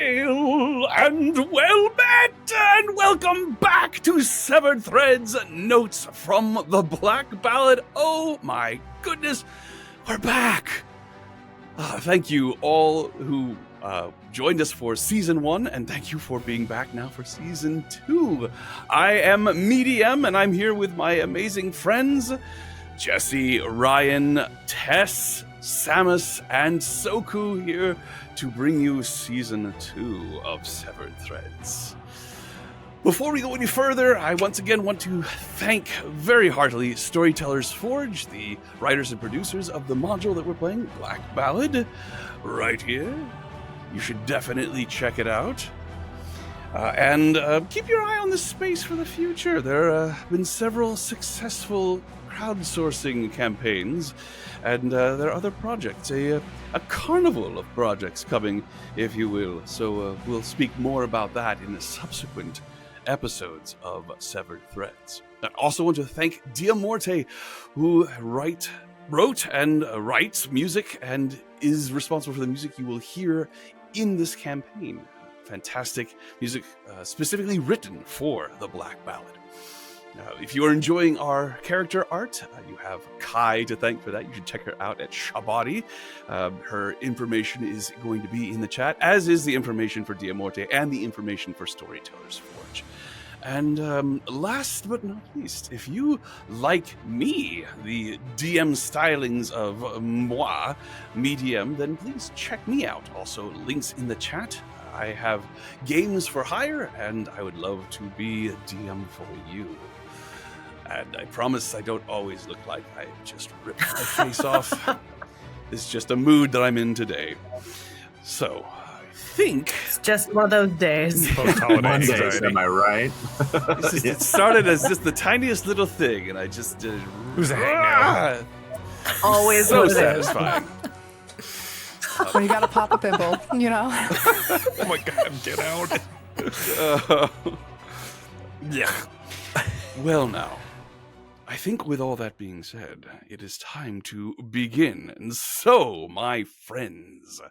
Hail and well met, and welcome back to Severed Threads, Notes from the Black Ballad. Oh my goodness, we're back. Thank you all who joined us for Season 1, and thank you for being back now for Season 2. I am Medium, and I'm here with my amazing friends, Jesse, Ryan, Tess, Samus, and Soku here to bring you Season 2 of Severed Threads. Before we go any further, I once again want to thank very heartily STForge, the writers and producers of the module that we're playing, Black Ballad, right here. You should definitely check it out. And keep your eye on this space for the future. There have been several successful crowdsourcing campaigns, and there are other projects, a carnival of projects coming, if you will. So we'll speak more about that in the subsequent episodes of Severed Threads. I also want to thank Diamorte, who wrote and writes music and is responsible for the music you will hear in this campaign. Fantastic music specifically written for the Black Ballad. If you are enjoying our character art, you have Kai to thank for that. You should check her out at Shabadi. Her information is going to be in the chat, as is the information for Diamorte and the information for Storyteller's Forge. And last but not least, if you, like me, the DM stylings of moi, Medium, then please check me out. Also, links in the chat. I have games for hire, and I would love to be a DM for you. And I promise I don't always look like I just ripped my face off. It's just a mood that I'm in today. So, I think... It's just one of those days. Mondays, am I right? It started as just the tiniest little thing, and I just did... Who's a hang Always so satisfying. When you gotta pop a pimple, you know? Oh my god, get out. Yeah. Well now, I think with all that being said, it is time to begin. And so, my friends,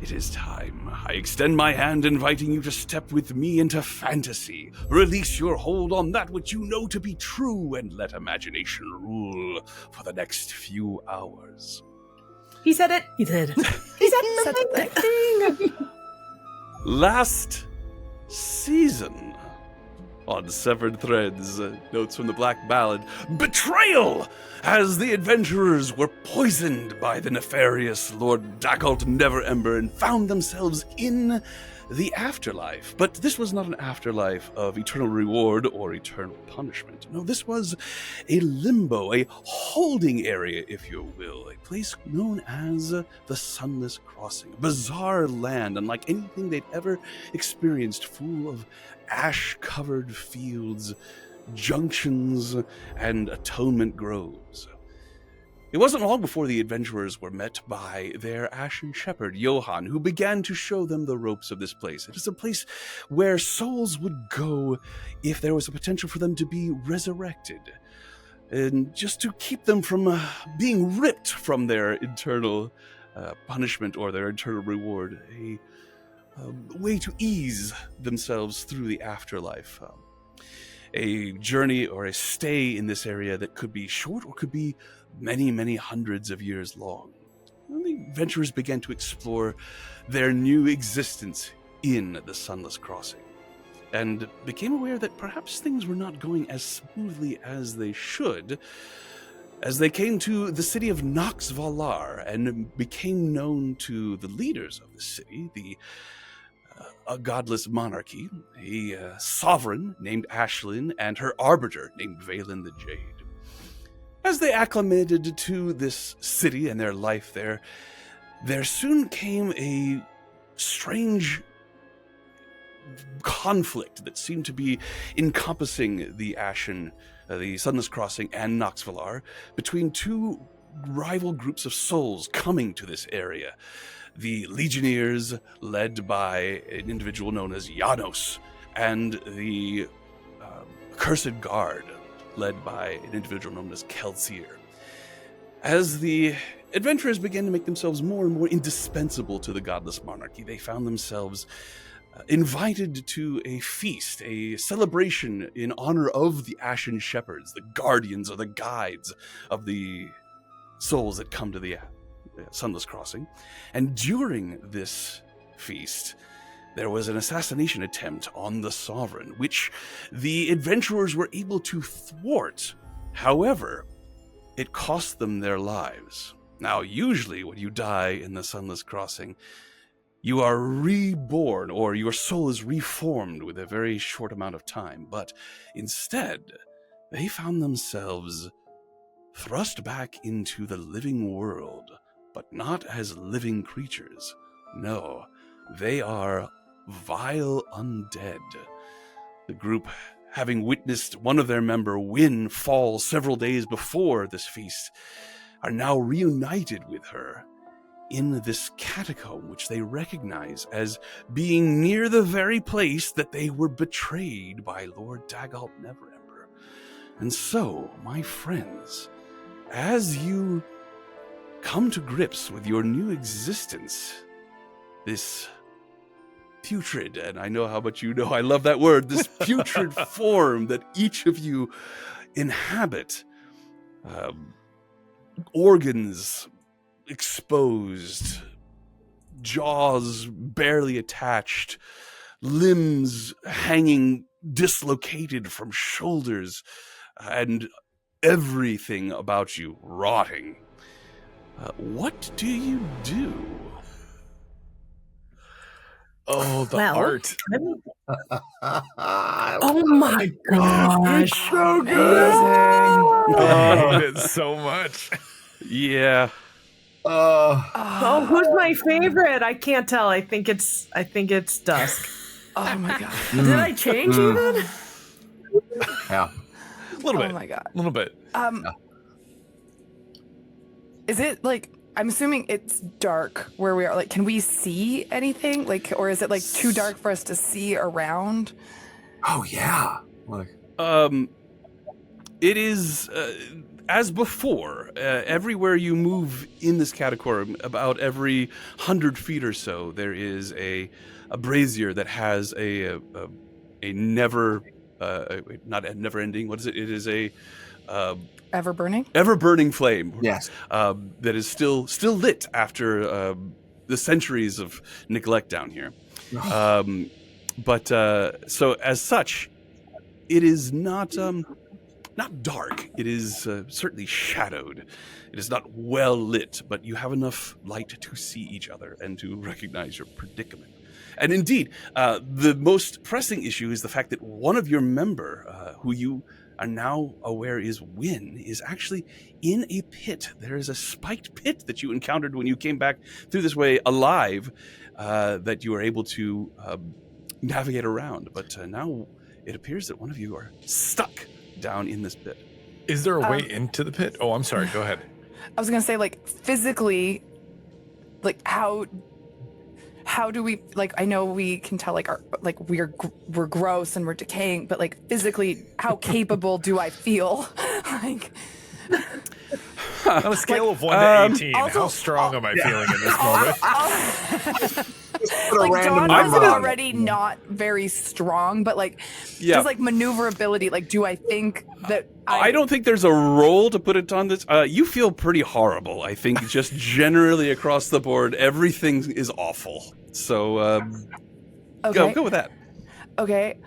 it is time. I extend my hand, inviting you to step with me into fantasy. Release your hold on that which you know to be true, and let imagination rule for the next few hours. He said it. He did. He said the thing. Last season on Severed Threads, Notes from the Black Ballad, betrayal! As the adventurers were poisoned by the nefarious Lord Dackalt Neverember and found themselves in the afterlife. But this was not an afterlife of eternal reward or eternal punishment. No, this was a limbo, a holding area, if you will, a place known as the Sunless Crossing, a bizarre land unlike anything they'd ever experienced, full of ash-covered fields, junctions, and atonement groves. It wasn't long before the adventurers were met by their ashen shepherd, Johann, who began to show them the ropes of this place. It is a place where souls would go if there was a potential for them to be resurrected, and just to keep them from being ripped from their eternal punishment or their eternal reward, a way to ease themselves through the afterlife. A journey or a stay in this area that could be short or could be many, many hundreds of years long. And the adventurers began to explore their new existence in the Sunless Crossing, and became aware that perhaps things were not going as smoothly as they should, as they came to the city of Nox Valar and became known to the leaders of the city, a godless monarchy, a sovereign named Ashlyn, and her arbiter named Valen the Jade. As they acclimated to this city and their life there soon came a strange conflict that seemed to be encompassing the Sunless Crossing and Nox Valar, between two rival groups of souls coming to this area. The Legionnaires, led by an individual known as Janos, and the Cursed Guard, led by an individual known as Kelsier. As the adventurers began to make themselves more and more indispensable to the godless monarchy, they found themselves invited to a feast, a celebration in honor of the Ashen Shepherds, the guardians or the guides of the souls that come to the Sunless Crossing. And during this feast, there was an assassination attempt on the Sovereign, which the adventurers were able to thwart. However, it cost them their lives. Now, usually when you die in the Sunless Crossing, you are reborn, or your soul is reformed with a very short amount of time. But instead, they found themselves thrust back into the living world, but not as living creatures. No, they are vile undead. The group, having witnessed one of their member, Wynn, fall several days before this feast, are now reunited with her in this catacomb, which they recognize as being near the very place that they were betrayed by Lord Dagalt Neverember. And so, my friends, as you come to grips with your new existence, this putrid, and I know how much you know I love that word, this putrid form that each of you inhabit, organs exposed, jaws barely attached, limbs hanging dislocated from shoulders, and everything about you rotting. What do you do? Oh, the Well, art. Oh my gosh. It's so good. Amazing. Oh, I love it so much. Yeah. Oh, who's my favorite? I can't tell. I think it's Dusk. Oh my god. Did I change even? Yeah. A little bit. Oh my god. A little bit. Is it like, I'm assuming it's dark where we are. Like, can we see anything? Like, or is it like too dark for us to see around? Oh yeah. Like, it is as before. Everywhere you move in this catacomb, about every 100 feet or so, there is a brazier that has a never not a never ending. What is it? It is a Ever burning? ever burning flame. yes. That is still lit after the centuries of neglect down here. But so as such, it is not dark. It is certainly shadowed. It is not well lit, but you have enough light to see each other and to recognize your predicament. And indeed, the most pressing issue is the fact that one of your member, who you are now aware is Wynn, is actually in a pit. There is a spiked pit that you encountered when you came back through this way alive, that you were able to navigate around. But now it appears that one of you are stuck down in this pit. Is there a way into the pit? Oh, I'm sorry. Go ahead. I was gonna say, like, physically, like, how do we, like, I know we can tell, like, we're gross and we're decaying, but like physically, how capable do I feel? Like, On a scale of 1 to 18, how strong am I feeling in this moment? like, John was already not very strong, but like, just like maneuverability, like, do I think that I don't think there's a roll to put it on this. You feel pretty horrible. I think just generally across the board, everything is awful. So okay. go with that. Okay.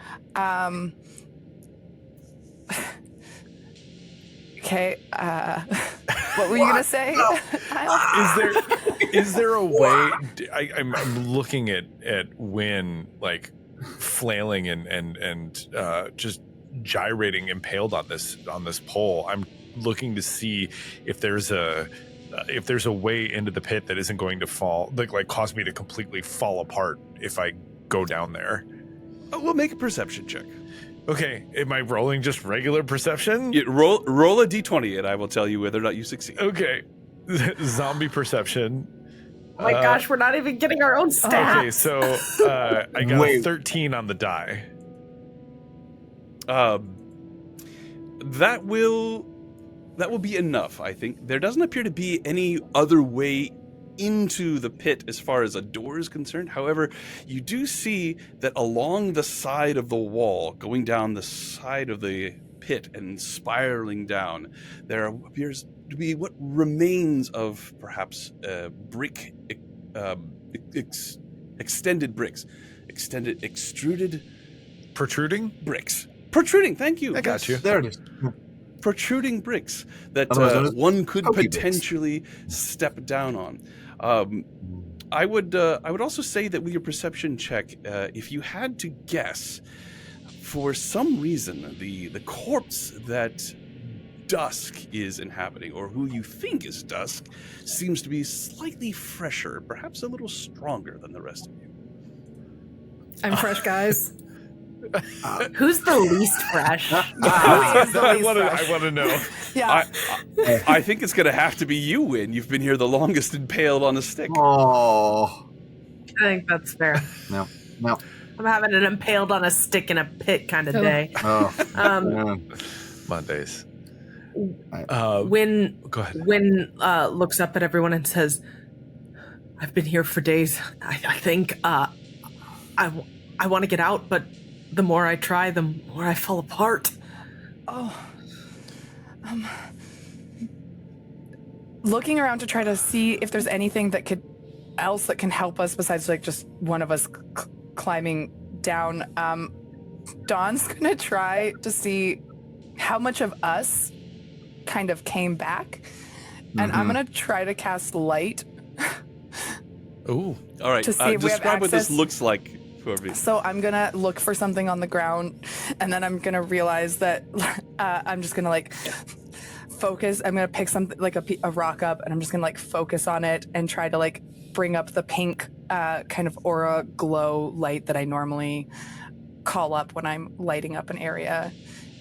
Okay. What were you gonna say? Is there a way? I'm looking at Wynn, like, flailing and just gyrating, impaled on this pole. I'm looking to see if there's a way into the pit that isn't going to fall, like cause me to completely fall apart if I go down there. We'll make a perception check. Okay, am I rolling just regular perception? Roll a d20 and I will tell you whether or not you succeed. Okay, zombie perception. Oh my gosh, we're not even getting our own stats. Okay, so I got a 13 on the die. That will That will be enough, I think. There doesn't appear to be any other way into the pit as far as a door is concerned. However, you do see that along the side of the wall, going down the side of the pit and spiraling down, there appears to be what remains of perhaps brick, extended bricks, extruded bricks. Protruding, thank you. I got you. There it is. Protruding bricks that one could potentially step down on. I would also say that with your perception check, if you had to guess, for some reason, the corpse that Dusk is inhabiting, or who you think is Dusk, seems to be slightly fresher, perhaps a little stronger than the rest of you. I'm fresh, guys. Who's the least fresh? I want to know. Yeah. I think it's going to have to be you, Win. You've been here the longest impaled on a stick. Oh. I think that's fair. No. I'm having an impaled on a stick in a pit kind of day. Oh. Mondays. When Go ahead. Win looks up at everyone and says, "I've been here for days. I think I want to get out, but the more I try, the more I fall apart." Looking around to try to see if there's anything that else that can help us besides like just one of us climbing down. Dawn's gonna try to see how much of us kind of came back, and I'm gonna try to cast light. Ooh. All right, To see if we have describe what this access. looks like. Whoever. So I'm gonna look for something on the ground, and then I'm gonna realize that I'm just gonna like focus. I'm gonna pick something like a rock up, and I'm just gonna like focus on it and try to like bring up the pink kind of aura glow light that I normally call up when I'm lighting up an area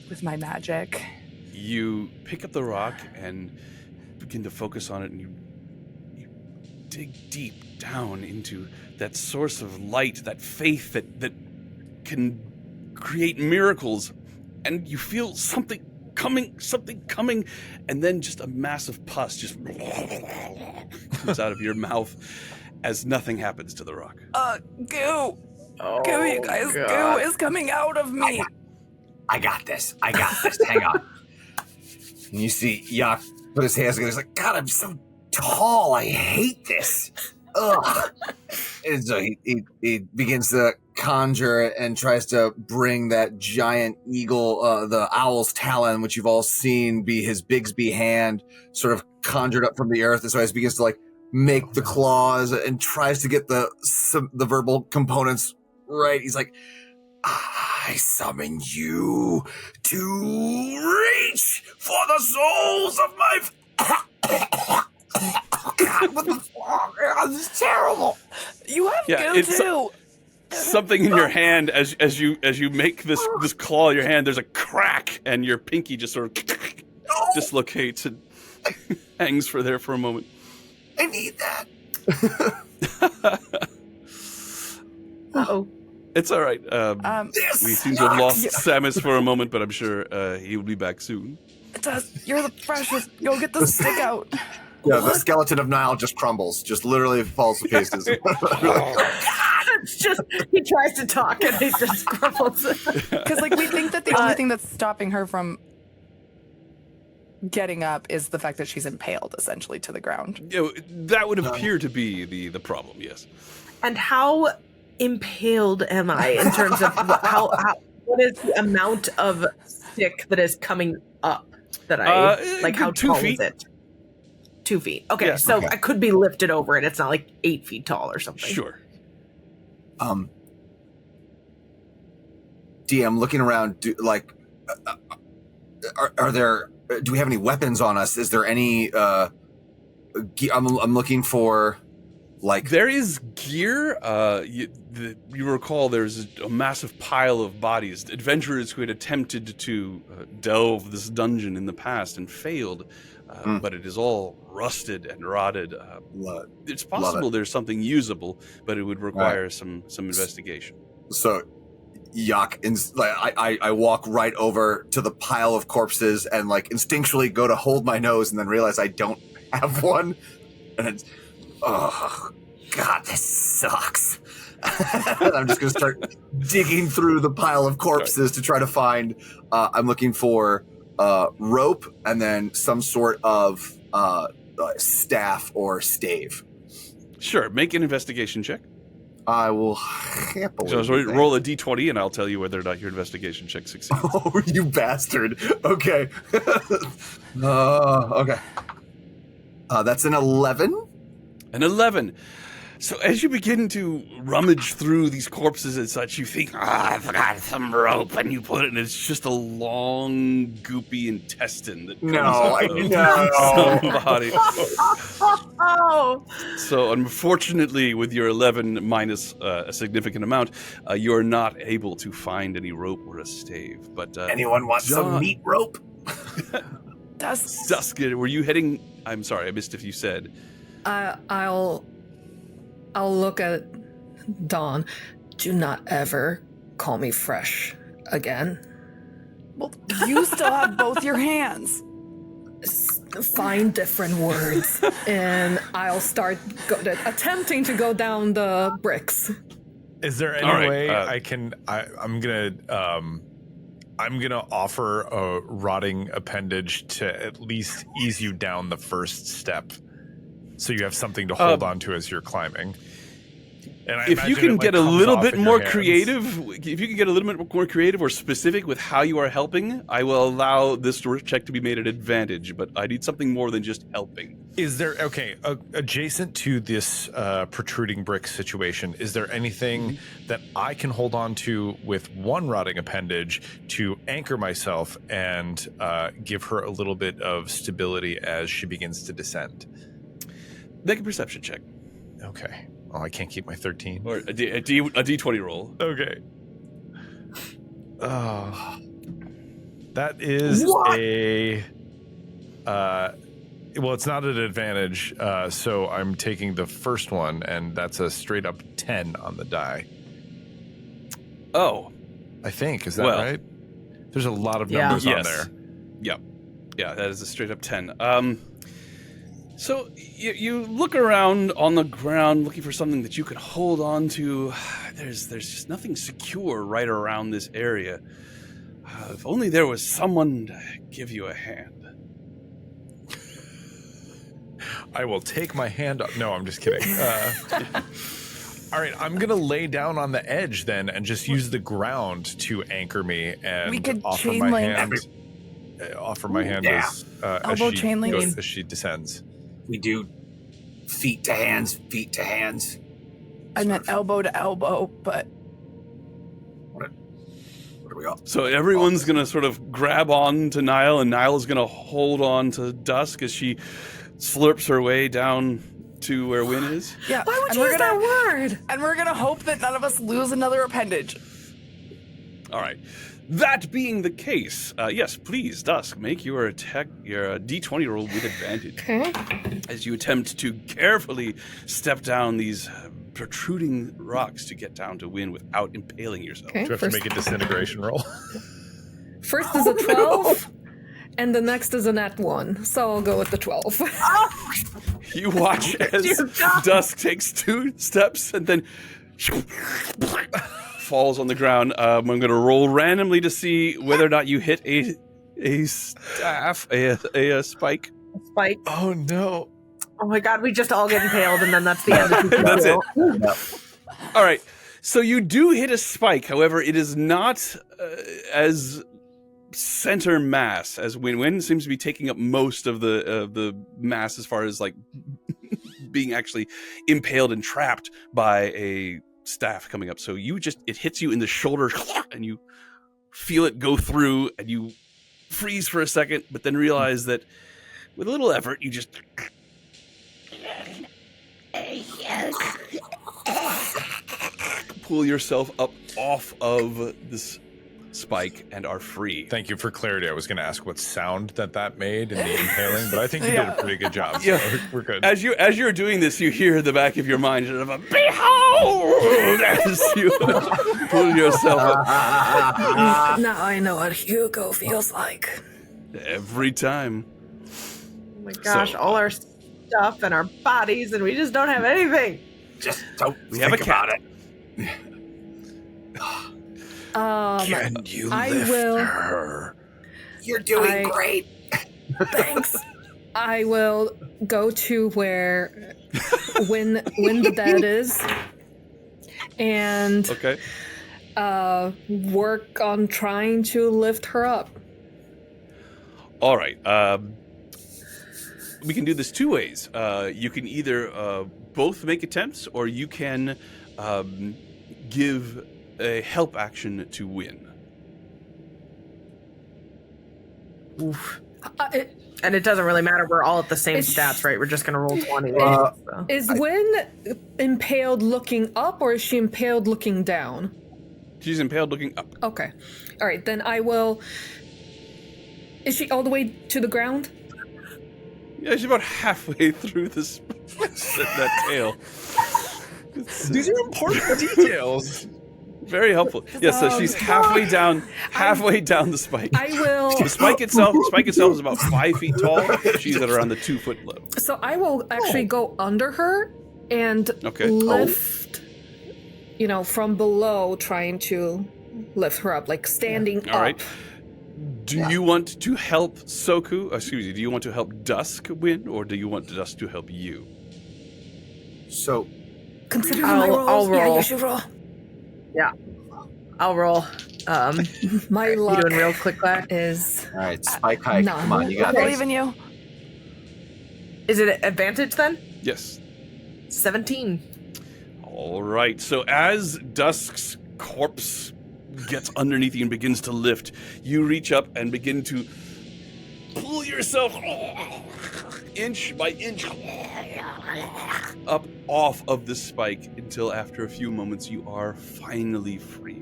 with my magic. You pick up the rock and begin to focus on it, and you dig deep down into that source of light, that faith that can create miracles, and you feel something coming, and then just a massive pus just comes out of your mouth as nothing happens to the rock. Goo! Oh, Goo, you guys, God. goo is coming out of me. I got this. Hang on. And you see Yak put his hands together. He's like, God, I'm so tall. I hate this. Ugh. And so he begins to conjure and tries to bring that giant eagle, the owl's talon, which you've all seen be his Bigsby hand, sort of conjured up from the earth. And so he begins to like make the claws and tries to get the verbal components right. He's like, I summon you to reach for the souls of my... God, what the fuck? This is terrible. You have Yeah, goo it's too. Something in your hand as you make this claw in your hand, there's a crack, and your pinky just sort of dislocates and hangs for a moment. I need that. Uh-oh. It's all right. This We seem to have lost sucks. Samus for a moment, but I'm sure he will be back soon. It does. You're the freshest. Go get the stick out. Yeah, the skeleton of Nile just crumbles, just literally falls to pieces. It's just, he tries to talk and he just crumbles. Because like we think that the only thing that's stopping her from getting up is the fact that she's impaled essentially to the ground. That would appear to be the problem. Yes. And how impaled am I in terms of what is the amount of stick that is coming up that I like? How 2 tall feet. is it? 2 feet. Okay, Yeah. so Okay. I could be lifted over it. It's not like 8 feet tall or something. Sure. DM, looking around, do we have any weapons on us? Is there any? I'm looking for, like, There is gear. You recall there's a massive pile of bodies. Adventurers who had attempted to delve this dungeon in the past and failed, but it is all rusted and rotted. It's possible there's something usable, but it would require some investigation. So I walk right over to the pile of corpses and like instinctually go to hold my nose and then realize I don't have one. And it's, oh, God, this sucks. And I'm just going to start digging through the pile of corpses to try to find, I'm looking for rope and then some sort of staff or stave. Sure, make an investigation check. I will happily. So roll a d20 and I'll tell you whether or not your investigation check succeeds. Oh, you bastard. Okay. Okay. That's an 11. An 11. So as you begin to rummage through these corpses and such, you think, I forgot some rope, and you put it, and it's just a long, goopy intestine that comes out of somebody. Oh. So unfortunately, with your 11 minus a significant amount, you are not able to find any rope or a stave. But anyone want some meat rope? Dusk, were you heading? I'm sorry, I missed if you said. I'll look at Dawn. Do not ever call me fresh again. Well, you still have both your hands. Find different words, and I'll start attempting to go down the bricks. Is there any way I can? I'm gonna offer a rotting appendage to at least ease you down the first step, so you have something to hold on to as you're climbing. And if you can get a little bit more creative, or specific with how you are helping, I will allow this check to be made an advantage. But I need something more than just helping. Is there adjacent to this protruding brick situation? Is there anything that I can hold on to with one rotting appendage to anchor myself and give her a little bit of stability as she begins to descend? Make a perception check. Okay. Oh, I can't keep my 13. Or a D20 roll. Okay. That is a... well, it's not an advantage, so I'm taking the first one, and that's a straight up 10 on the die. Oh. I think. Is that right? There's a lot of numbers on there. Yep. Yeah, that is a straight up 10. So you look around on the ground looking for something that you can hold on to. There's just nothing secure right around this area. If only there was someone to give you a hand. I will take my hand up. No, I'm just kidding. All right, I'm going to lay down on the edge then and just use the ground to anchor me and we could offer chain my link. hand. Offer my hand as she descends. We do feet to hands. I meant elbow to elbow, but what are we all? So everyone's going to sort of grab on to Niall, and Niall is going to hold on to Dusk as she slurps her way down to where Wynn is. Yeah. Why would you use that word? And we're gonna hope that none of us lose another appendage. All right. That being the case, yes, please, Dusk, make your D20 roll with advantage. Okay. As you attempt to carefully step down these protruding rocks to get down to Wynn without impaling yourself. Okay. Do you have to make a disintegration roll? First is a 12, and the next is a nat 1, so I'll go with the 12. You watch as Dusk takes 2 steps and then falls on the ground. I'm going to roll randomly to see whether or not you hit a staff, a spike. Spike. Oh, no. Oh my God, we just all get impaled, and then that's the end of the That's it. Yep. All right. So you do hit a spike. However, it is not as center mass as Win seems to be taking up most of the mass as far as like being actually impaled and trapped by a staff coming up. So it hits you in the shoulder and you feel it go through and you freeze for a second, but then realize that with a little effort, you just pull yourself up off of this spike and are free. Thank you for clarity. I was going to ask what sound that made in the impaling, but I think you did a pretty good job. So Yeah. we're good. As you're doing this, you hear in the back of your mind, "Behold!" as you pull yourself up. Now I know what Hugo feels like. Every time. Oh my gosh, So, all our stuff and our bodies, and we just don't have anything. Just don't We think have a cat. about it. Can you I lift will- her? You're doing I- great. Thanks. I will go to where when the dead is and Okay. work on trying to lift her up. All right. We can do this two ways. You can either both make attempts, or you can give a help action to win. Oof. It- And it doesn't really matter. We're all at the same It's- stats, right? We're just going to roll 20. Uh, so. Is Wynn impaled looking up or is she impaled looking down? She's impaled looking up. Okay. All right, then I will. Is she all the way to the ground? Yeah, she's about halfway through this that tail. These are important details. Very helpful. Yeah, so she's halfway down the spike. I will. The spike itself is about 5 feet tall. She's at around the 2 foot level. So I will actually go under her and Okay. lift, from below, trying to lift her up, like standing up. All right. Do you want to help Soku? Excuse me. Do you want to help Dusk win, or do you want Dusk to help you? So Considering I'll- my rolls, I'll yeah, roll. you should roll. I'll roll. My You luck doing real quick back? is all right, Spike Hike. no. Come on, you I got believe this. in you. Is it advantage then? Yes. 17. All right. So as Dusk's corpse gets underneath you and begins to lift, you reach up and begin to pull yourself inch by inch up off of the spike until after a few moments you are finally free.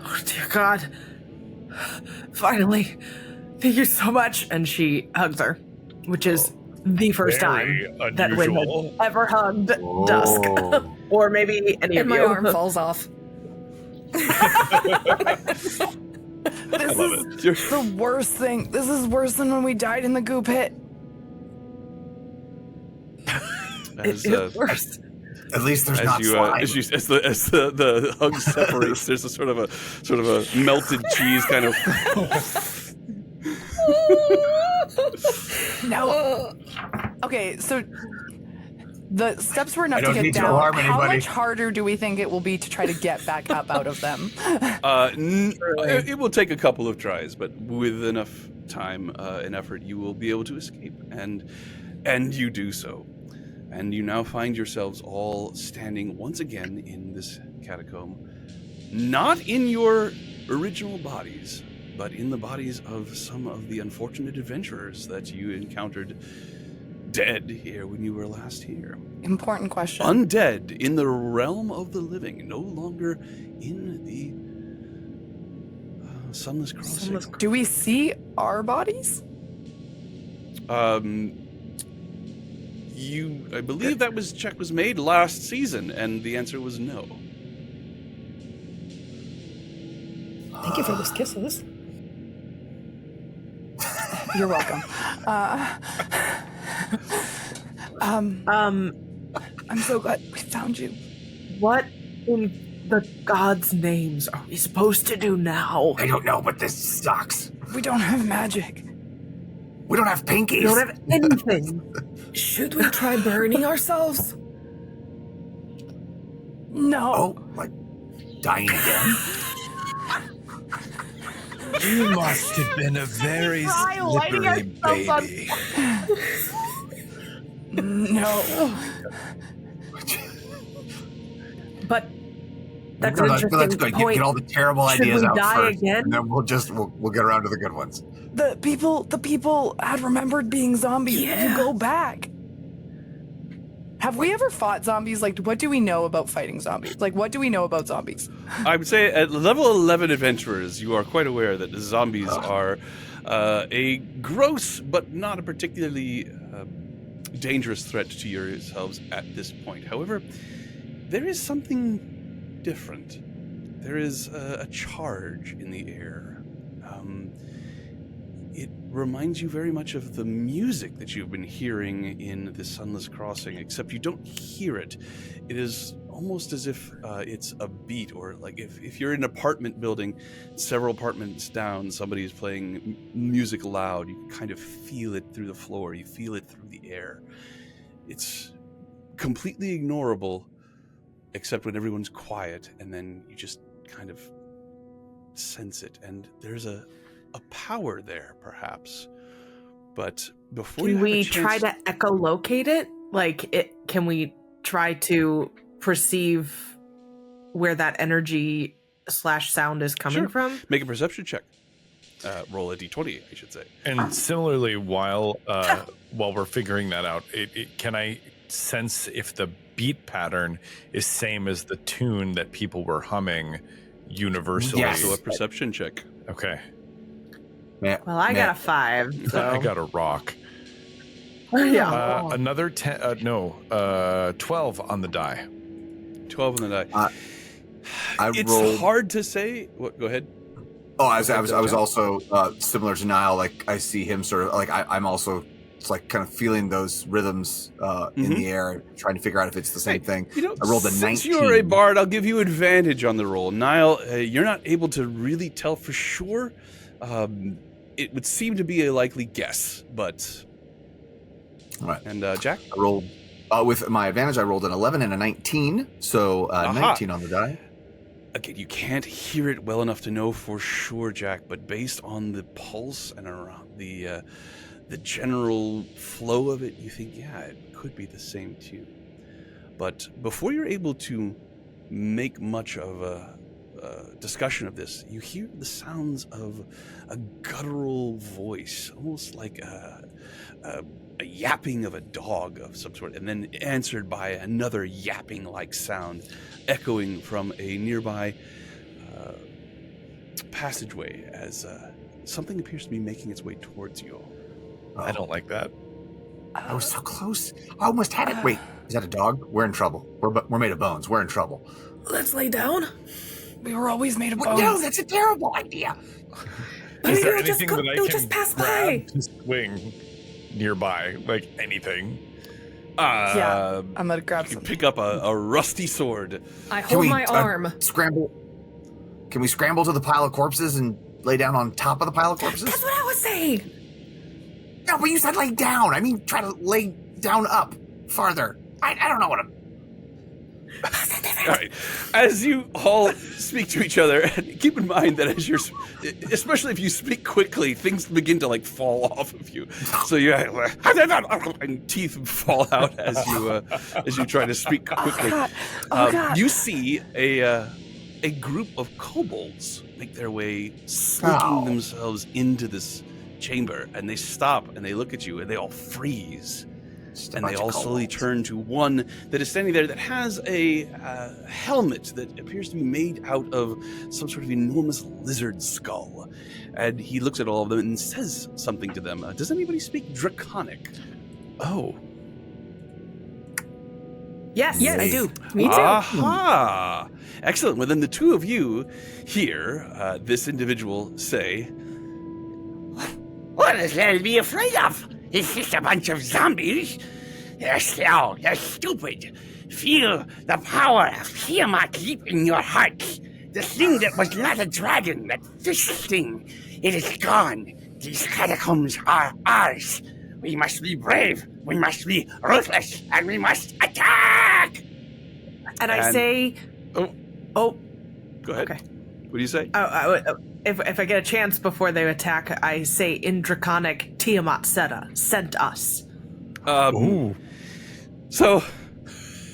Oh, dear God. Finally. Thank you so much. And she hugs her, which is the first Very time that Wynn had unusual. ever hugged Dusk. Oh. Or maybe any and of my you. arm falls off. This love is it. the worst thing. This is worse than when we died in the goo pit. As, It is worse. At least there's as not you slime. as the hug separates, there's a sort of a melted cheese kind of. No. Okay, so the steps were enough I to don't get need to down. alarm How anybody. much harder do we think it will be to try to get back up out of them? It will take a couple of tries, but with enough time and effort, you will be able to escape, and you do so. And you now find yourselves all standing once again in this catacomb, not in your original bodies, but in the bodies of some of the unfortunate adventurers that you encountered dead here when you were last here. Important question. Undead in the realm of the living, no longer in the Sunless Crossing. Do we see our bodies? I believe that check was made last season, and the answer was no. Thank you for those kisses. You're welcome. I'm so glad we found you. What in the gods' names are we supposed to do now? I don't know, but this sucks. We don't have magic. We don't have pinkies. We don't have anything. Should we try burning ourselves? No. Oh, like dying again? You must have been a very slippery baby. No. But that's No, an no, interesting that's good. point. Get all the terrible Should ideas we out die first, again? and then we'll get around to the good ones. The people had remembered being zombies. Yeah. You go back. Have we ever fought zombies? Like, what do we know about fighting zombies? Like, what do we know about zombies? I would say at level 11 adventurers, you are quite aware that the zombies are a gross but not a particularly dangerous threat to yourselves at this point. However, there is something different. There is a charge in the air. It reminds you very much of the music that you've been hearing in the Sunless Crossing, except you don't hear it. It is almost as if it's a beat, or like if you're in an apartment building, several apartments down, somebody is playing music loud, you kind of feel it through the floor, you feel it through the air. It's completely ignorable, except when everyone's quiet, and then you just kind of sense it, and there's a power there, perhaps. But before Can we try to echolocate it? Can we try to perceive where that energy / sound is coming from? Make a perception check. Roll a d20, I should say. And similarly, while we're figuring that out, can I sense if the beat pattern is same as the tune that people were humming universally? Yes. So a perception check. Okay. Well, I got a 5. So. I got a rock. Yeah. Another 10. 12 on the die. 12 on the die. It's rolled. hard to say. What? Go ahead. Oh, I was also similar to Niall. Like I see him sort of like I'm also like kind of feeling those rhythms in the air, trying to figure out if it's the same thing. You know, I rolled a 19. Since you're a bard, I'll give you advantage on the roll. Niall, you're not able to really tell for sure. It would seem to be a likely guess, but. All right. And Jack? I rolled with my advantage. I rolled an 11 and a 19, so 19 on the die. Again, you can't hear it well enough to know for sure, Jack, but based on the pulse and around the general flow of it, you think, yeah, it could be the same tune. But before you're able to make much of a discussion of this, you hear the sounds of a guttural voice, almost like a yapping of a dog of some sort, and then answered by another yapping-like sound echoing from a nearby passageway as something appears to be making its way towards you all. I don't like that. I was so close. I almost had it. Wait, is that a dog? We're in trouble. We're made of bones. We're in trouble. Let's lay down. We were always made of Well, bones. no, that's a terrible idea. Is there It'll just anything go- that I it'll can just pass grab by. to swing nearby? Like anything? Yeah, I'm gonna grab You some. pick up a rusty sword. I Can hold we my arm. scramble? Can we scramble to the pile of corpses and lay down on top of the pile of corpses? That's what I was saying. No, but you said lay down. I mean, try to lay down up farther. I don't know what I'm... All right. As you all speak to each other, and keep in mind that as you're, especially if you speak quickly, things begin to like fall off of you. So you and teeth fall out as you try to speak quickly. Oh, God. You see a group of kobolds make their way, slinking themselves into this chamber, and they stop and they look at you and they all freeze. And they all slowly turn to one that is standing there that has a helmet that appears to be made out of some sort of enormous lizard skull. And he looks at all of them and says something to them. Does anybody speak Draconic? Oh. Yes, I do. Me too. Aha! Excellent. Well, then the two of you hear this individual say, What is there to be afraid of? It's just a bunch of zombies. They're slow, they're stupid. Feel the power of Tiamat leap in your hearts. The thing that was not a dragon, that fish thing, it is gone. These catacombs are ours. We must be brave, we must be ruthless, and we must attack! And I And- say, oh, go ahead. okay. What do you say? If I get a chance before they attack, I say in Draconic, Tiamat sent us. Ooh. So,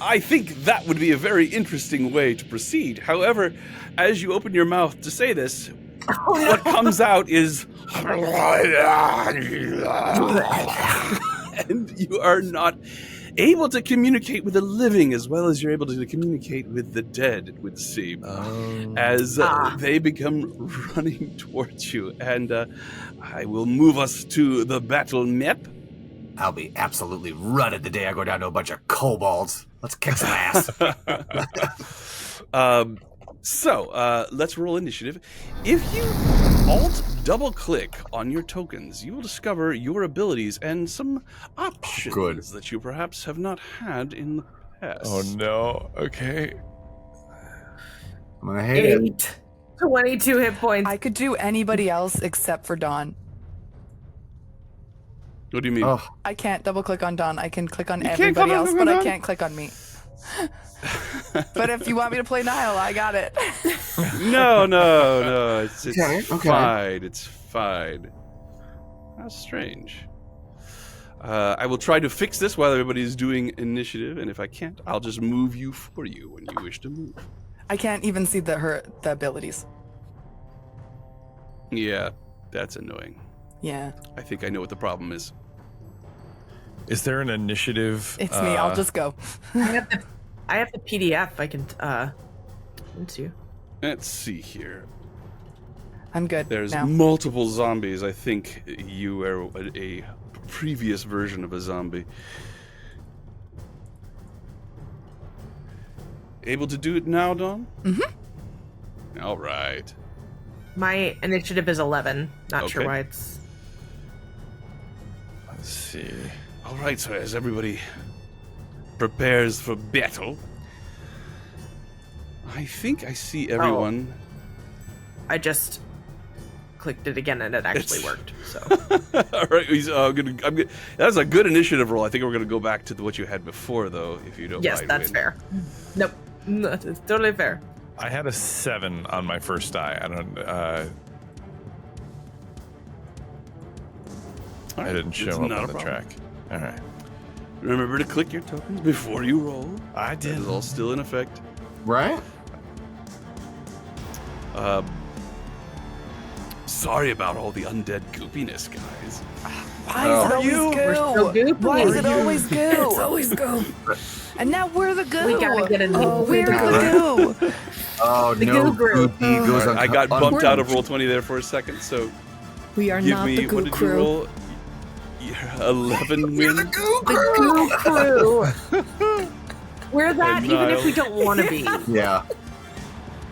I think that would be a very interesting way to proceed. However, as you open your mouth to say this, what comes out is... and you are not able to communicate with the living as well as you're able to communicate with the dead, it would seem, as they become running towards you. And I will move us to the battle map. I'll be absolutely rutted the day I go down to a bunch of kobolds. Let's kick some ass. So let's roll initiative. If you double click on your tokens, you will discover your abilities and some options that you perhaps have not had in the past. Oh no. Okay. I'm gonna hate it. 8. 22 hit points. I could do anybody else except for Dawn. What do you mean? Oh, I can't double click on Dawn. I can click on You can't everybody click on else, but I Dawn? can't click on me. But if you want me to play Niall, I got it. No. It's Okay. fine. It's fine. How strange. I will try to fix this while everybody's doing initiative, and if I can't, I'll just move you for you when you wish to move. I can't even see the abilities. Yeah, that's annoying. Yeah, I think I know what the problem is. Is there an initiative? it's me. I'll just go. I have the PDF. I can into. Let's see here. I'm good. There's now. multiple zombies. I think you are a previous version of a zombie. Able to do it now, Dawn? Mm-hmm. All right. My initiative is 11. Not sure Okay. why it's. Let's see. All right, so as everybody prepares for battle, I think I see everyone. I just clicked it again and it actually It's- worked. So All right, I'm gonna. That's a good initiative roll. I think we're gonna go back to what you had before, though, if you don't yes, mind. that's Wayne. fair. Nope, no, it's totally fair. I had a 7 on my first die. I don't. All I right, didn't show it's up not on a the problem. track. All right. Remember to click your tokens before you roll. I That did. is all still in effect. right? Sorry about all the undead goopiness, guys. Why is it always goo? We're so goopy. Why is it always goo? It's always go. And now we're the goo. We gotta get a new. We're the goo. Oh, The no. goo group. Goo goes I got bumped out of roll. Roll20 there for a second, so We are give not me, the what goo did you crew. roll? 11 win? The goo crew. We're that And even if we Niall. don't want to be. Yeah.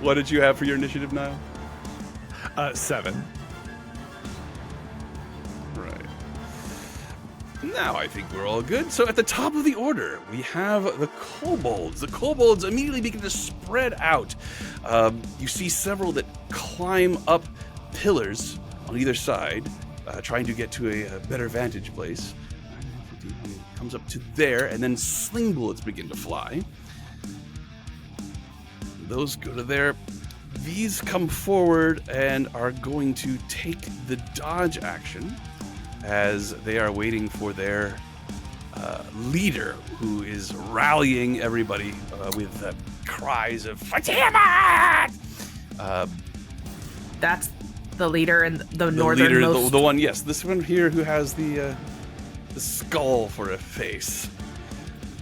What did you have for your initiative now? 7. Right. Now I think we're all good. So at the top of the order, we have the kobolds. The kobolds immediately begin to spread out. You see several that climb up pillars on either side, trying to get to a better vantage place. Comes up to there, and then sling bullets begin to fly. Those go to there. These come forward and are going to take the dodge action as they are waiting for their leader, who is rallying everybody with cries of "Fatima!" That's the leader and the The northernmost. leader, the one, yes, this one here who has the skull for a face.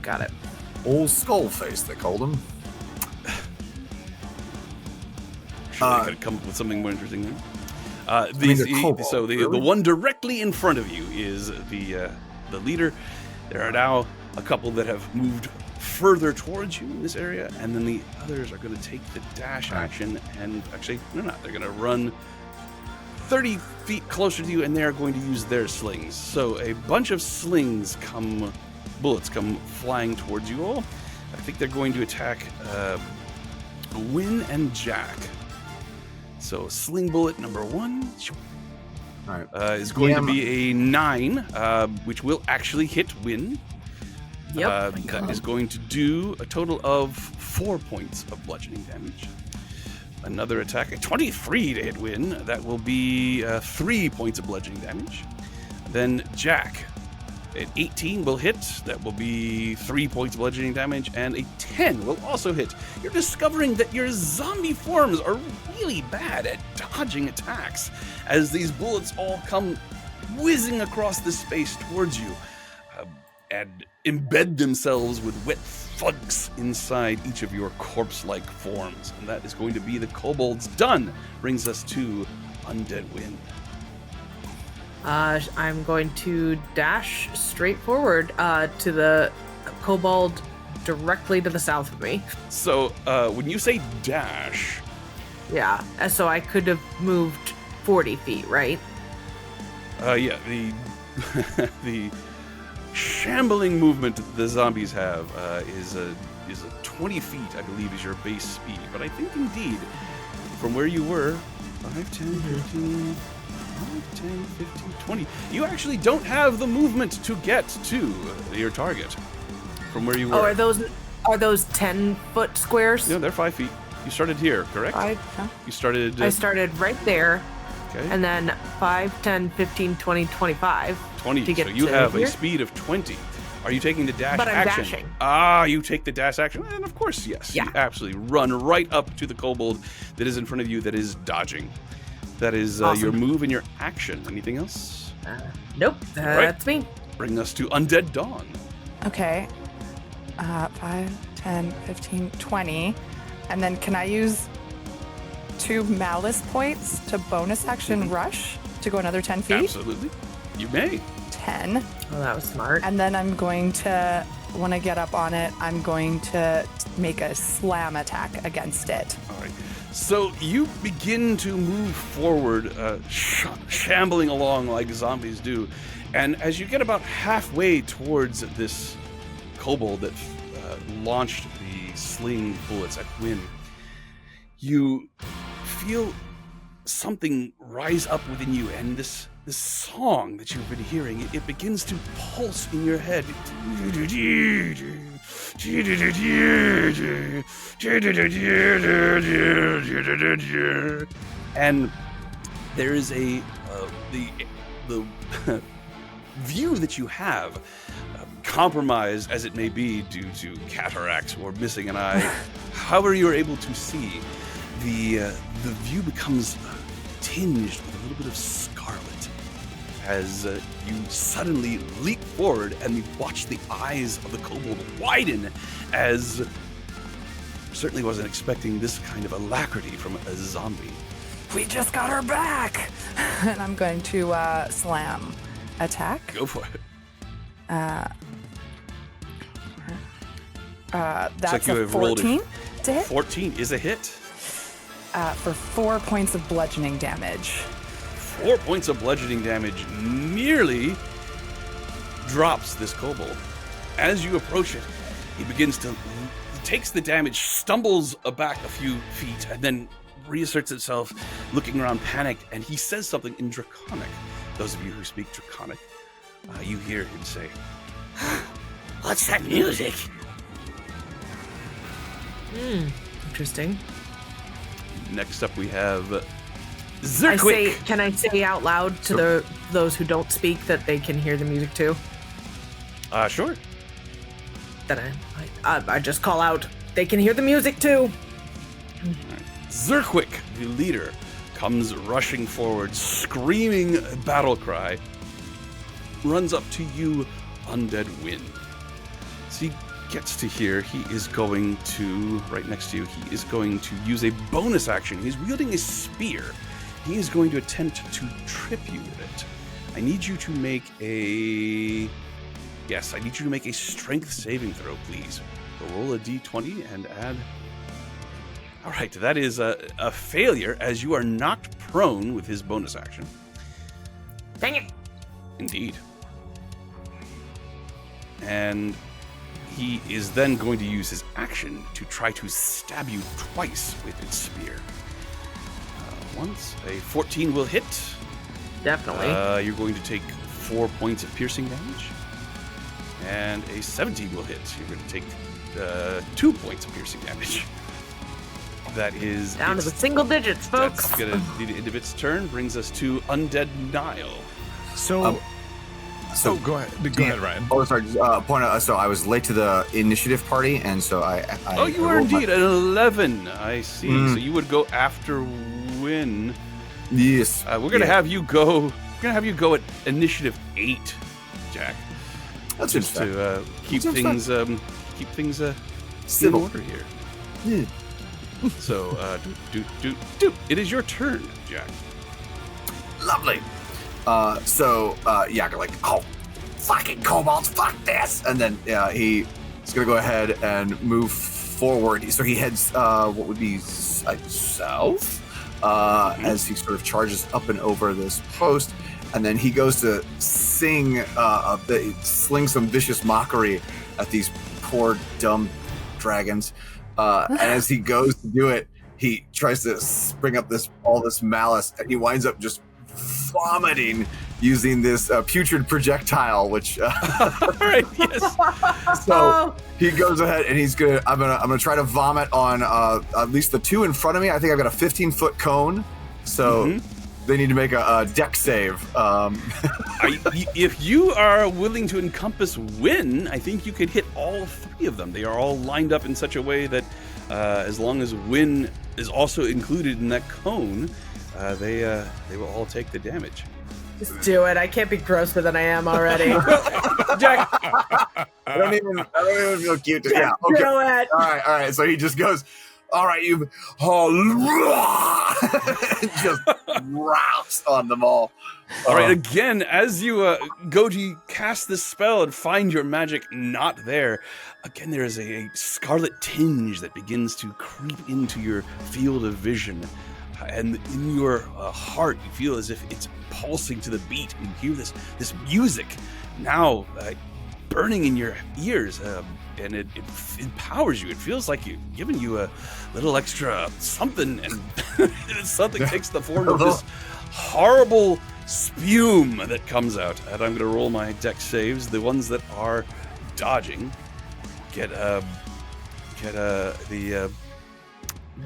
Got it. Old skull face, they called him. Sure, I could come up with something more interesting there. mean, they're kobolds, So the really? one directly in front of you is the leader. There are now a couple that have moved further towards you in this area, and then the others are going to take the dash action, and actually, they're not. They're going to run 30 feet closer to you, and they're going to use their slings. So a bunch of bullets come flying towards you all. I think they're going to attack Win and Jack. So sling bullet number 1 All right. is going to be a 9, which will actually hit Win. Yep. That is going to do a total of 4 points of bludgeoning damage. Another attack, a 23 to hit Win. That will be 3 points of bludgeoning damage. Then Jack, an 18 will hit. That will be 3 points of bludgeoning damage. And a 10 will also hit. You're discovering that your zombie forms are really bad at dodging attacks as these bullets all come whizzing across the space towards you. and embed themselves with wet thugs inside each of your corpse-like forms. And that is going to be the kobolds done. Brings us to Undead Wind. I'm going to dash straight forward to the kobold directly to the south of me. So when you say dash, Yeah, so I could have moved 40 feet, right? yeah, the the shambling movement that the zombies have is a 20 feet, I believe, is your base speed. But I think indeed, from where you were, 5, 10, 15, 5, 10, 15, 20, you actually don't have the movement to get to your target from where you were. Oh, are those 10-foot squares? No, they're 5 feet. You started here, correct? You started... I started right there, okay. and then 5, 10, 15, 20, 25. 20, to get so you to have here? a speed of 20. Are you taking the dash But I'm action? dashing. Ah, you take the dash action? And of course, yes. Yeah. You absolutely run right up to the kobold that is in front of you that is dodging. That is Awesome. your move and your action. Anything else? Nope, that's me. Bring us to Undead Dawn. Okay. 5, 10, 15, 20. And then can I use 2 malice points to bonus action rush to go another 10 feet? Absolutely. You may. 10. Oh, that was smart. And then I'm going to, when I get up on it, I'm going to make a slam attack against it. All right. So you begin to move forward, shambling along like zombies do. And as you get about halfway towards this kobold that launched the sling bullets at Wynn, you feel something rise up within you, and this song that you've been hearing, it begins to pulse in your head. And there is the view that you have, compromised as it may be due to cataracts or missing an eye. However, you're able to see, the view becomes tinged with a little bit of scarlet as you suddenly leap forward and you watch the eyes of the kobold widen, as certainly wasn't expecting this kind of alacrity from a zombie. We just got her back! And I'm going to slam attack. Go for it. That's like you a have rolled 14 to hit 14 is a hit. for 4 points of bludgeoning damage. 4 points of bludgeoning damage nearly drops this kobold. As you approach it, he begins to takes the damage, stumbles back a few feet, and then reasserts itself, looking around panicked, and he says something in Draconic. Those of you who speak Draconic, you hear him say, What's that music? Interesting. next up we have Zerquick. Can I say out loud to those who don't speak that they can hear the music too? Sure. Then I just call out, they can hear the music too. Zerquick, the leader, comes rushing forward, screaming a battle cry, runs up to you, Undead Wind. As he gets to here, he is going to, right next to you, he is going to use a bonus action. He's wielding a spear. He is going to attempt to trip you with it. I need you to make a... Yes, I need you to make a strength saving throw, please. So roll a d20 and add... All right, that is a failure, as you are knocked prone with his bonus action. Dang it. Indeed. And he is then going to use his action to try to stab you twice with his spear. Once, a 14 will hit. Definitely. You're going to take 4 points of piercing damage. And a 17 will hit. You're going to take 2 points of piercing damage. That is... Down to the single digits, folks. That's going to be the end of its turn. Brings us to Undead Nile. So go ahead, Ryan. Oh, sorry. Point out. So I was late to the initiative party, and so I you are rolled indeed at 11. I see. So you would go after Win. Yes. We're gonna have you go. We're gonna have you go at initiative 8, Jack. That's just to keep things in Civil. order here. Yeah. So, it is your turn, Jack. Lovely. Yak like, oh, fucking kobolds, fuck this, and then he's gonna go ahead and move forward. So he heads what would be south as he sort of charges up and over this post, and then he goes to sling some vicious mockery at these poor dumb dragons. And as he goes to do it, he tries to spring up all this malice, and he winds up just vomiting using this putrid projectile, which All right, yes. so he goes ahead and I'm gonna try to vomit on at least the two in front of me. I think I've got a 15-foot cone, so they need to make a deck save. If you are willing to encompass win, I think you could hit all three of them. They are all lined up in such a way that as long as win is also included in that cone, they will all take the damage. Just do it. I can't be grosser than I am already. Jack, I don't even feel cute. Yeah, okay. Do it. All right. So he just goes, all right, you, just routes on them all. All right, again, as you go to cast this spell and find your magic not there, again, there is a scarlet tinge that begins to creep into your field of vision. And in your heart, you feel as if it's pulsing to the beat. And you hear this music now burning in your ears, and it empowers you. It feels like you've given you a little extra something, and something takes the form of this horrible spume that comes out. And I'm going to roll my dex saves. The ones that are dodging get the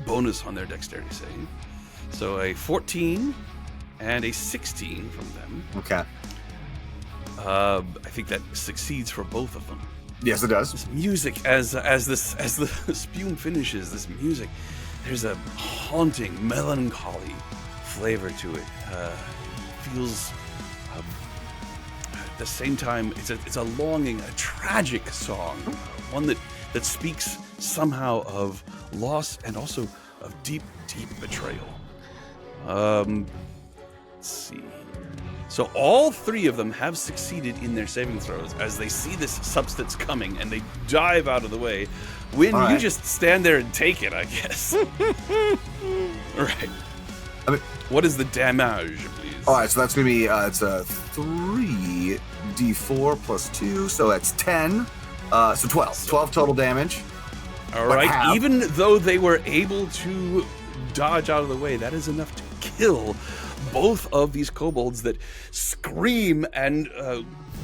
bonus on their dexterity save. So a 14 and a 16 from them. Okay. I think that succeeds for both of them. Yes, it does. This music, as the spume finishes, this music, there's a haunting, melancholy flavor to it. Feels at the same time it's a longing, a tragic song, one that speaks somehow of loss and also of deep betrayal. Let's see. So all three of them have succeeded in their saving throws as they see this substance coming and they dive out of the way. When you just stand there and take it, I guess. All right. What is the damage, please? All right, so that's gonna be it's a 3d4 plus 2, so that's 10. So 12. 12 total damage. All right. Even though they were able to dodge out of the way, that is enough to kill both of these kobolds that scream and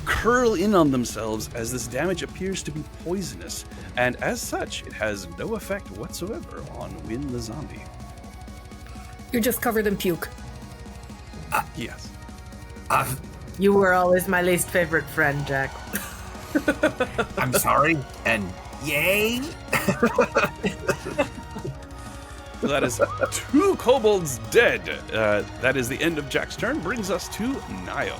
curl in on themselves as this damage appears to be poisonous. And as such, it has no effect whatsoever on Win the zombie. You're just covered in puke. Yes. You were always my least favorite friend, Jack. I'm sorry, and yay. So that is 2 kobolds dead. That is the end of Jack's turn. Brings us to Niall.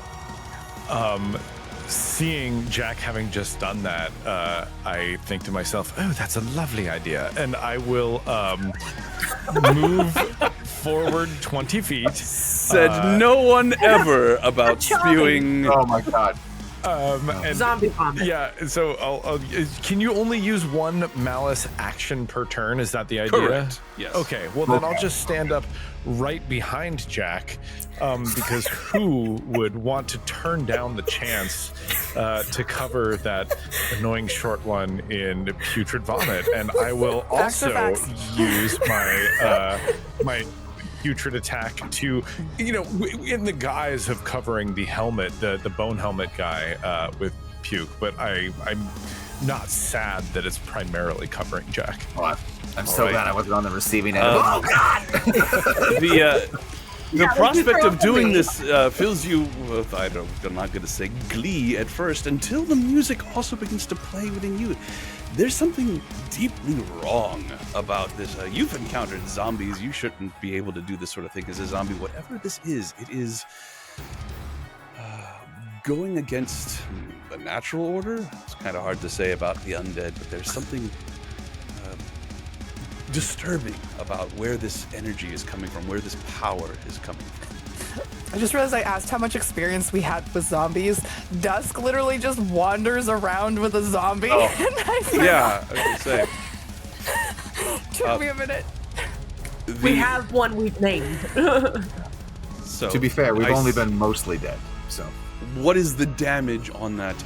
Seeing Jack having just done that, I think to myself, oh, that's a lovely idea. And I will move forward 20 feet. Said no one ever about spewing. Oh my god. And, Zombie bomb. Yeah, so can you only use one malice action per turn? Is that the idea? Correct. Yes. Okay, well then I'll just stand up right behind Jack, because who would want to turn down the chance to cover that annoying short one in putrid vomit? And I will also use my putrid attack to, in the guise of covering the helmet, the bone helmet guy with puke, but I'm not sad that it's primarily covering Jack. Oh, I'm so glad I wasn't on the receiving end. Oh God! The prospect of doing this fills you with, I'm not going to say glee at first, until the music also begins to play within you. There's something deeply wrong about this. You've encountered zombies. You shouldn't be able to do this sort of thing as a zombie. Whatever this is, it is going against a natural order. It's kind of hard to say about the undead, but there's something disturbing about where this energy is coming from, where this power is coming from. I just realized I asked how much experience we had with zombies. Dusk literally just wanders around with a zombie. Oh. And Yeah, I was gonna say. took me a minute. We have one we've named. So To be fair, we've I only s- been mostly dead. So What is the damage on that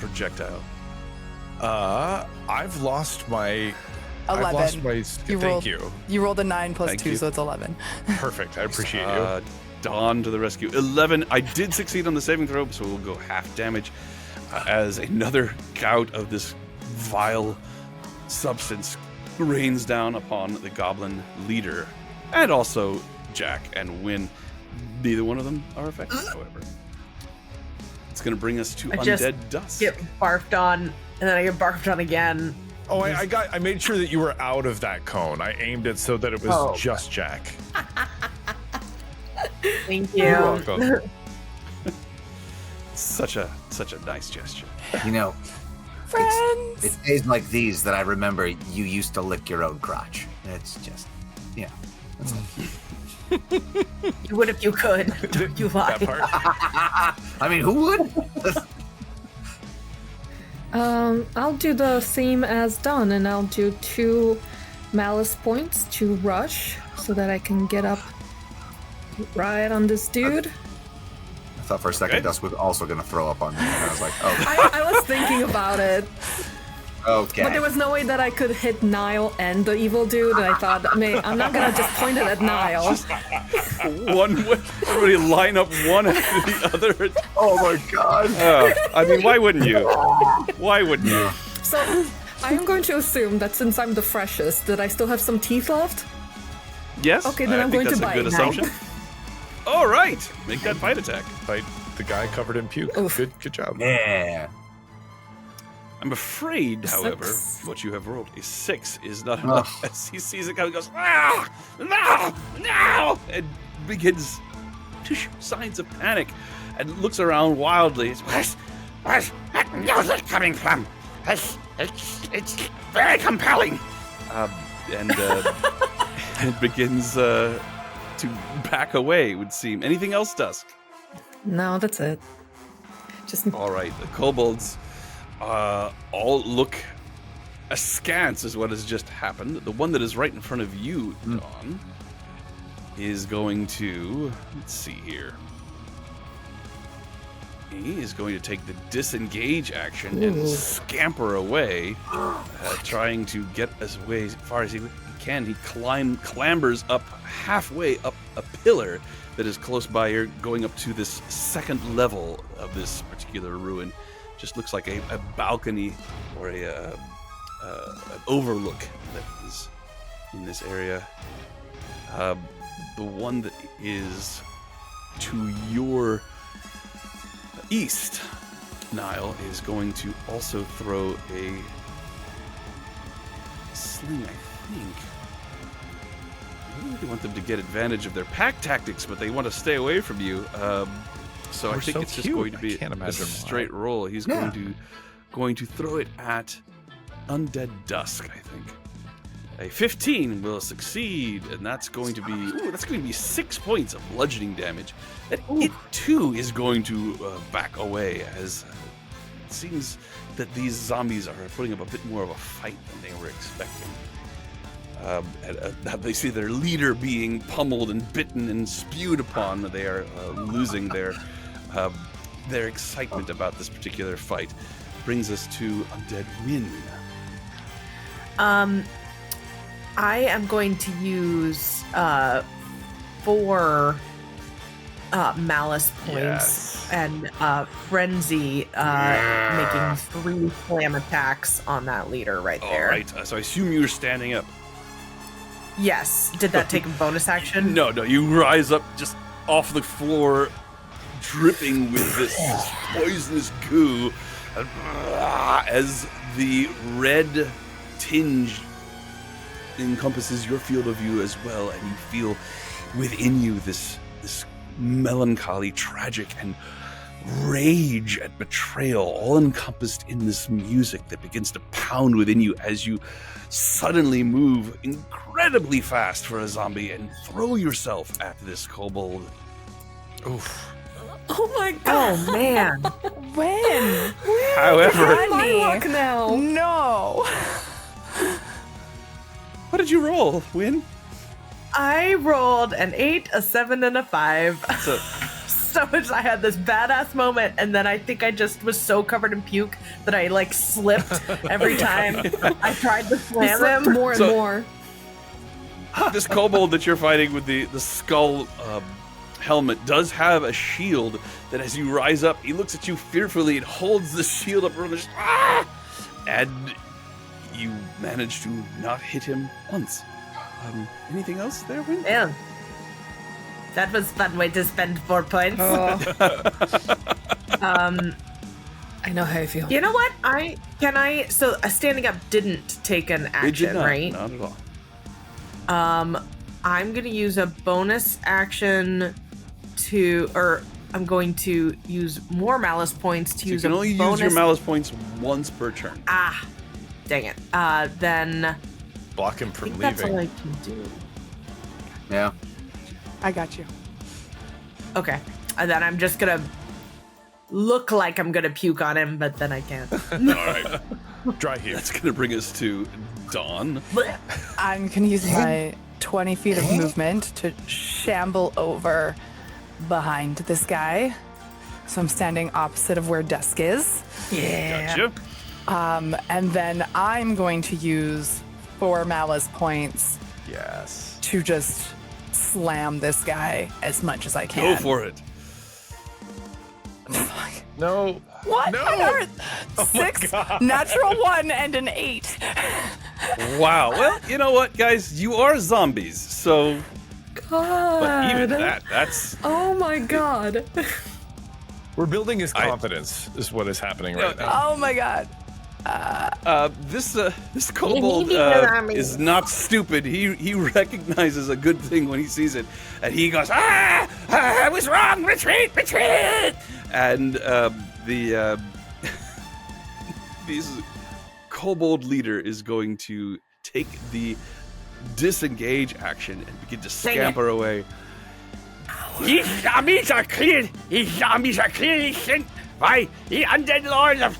projectile? I've lost my. 11. I've lost my. You Thank rolled- you. You rolled a 9 plus Thank 2, you. so it's 11. Perfect. I appreciate you. Dawn to the rescue. 11. I did succeed on the saving throw, so we'll go half damage as another gout of this vile substance rains down upon the goblin leader, and also Jack and Wynn. Neither one of them are affected, however. It's going to bring us to I just undead dust. get barfed on, and then I get barfed on again. Oh, I made sure that you were out of that cone. I aimed it so that it was just Jack. Thank you. You're welcome. Such a nice gesture. you know, Friends! it's days like these that I remember you used to lick your own crotch. It's just, yeah. You would if you could. Don't you lie. That part. I mean, who would? I'll do the same as Dawn, and I'll do 2 malice points to rush so that I can get up right on this dude. I thought for a second Okay. Dusk was also going to throw up on me, and I was like, oh, I was thinking about it, okay. but there was no way that I could hit Niall and the evil dude. And I thought, I'm not gonna just point it at Niall. One way, everybody line up one after the other. Oh my god. I mean, why wouldn't you? Why wouldn't you? So I am going to assume that since I'm the freshest, that I still have some teeth left. Yes. Okay, then I I'm think going to that's a good bite now. assumption. All right, make that bite attack. Fight the guy covered in puke. Oof. Good job. Yeah. I'm afraid, however, 6. what you have rolled a 6 is not enough. As he sees it coming, he goes, no, and begins to show signs of panic, and looks around wildly. Where's that music coming from? It's very compelling. And and begins to back away. It would seem. Anything else, Dusk? No, that's it. Just All right, the kobolds all look askance as what has just happened. The one that is right in front of you, Dawn, is going to, let's see here. He is going to take the disengage action and scamper away, trying to get as far as he can. He clambers up halfway up a pillar that is close by here, going up to this second level of this particular ruin. Just looks like a balcony or an overlook that is in this area. The one that is to your east, Nile, is going to also throw a sling, I think. I really want them to get advantage of their pack tactics, but they want to stay away from you. So I We're think so it's just cute. going to be I can't a imagine why. straight roll. He's going to throw it at Undead Dusk, I think. A 15 will succeed, and that's going to be 6 points of bludgeoning damage. And it too is going to back away, as it seems that these zombies are putting up a bit more of a fight than they were expecting. They see their leader being pummeled and bitten and spewed upon. They are losing their excitement about this particular fight. Brings us to Undead Wynn. I am going to use 4 malice points Yes. and frenzy, making 3 slam attacks on that leader right there. All right, so I assume you're standing up. Yes. Did that take a bonus action? No, you rise up just off the floor, dripping with this poisonous goo, as the red tinge encompasses your field of view as well, and you feel within you this melancholy, tragic, and rage at betrayal, all encompassed in this music that begins to pound within you as you suddenly move incredibly fast for a zombie and throw yourself at this kobold. Oof. Oh my god. Oh man. When? However, My Honey. luck now. No. what did you roll, Win? I rolled an 8, a 7, and a 5. So, So I had this badass moment, and then I think I just was so covered in puke that I like slipped every time I tried to You slam slipped him. more and So- more. this kobold that you're fighting with the skull helmet does have a shield that as you rise up, he looks at you fearfully and holds the shield up and and you manage to not hit him once. Anything else there, Win? Yeah. That was a fun way to spend 4 points. Oh. I know how you feel. You know what? So standing up didn't take an It did action, not, right? not at all. I'm gonna use a bonus action I'm going to use more malice points to So you use can a only bonus. use your malice points once per turn. Dang it. Then Block him I from think that's all leaving. I can do. Yeah. I got you. Okay. And then I'm just gonna look like I'm gonna puke on him, but then I can't. All right. Dry here. That's going to bring us to Dawn. I'm gonna use my 20 feet of movement to shamble over behind this guy. So I'm standing opposite of where Dusk is. Gotcha. And then I'm going to use 4 malice points Yes. to just slam this guy as much as I can. Go for it. No. What No. on earth? 6, natural 1, and an 8. Wow. Well, you know what, guys? You are zombies, so. God. But even that's. Oh my god. We're building his confidence, is what is happening right now. Oh my god. This kobold is not stupid. He recognizes a good thing when he sees it, and he goes, I was wrong. Retreat! And this kobold leader is going to take the disengage action and begin to scamper away. These zombies are clearly sent by the undead lords of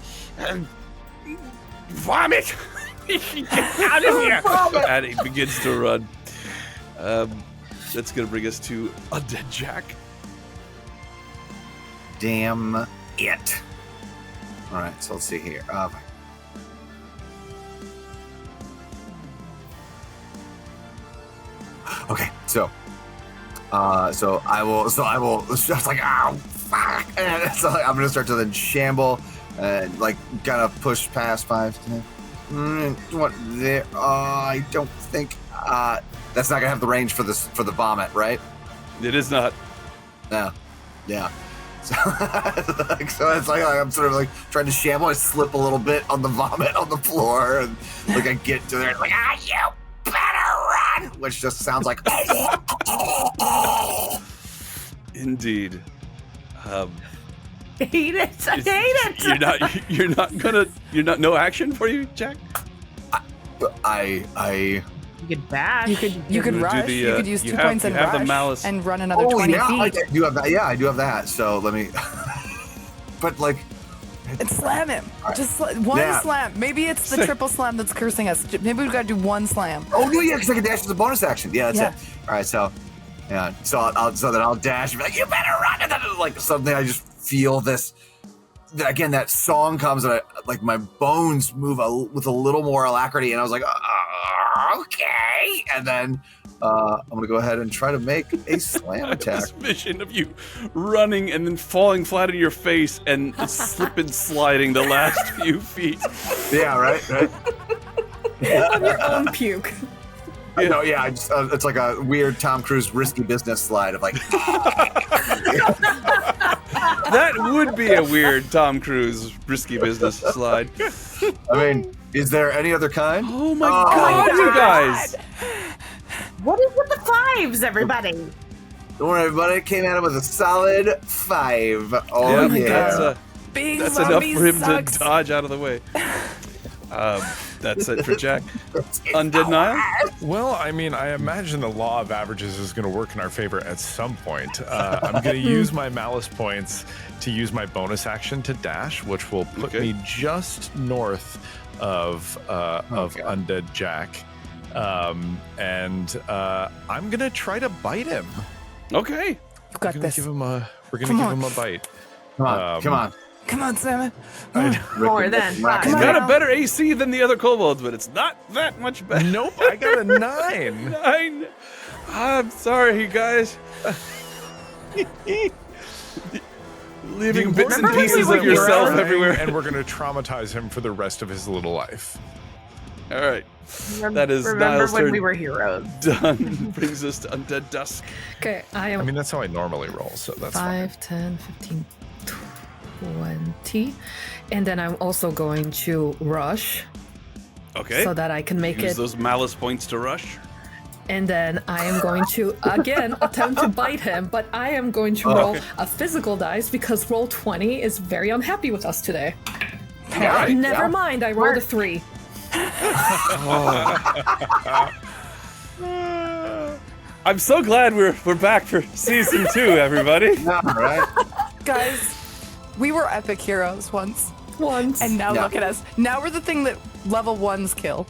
vomit. Get out of here! And he begins to run. That's going to bring us to Undead Jack. Damn it. All right, so let's see here. Okay, so I will. Just like, ow, fuck, and so I'm gonna start to then shamble and like kind of push past 5, 10. What there? I don't think that's not gonna have the range for the vomit, right? It is not. No. Yeah. So, so it's like I'm sort of like trying to shamble. I slip a little bit on the vomit on the floor, and like I get to there, and like, you better run, which just sounds like. Indeed. I hate it. I hate it. You're not. No action for you, Jack. I. You could bash. You could You're gonna rush. do the, You could use you 2 have- points you and have the rush malice. and run another 20 yeah, I feet do have that. Yeah, I do have that. So let me. But like. and slam him. Just one Yeah. slam. Maybe it's the triple slam that's cursing us. Maybe we've got to do one slam. Oh no! Yeah, because I can dash as a bonus action. Yeah, that's Yeah. it. All right, so yeah, so I'll dash and be like, you better run, and then like suddenly I just feel this. Again, that song comes and like my bones move with a little more alacrity, and I was like, okay, and then I'm gonna go ahead and try to make a slam attack. This vision of you running and then falling flat on your face and slip and sliding the last few feet. Yeah, right. On your own puke. No, yeah, I just, it's like a weird Tom Cruise risky business slide of like. That would be a weird Tom Cruise risky business slide. I mean, is there any other kind? Oh my god, you guys! What is with the 5s, everybody? Don't worry, everybody. Came at him with a solid 5. Oh, Yep, yeah. Being That's enough zombie for him sucks. to dodge out of the way. That's it for Jack. Undead Nile? Well, I mean, I imagine the law of averages is going to work in our favor at some point. I'm going to use my malice points to use my bonus action to dash, which will put me just north of Undead Jack. And I'm going to try to bite him. Okay. I've got this. We're going to give him a bite. Come on, come on. Come on, Simon. More than 5. He's got a better AC than the other kobolds, but it's not that much better. Nope, I got a 9. 9. I'm sorry, you guys. Leaving bits and pieces of yourself everywhere. And we're going to traumatize him for the rest of his little life. All right. That is Remember Niall's when turn. we were heroes? Done. Brings us to Undead Dusk. Okay, I am I mean, that's how I normally roll, so that's 5, 10, 15, 20. And then I'm also going to rush Okay. so that I can make Use it. those malice points to rush. And then I am going to, again, attempt to bite him, but I am going to roll a physical dice because roll 20 is very unhappy with us today. All right. Never mind, I rolled a 3. I'm so glad we're back for season 2, everybody. All right. Guys, we were epic heroes once. And now look at us. Now we're the thing that level 1s kill.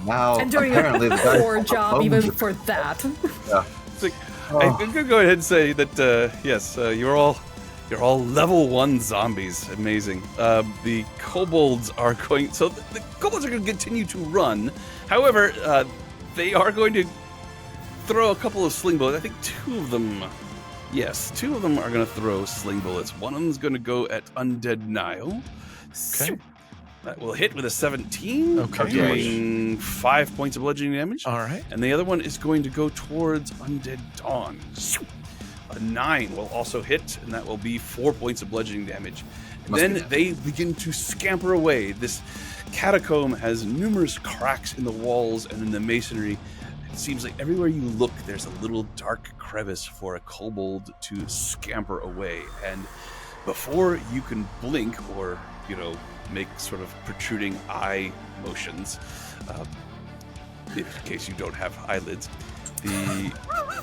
Now, I'm doing apparently, a the dice poor are job boned. even for that. Yeah. It's like, I'm gonna go ahead and say that yes, you're all level 1 zombies. Amazing. The kobolds are going. So the kobolds are going to continue to run. However, they are going to throw a couple of sling bullets. I think 2 of them. Yes, 2 of them are going to throw sling bullets. One of them is going to go at Undead Nile. Okay. That will hit with a 17. Okay. Doing 5 points of bludgeoning damage. All right. And the other one is going to go towards Undead Dawn. A 9 will also hit, and that will be 4 points of bludgeoning damage. And then they begin to scamper away. This catacomb has numerous cracks in the walls and in the masonry. It seems like everywhere you look, there's a little dark crevice for a kobold to scamper away. And before you can blink or, make sort of protruding eye motions, in case you don't have eyelids, the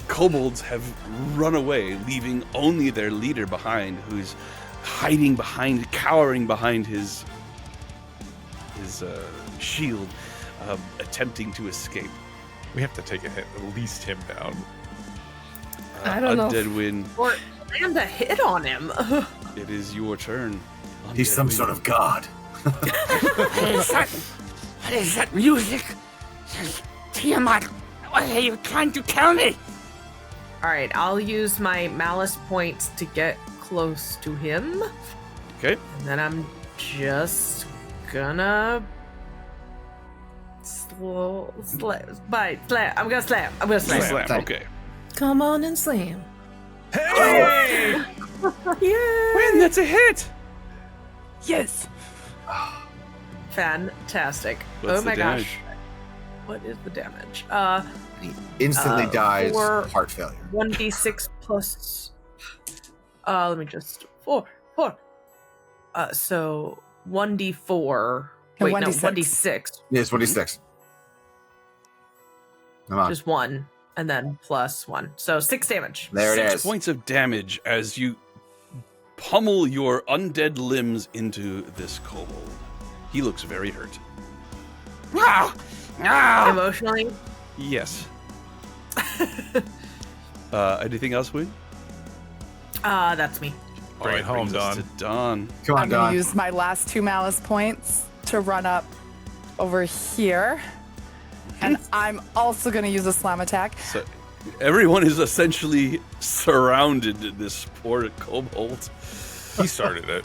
kobolds have run away, leaving only their leader behind, who's cowering behind his shield, attempting to escape. We have to take a hit, at least him down. I don't know. Undead Win, Or land a hit on him. it is your turn. He's some sort of god. What is that music? Tiamat, what are you trying to tell me? Alright, I'll use my malice points to get close to him. Okay. And then I'm just gonna I'm gonna slam. Slam. Okay. Come on and slam. Hey! Yeah. Win, that's a hit! Yes. Fantastic. What's oh my the damage? gosh. What is the damage? He instantly dies. 4 Heart failure. 1d6 plus let me just 4. So 1d4. No, Wait, 1d6. 1d6. Yes, 26. Come on. Just 1 and then plus 1. So 6 damage. There it 6 is. points of damage as you pummel your undead limbs into this kobold. He looks very hurt. No! No! Emotionally? Yes. Anything else, Win? That's me. Bring it home, brings us Dawn. to Dawn. Come on, I'm going Don. to use my last 2 malice points to run up over here. And I'm also going to use a slam attack. So everyone is essentially surrounded in this poor kobold. He started it.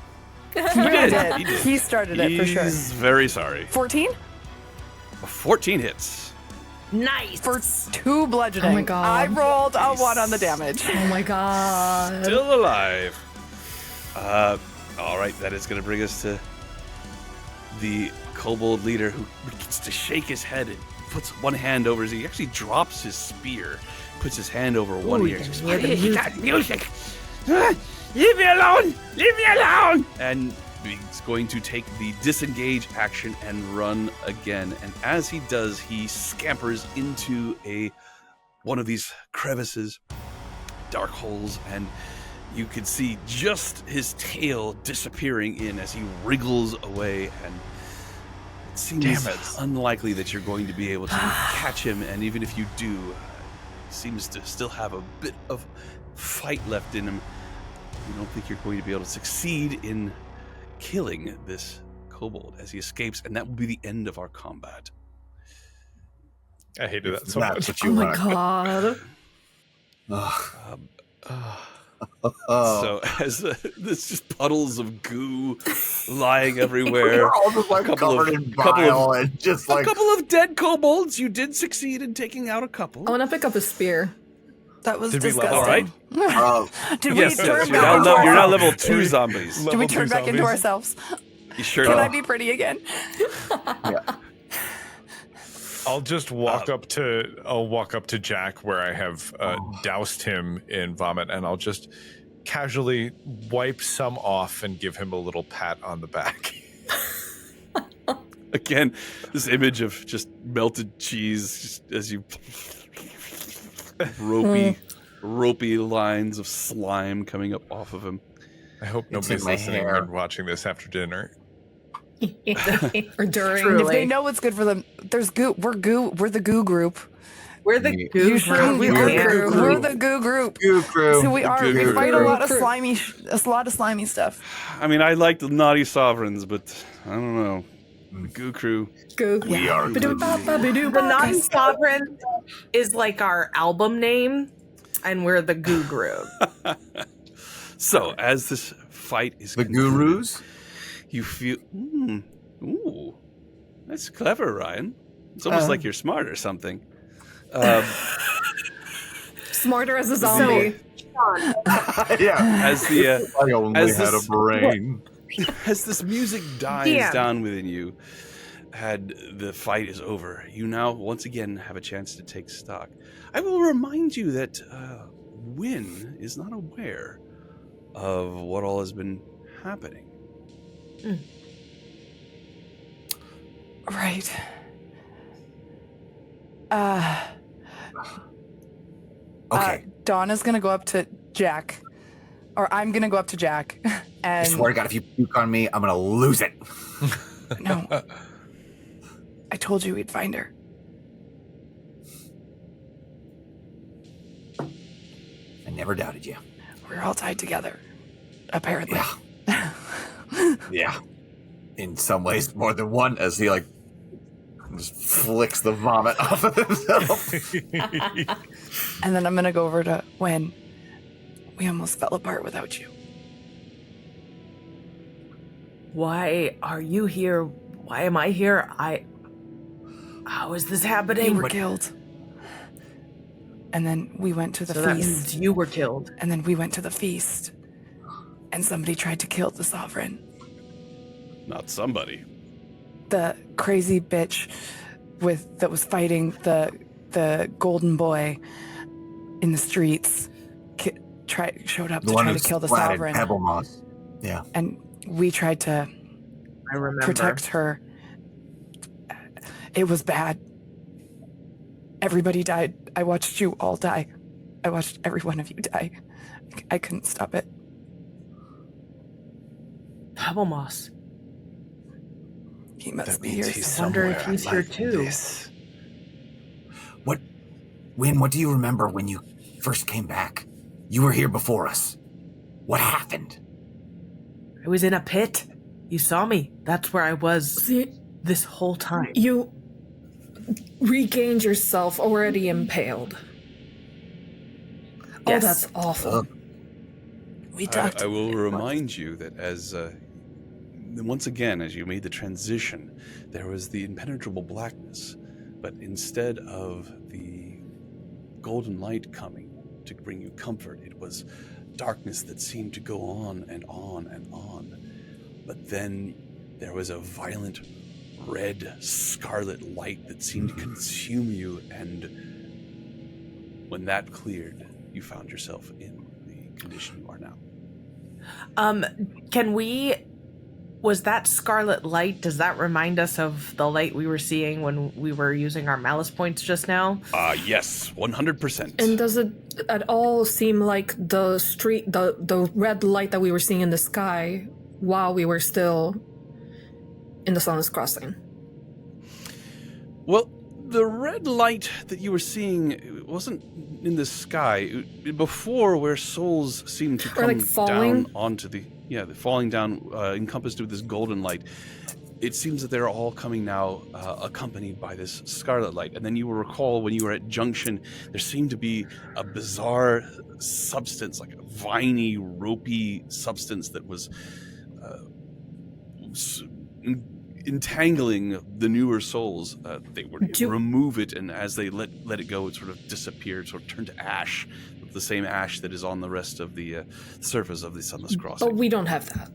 He did. He did. He started it for sure. He's very sorry. 14 14 hits. Nice. for 2 bludgeoning. Oh my God. I rolled a 1 on the damage. Oh my god. Still alive. All right, that is going to bring us to the kobold leader who begins to shake his head puts one hand over his ear. He actually drops his spear, puts his hand over one ear. Just, What is that music? Leave me alone! Leave me alone! and he's going to take the disengage action and run again. And as he does, he scampers into one of these crevices, dark holes, and you can see just his tail disappearing in as he wriggles away. And it seems unlikely that you're going to be able to catch him. And even if you do, he seems to still have a bit of fight left in him. You don't think you're going to be able to succeed in killing this kobold as he escapes, and that will be the end of our combat. I hated that so That's much. what you want. God. So as there's just puddles of goo lying everywhere, We're all just like covered in bile and just a like couple of dead kobolds. You did succeed in taking out a couple. I want to pick up a spear. That was Did we level disgusting. All right. Did Yes, we turn yes, back into you're now ourselves? level 2 zombies. Did we Level turn 2 back into zombies. ourselves? You sure Can do. I be pretty again? I'll just walk up to Jack where I have doused him in vomit, and I'll just casually wipe some off and give him a little pat on the back. Again, this image of just melted cheese just as you ropey lines of slime coming up off of him. I hope in nobody's my listening hair. and watching this after dinner. Or during. True. If they know what's good for them, there's goo. We're goo. We're the goo group. We're the You goo shouldn't group. be We're the the goo. goo We're group. the goo group. Goo crew. So we are. goo We group. fight a lot of Goo. slimy stuff. I mean, I like the naughty sovereigns, but I don't know. The goo crew. Go. We are The Naughty Sovereign is like our album name, and we're the goo group. So, as this fight is the concluded, gurus. you feel, ooh, that's clever, Ryan. It's almost like you're smart or something. Smarter as a zombie. Yeah. As the I only as had a this- brain. as this music dies Yeah. down within you, and the fight is over, you now once again have a chance to take stock. I will remind you that Wynn is not aware of what all has been happening. Right. Okay. Donna's gonna go up to Jack, or I'm gonna go up to Jack, I and swear to God, if you puke on me, I'm gonna lose it. no. I told you we'd find her. I never doubted you. We're all tied together, apparently. Yeah. Yeah. In some ways, more than one, as he like just flicks the vomit off of himself. And then I'm gonna go over to Wen. We almost fell apart without you. Why are you here? Why am I here? How is this You happening? were killed. And then we went to the So that feast. means you were killed. And then we went to the feast. And somebody tried to kill the sovereign. Not somebody. The crazy bitch that was fighting the golden boy in the streets showed up to try to kill the sovereign. Pebble Moss. Yeah. And we tried to I remember. protect her. It was bad. Everybody died. I watched you all die. I watched every one of you die. I couldn't stop it. Pebble Moss. He must That be means here he's somewhere. Wonder if he's here too. Wynn, what do you remember when you first came back? You were here before us. What happened? I was in a pit. You saw me. That's where I was See, this whole time. you regained yourself already impaled. Oh, Yes. that's awful. We talked. I will remind you that as once again, as you made the transition, there was the impenetrable blackness, but instead of the golden light coming to bring you comfort, it was darkness that seemed to go on and on and on. But then there was a violent red scarlet light that seemed to consume you, and when that cleared, you found yourself in the condition you are now. Was that scarlet light, does that remind us of the light we were seeing when we were using our malice points just now? Yes, 100%. And does it at all seem like the red light that we were seeing in the sky while we were still in the Sunless Crossing? Well, the red light that you were seeing wasn't in the sky. Before, where souls seemed to come down onto the falling down, encompassed with this golden light. It seems that they're all coming now, accompanied by this scarlet light. And then you will recall when you were at Junction, there seemed to be a bizarre substance, like a viney, ropey substance that was entangling the newer souls. They would remove it, and as they let it go, it sort of disappeared, sort of turned to ash, the same ash that is on the rest of the surface of the Sunless Crossing. But we don't have that.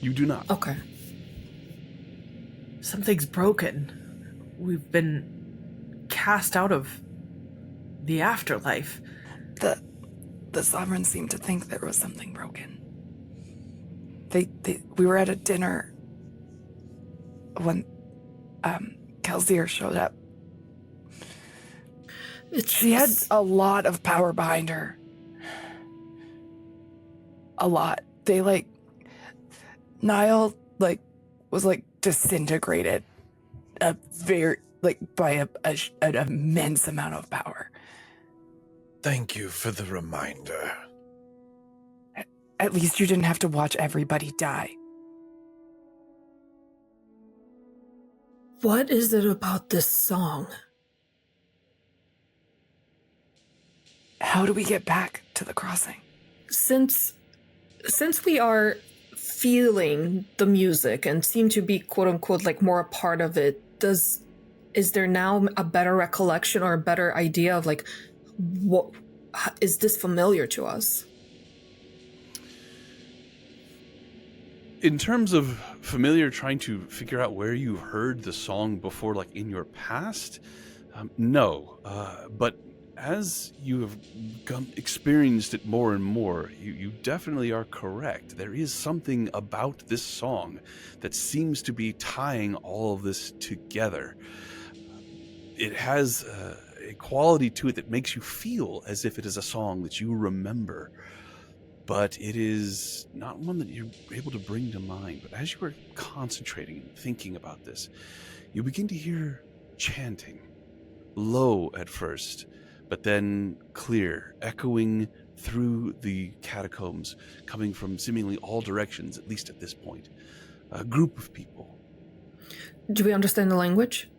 You do not. Okay. Something's broken. We've been cast out of the afterlife. The sovereign seemed to think there was something broken. We were at a dinner when Kelsier showed up. She had a lot of power behind her. A lot. Niall was disintegrated by an immense amount of power. Thank you for the reminder. At least you didn't have to watch everybody die. What is it about this song? How do we get back to the crossing? Since we are feeling the music and seem to be quote unquote more a part of it, is there now a better recollection or a better idea of what is this familiar to us? In terms of familiar, trying to figure out where you heard the song before, in your past, no. But as you have experienced it more and more, you definitely are correct. There is something about this song that seems to be tying all of this together. It has a quality to it that makes you feel as if it is a song that you remember. But it is not one that you're able to bring to mind. But as you were concentrating and thinking about this, you begin to hear chanting, low at first, but then clear, echoing through the catacombs, coming from seemingly all directions, at least at this point. A group of people. Do we understand the language?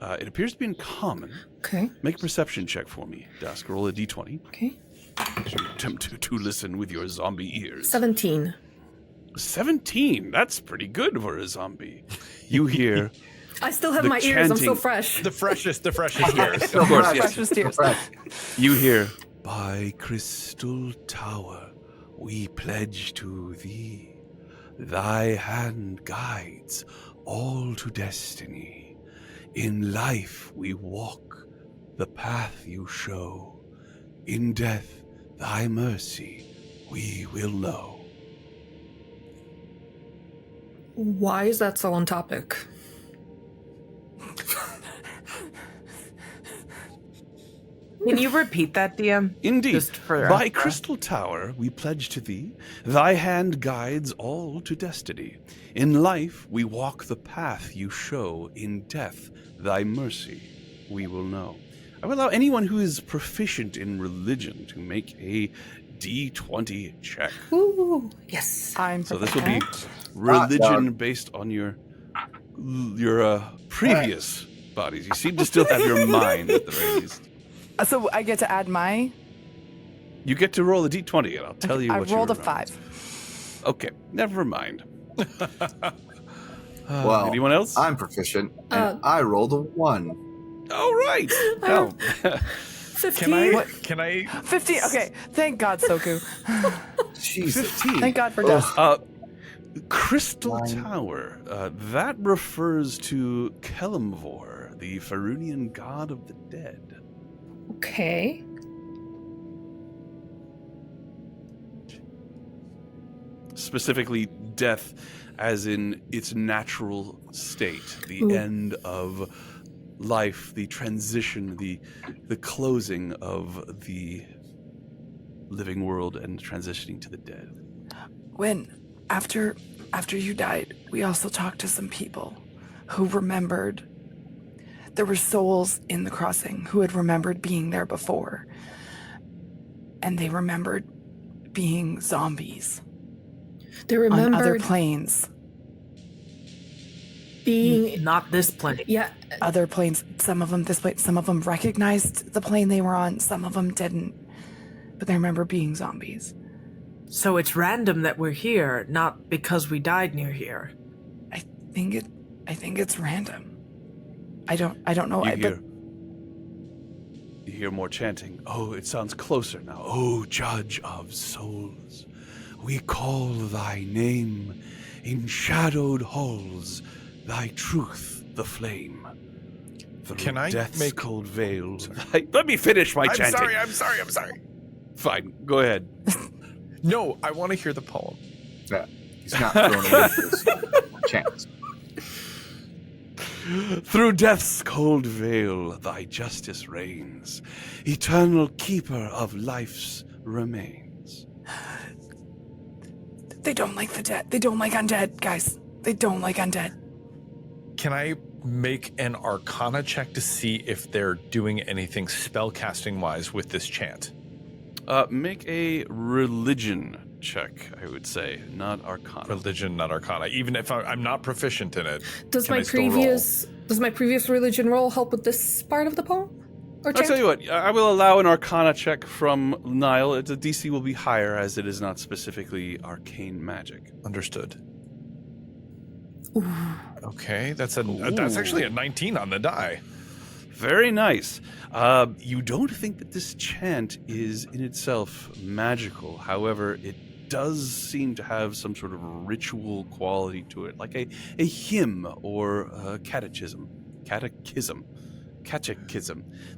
It appears to be in common. Okay. Make a perception check for me, Dusk. Roll a d20. Okay. As you attempt to listen with your zombie ears. 17. 17? That's pretty good for a zombie. You hear... I still have my ears. I'm so fresh. The freshest ears. Of course, yes. Freshest ears. You hear, by Crystal Tower we pledge to thee. Thy hand guides all to destiny. In life we walk the path you show. In death thy mercy we will know. Why is that so on topic? Can you repeat that, DM? Indeed. Just for By Crystal Tower we pledge to thee. Thy hand guides all to destiny. In life we walk the path you show. In death thy mercy we will know. I will allow anyone who is proficient in religion to make a D20 check. Ooh, yes. So this will be religion based on your previous bodies. You seem to still have your mind at the very least. So I get to add my... You get to roll a d20 and I'll tell you what you rolled a remember. 5. Okay, never mind. Well, anyone else? I'm proficient, and I rolled a 1. All right. Well, 15. Can I 15. Okay, thank God, Soku. Jesus. 15. Thank God for death. Crystal Nine. Tower. That refers to Kelemvor, the Farunian god of the dead. Okay. Specifically, death as in its natural state, the Ooh. end of life, the transition, the closing of the living world and transitioning to the dead. When, after you died, we also talked to some people who remembered. There were souls in the crossing who had remembered being there before. And they remembered being zombies They on other remembered planes. being. Not this plane. Yeah. Other planes, some of them this plane, some of them recognized the plane they were on, some of them didn't. But they remember being zombies. So it's random that we're here, not because we died near here. I think it's random. I don't know. You hear more chanting. Oh, it sounds closer now. Oh, judge of souls, we call thy name in shadowed halls, thy truth the flame. Through Can I death's make- cold veil. Let me finish my chanting. I'm sorry. Fine, go ahead. No, I want to hear the poem. Yeah, he's not throwing away his chance. Through death's cold veil, thy justice reigns, eternal keeper of life's remains. They don't like the dead. They don't like undead, guys. They don't like undead. Can I make an Arcana check to see if they're doing anything spellcasting wise with this chant? Make a religion check, I would say, not Arcana. Religion, not Arcana. Even if I'm not proficient in it, Does can my I still roll? previous religion roll help with this part of the poem? Or I'll chant? tell you what, I will allow an Arcana check from Niall. The DC will be higher as it is not specifically arcane magic. Understood. Okay, that's actually a 19 on the die. Very nice. You don't think that this chant is in itself magical. However, it does seem to have some sort of ritual quality to it, like a hymn or a catechism. Catechism.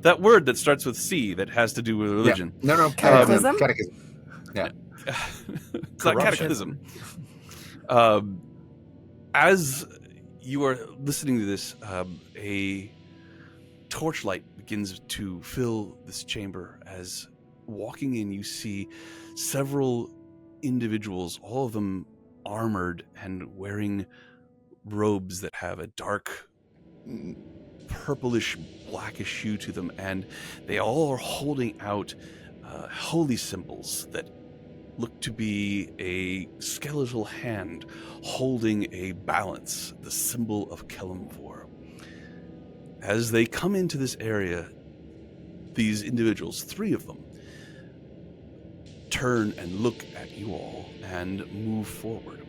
That word that starts with C that has to do with religion. Yeah. No, Cataclysm? catechism. Yeah. It's not catechism. As you are listening to this, a torchlight begins to fill this chamber. As walking in, you see several individuals, all of them armored and wearing robes that have a dark purplish blackish hue to them, and they all are holding out holy symbols that look to be a skeletal hand holding a balance, the symbol of Kelemvor. As they come into this area, these individuals, 3 of them, turn and look at you all and move forward.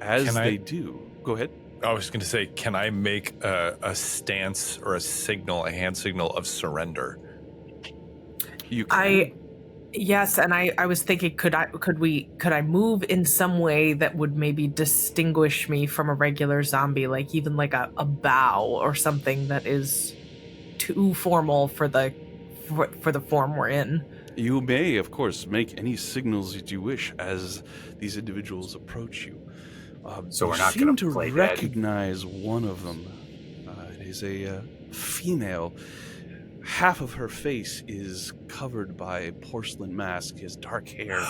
As they do, go ahead. I was going to say, can I make a stance or a hand signal of surrender? You can. Yes, and I was thinking, could I move in some way that would maybe distinguish me from a regular zombie, like even like a bow or something that is too formal for the form we're in? You may, of course, make any signals that you wish as these individuals approach you. So we're you not seem gonna to play dead. recognize one of them. It is a female. Half of her face is covered by a porcelain mask. She has dark hair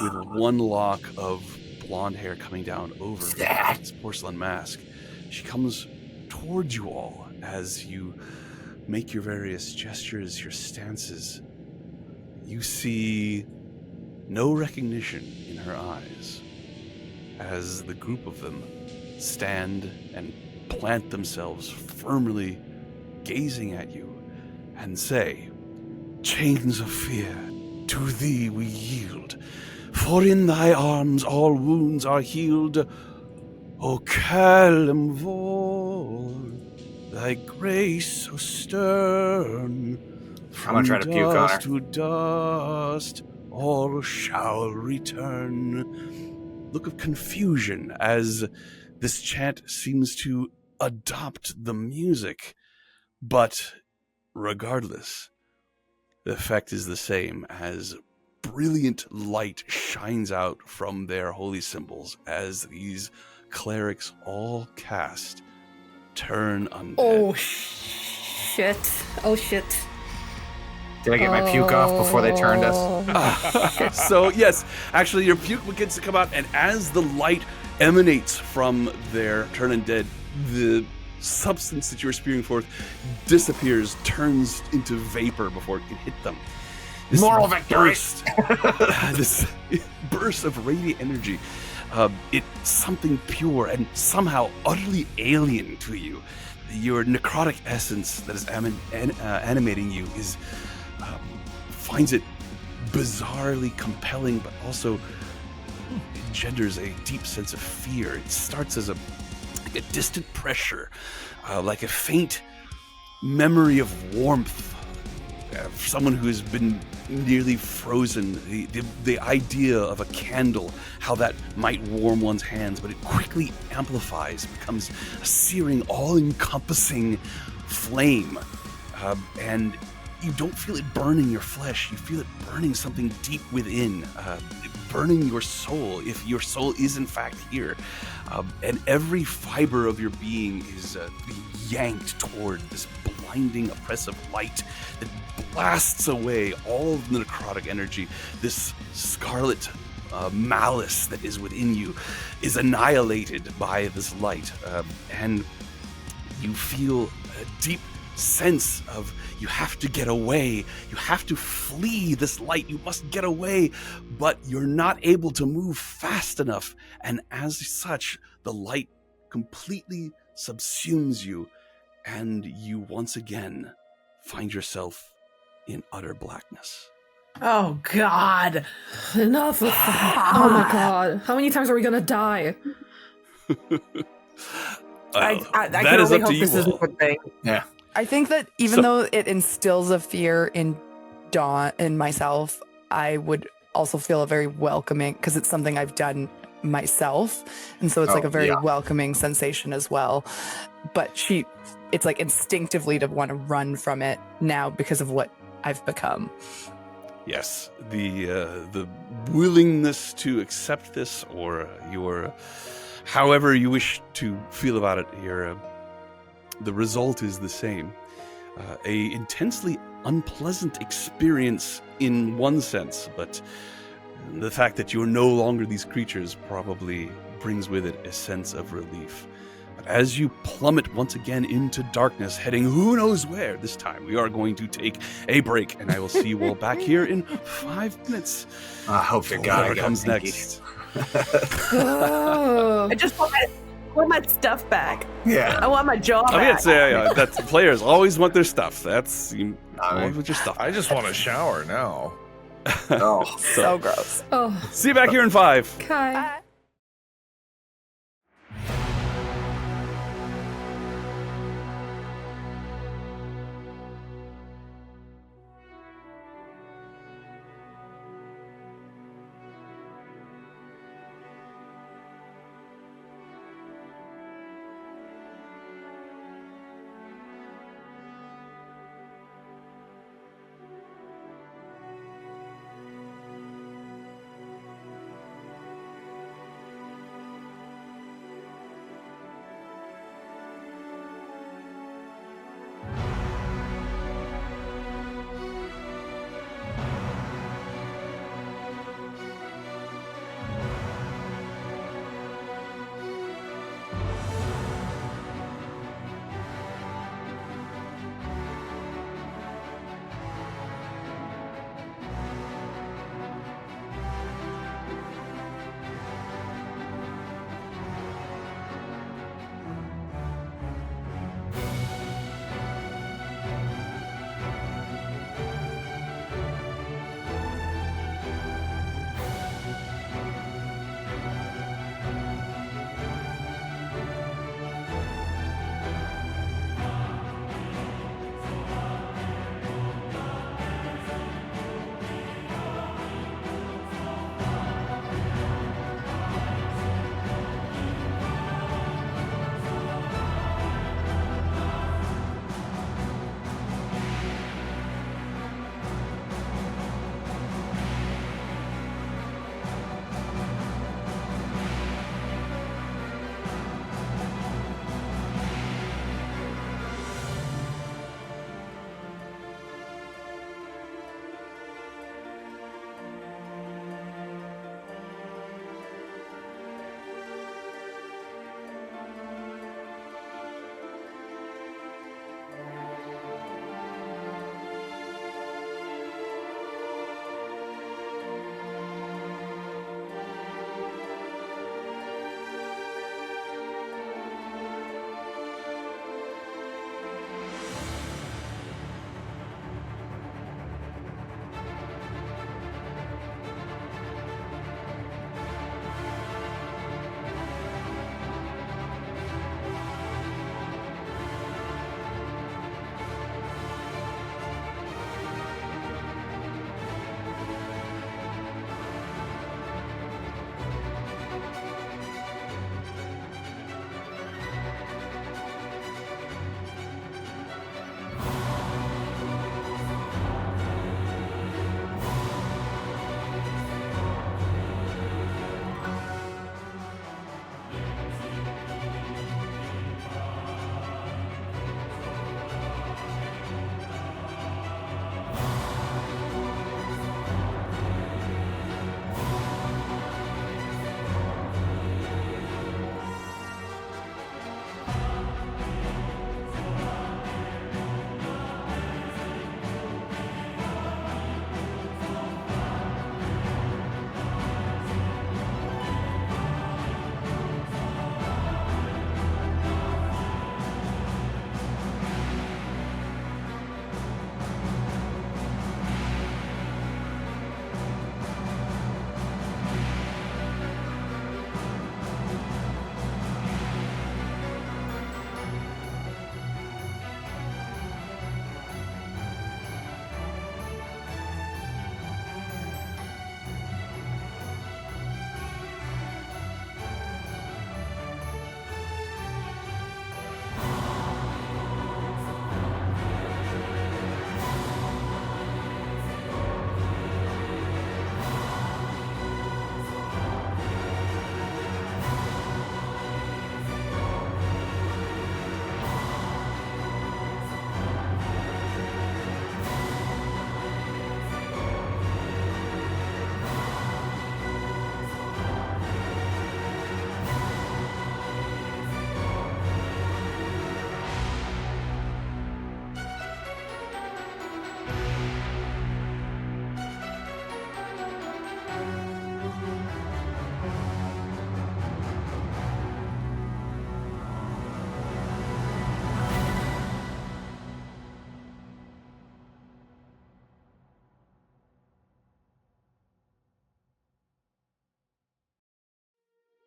with one lock of blonde hair coming down over this porcelain mask. She comes towards you all as you make your various gestures, your stances. You see no recognition in her eyes as the group of them stand and plant themselves firmly gazing at you and say, "Chains of fear, to thee we yield, for in thy arms all wounds are healed. O Kelemvor, thy grace so stern, I'm gonna try to puke on her. dust to dust all shall return. look of confusion as this chant seems to adopt the music. But regardless, the effect is the same as brilliant light shines out from their holy symbols as these clerics all cast Turn Undead. Oh shit. Oh shit. Did I get my puke off before they turned us? So yes, actually your puke begins to come out, and as the light emanates from their Turn Undead, the substance that you were spewing forth disappears, turns into vapor before it can hit them. This Moral victory. This burst of radiant energy, it's something pure and somehow utterly alien to you. Your necrotic essence that is animating you is finds it bizarrely compelling, but also engenders a deep sense of fear. It starts as a distant pressure, like a faint memory of warmth, someone who has been nearly frozen. The idea of a candle, how that might warm one's hands, but it quickly amplifies, becomes a searing, all-encompassing flame, and you don't feel it burning your flesh. You feel it burning something deep within, burning your soul, if your soul is in fact here. And every fiber of your being is yanked toward this blinding, oppressive light that blasts away all of the necrotic energy. This scarlet malice that is within you is annihilated by this light. And you feel a deep sense of you have to get away, you have to flee this light, you must get away, but you're not able to move fast enough, and as such the light completely subsumes you, and you once again find yourself in utter blackness. Oh God! Enough with that. Oh my god. How many times are we gonna die? I that can is only up to hope you this isn't all. a good thing. Yeah. I think that even though it instills a fear in Dawn and myself, I would also feel a very welcoming, because it's something I've done myself, and so it's like a very welcoming sensation as well. But it's like instinctively to want to run from it now because of what I've become. Yes, the willingness to accept this, or your however you wish to feel about it here, the result is the same. A intensely unpleasant experience in one sense, but the fact that you're no longer these creatures probably brings with it a sense of relief. But as you plummet once again into darkness, heading who knows where this time, we are going to take a break, and I will see you all back here in 5 minutes. I hope to God Whatever I comes got next. Oh. I just want my stuff back. Yeah. I want my jaw I mean, back. it's, that's players always want their stuff. That's always want your stuff. I just want to shower now. Oh. So gross. Oh. See you back here in 5. Kai.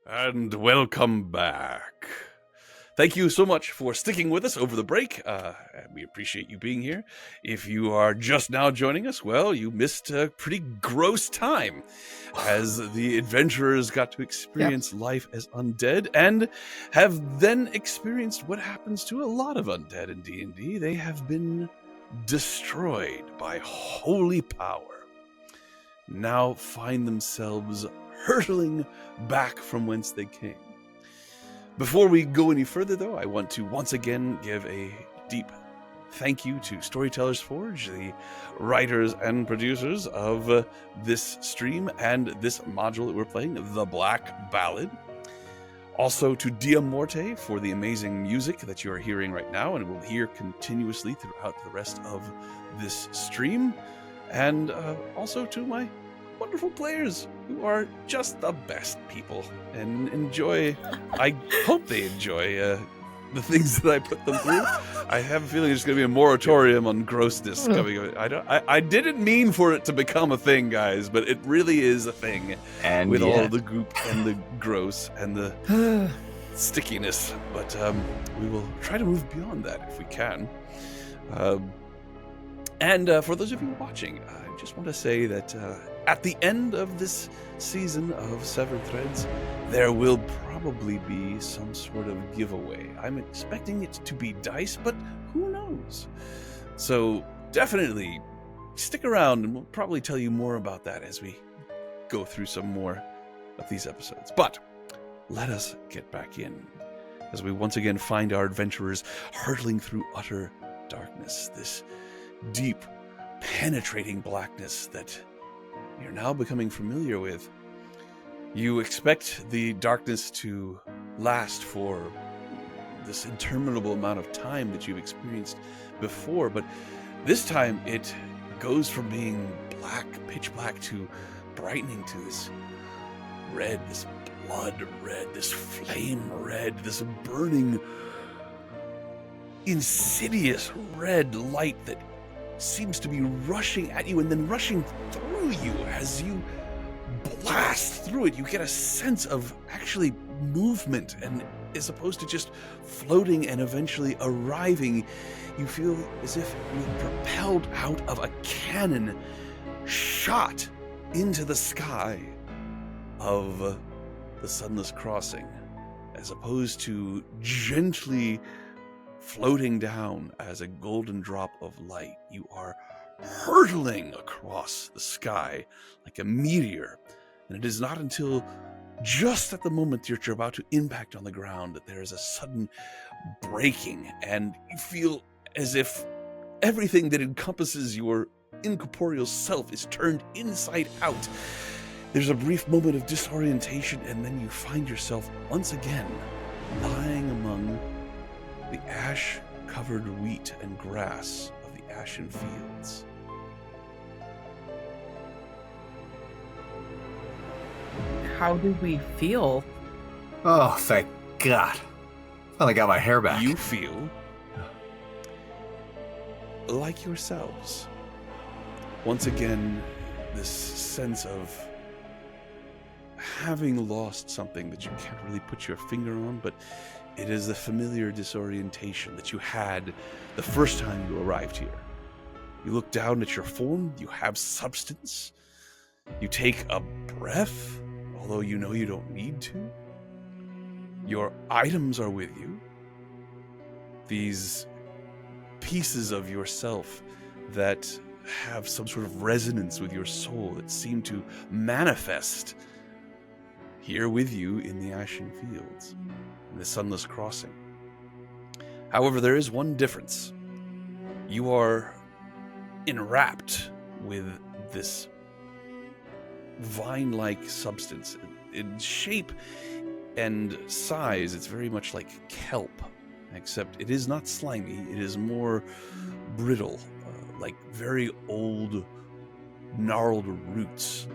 And welcome back. Thank you so much for sticking with us over the break. We appreciate you being here. If you are just now joining us, well, you missed a pretty gross time as the adventurers got to experience life as undead and have then experienced what happens to a lot of undead in D&D. They have been destroyed by holy power. Now find themselves hurtling back from whence they came. Before we go any further, though, I want to once again give a deep thank you to Storytellers Forge, the writers and producers of this stream and this module that we're playing, The Black Ballad. Also to Dia Morte for the amazing music that you are hearing right now and will hear continuously throughout the rest of this stream. And also to my wonderful players who are just the best people and I hope they enjoy the things that I put them through. I have a feeling there's going to be a moratorium on grossness coming. I didn't mean for it to become a thing, guys, but it really is a thing. And with all the goop and the gross and the stickiness. But we will try to move beyond that if we can. And for those of you watching, I just want to say that at the end of this season of Severed Threads, there will probably be some sort of giveaway. I'm expecting it to be dice, but who knows? So definitely stick around and we'll probably tell you more about that as we go through some more of these episodes. But let us get back in as we once again find our adventurers hurtling through utter darkness, this deep, penetrating blackness that you're now becoming familiar with. You expect the darkness to last for this interminable amount of time that you've experienced before, but this time it goes from being black, pitch black, to brightening to this red, this blood red, this flame red, this burning, insidious red light that seems to be rushing at you and then rushing through you. As you blast through it, you get a sense of actually movement, and as opposed to just floating and eventually arriving, you feel as if you're propelled out of a cannon, shot into the sky of the Sunless Crossing, as opposed to gently floating down as a golden drop of light. You are hurtling across the sky like a meteor, and it is not until just at the moment that you're about to impact on the ground that there is a sudden breaking, and you feel as if everything that encompasses your incorporeal self is turned inside out. There's a brief moment of disorientation, and then you find yourself once again lying among the ash-covered wheat and grass of the ashen fields. How do we feel? Oh, thank God. Finally got my hair back. You feel like yourselves. Once again, this sense of having lost something that you can't really put your finger on, but it is the familiar disorientation that you had the first time you arrived here. You look down at your form, you have substance. You take a breath, although you know you don't need to. Your items are with you. These pieces of yourself that have some sort of resonance with your soul that seem to manifest here with you in the Ashen Fields, in the Sunless Crossing. However, there is one difference. You are enwrapped with this vine-like substance. In shape and size, it's very much like kelp, except it is not slimy. It is more brittle, like very old, gnarled roots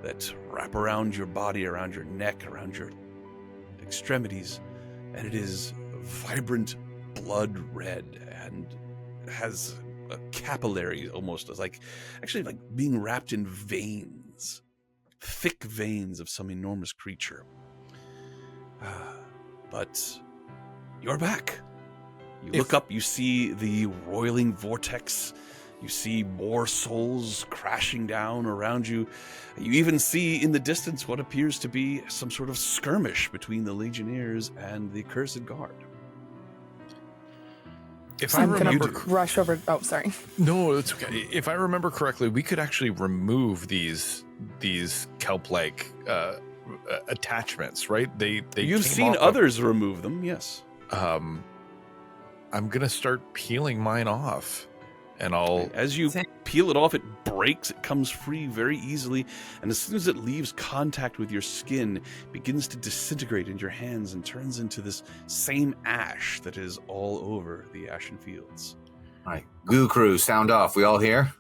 that wrap around your body, around your neck, around your extremities, and it is vibrant blood red and has a capillary, almost as like being wrapped in veins, thick veins of some enormous creature. But you're back. You look up, you see the roiling vortex. You see more souls crashing down around you. You even see in the distance what appears to be some sort of skirmish between the Legionnaires and the Accursed Guard. If I remember, rush over. Oh, sorry. No, it's okay. If I remember correctly, we could actually remove these kelp-like attachments, right? You've seen others remove them, yes. I'm gonna start peeling mine off. And as you peel it off, it breaks, it comes free very easily, and as soon as it leaves contact with your skin, it begins to disintegrate in your hands and turns into this same ash that is all over the ashen fields. All right, Goo Crew, sound off. We all here?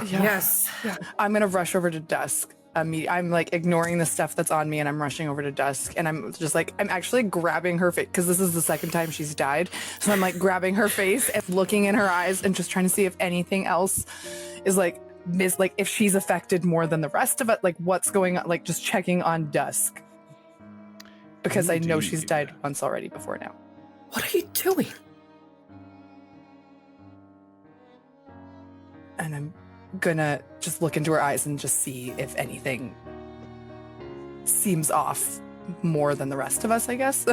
Yes. Yeah. I'm gonna rush over to Dusk. I'm like ignoring the stuff that's on me and I'm rushing over to Dusk and I'm just like, I'm actually grabbing her face because this is the second time she's died. So I'm like grabbing her face and looking in her eyes and just trying to see if anything else is like if she's affected more than the rest of it, like what's going on, like just checking on Dusk. Because I know she's died once already before now. What are you doing? And I'm gonna just look into her eyes and just see if anything seems off more than the rest of us, I guess.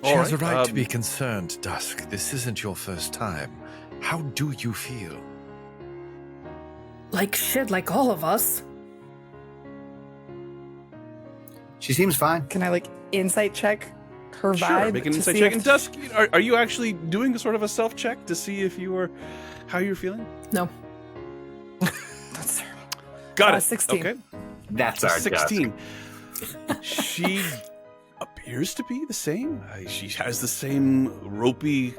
She has a right to be concerned, Dusk. This isn't your first time. How do you feel? Like shit, like all of us. She seems fine. Can I like insight check her vibe? Sure, make an insight check. And Dusk, are you actually doing sort of a self-check to see if you are how you're feeling? No. That's terrible. Got it. 16. Okay. That's our 16. She appears to be the same. She has the same ropey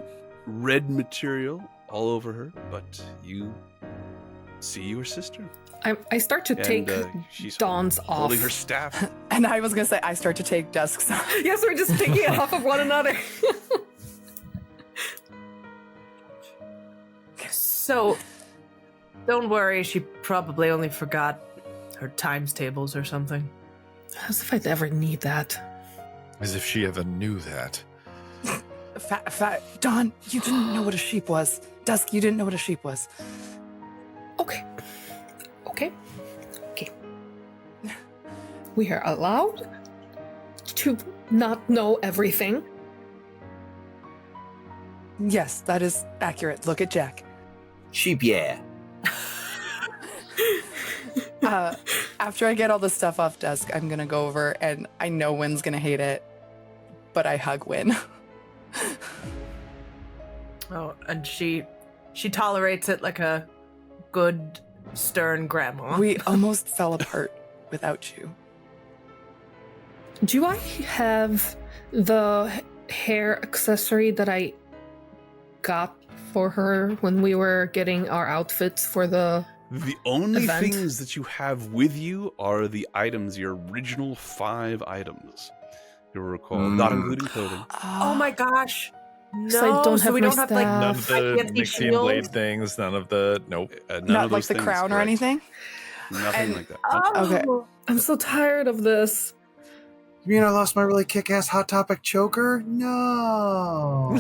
red material all over her, but you see your sister. I start to take she's Dawn's off. holding her staff. And I was gonna say I start to take Dusk's off. Yes, we're just taking it off of one another. So, don't worry, she probably only forgot her times tables or something. As if I'd ever need that. As if she ever knew that. Dawn, you didn't know what a sheep was. Dusk, you didn't know what a sheep was. Okay. We are allowed to not know everything. Yes, that is accurate. Look at Jack. Sheep, yeah. After I get all the stuff off Dusk, I'm gonna go over and I know Wynn's gonna hate it, but I hug Wynn. Oh, and she tolerates it like a good, stern grandma. We almost fell apart without you. Do I have the hair accessory that I got for her when we were getting our outfits for the only event? things that you have with you are the items, your original 5 items. You'll recall, not including clothing. Oh my gosh. No, So I don't so have we my don't have like None of the fancy Nixian shield? blade things, none of the None Not of like those the things, crown or correct. anything? Nothing like that. Oh, Okay. I'm so tired of this. You mean I lost my really kick-ass Hot Topic choker? No.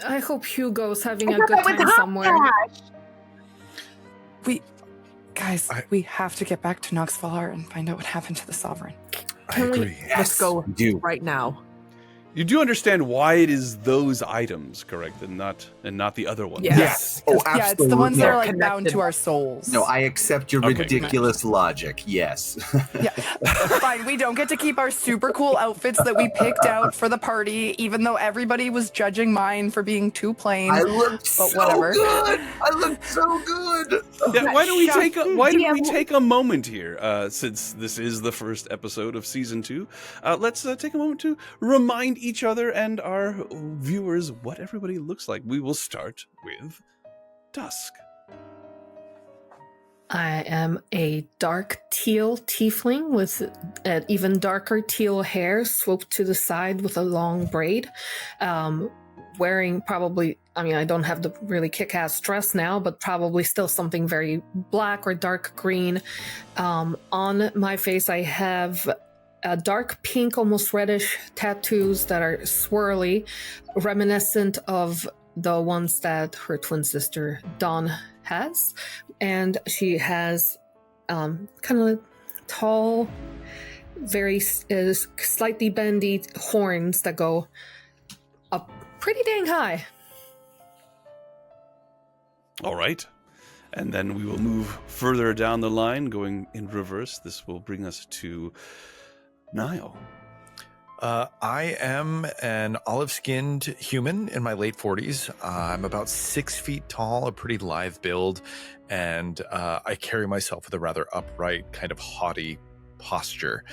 I hope Hugo's having a good time somewhere. We have to get back to Nox Valar and find out what happened to the Sovereign. I agree. Let's go do. right now. You do understand why it is those items, correct, and not the other ones. Yeah. Yes. Oh, absolutely. Yeah, it's the ones that are like Connected. bound to our souls. No, I accept your Okay. ridiculous logic. Yes. Yeah. Fine, we don't get to keep our super cool outfits that we picked out for the party, even though everybody was judging mine for being too plain. I looked But so whatever. good. I looked so good. Yeah, why don't we take a moment here, since this is the first episode of season 2? Let's take a moment to remind each other and our viewers what everybody looks like. We will start with Dusk. I am a dark teal tiefling with even darker teal hair swooped to the side with a long braid. wearing probably, I mean, I don't have the really kick-ass dress now, but probably still something very black or dark green. On my face, I have a dark pink, almost reddish tattoos that are swirly, reminiscent of the ones that her twin sister Dawn has. And she has kind of tall, very slightly bendy horns that go up pretty dang high. All right. And then we will move further down the line, going in reverse. This will bring us to Niall. I am an olive-skinned human in my late 40s. I'm about 6 feet tall, a pretty lithe build, and I carry myself with a rather upright, kind of haughty posture.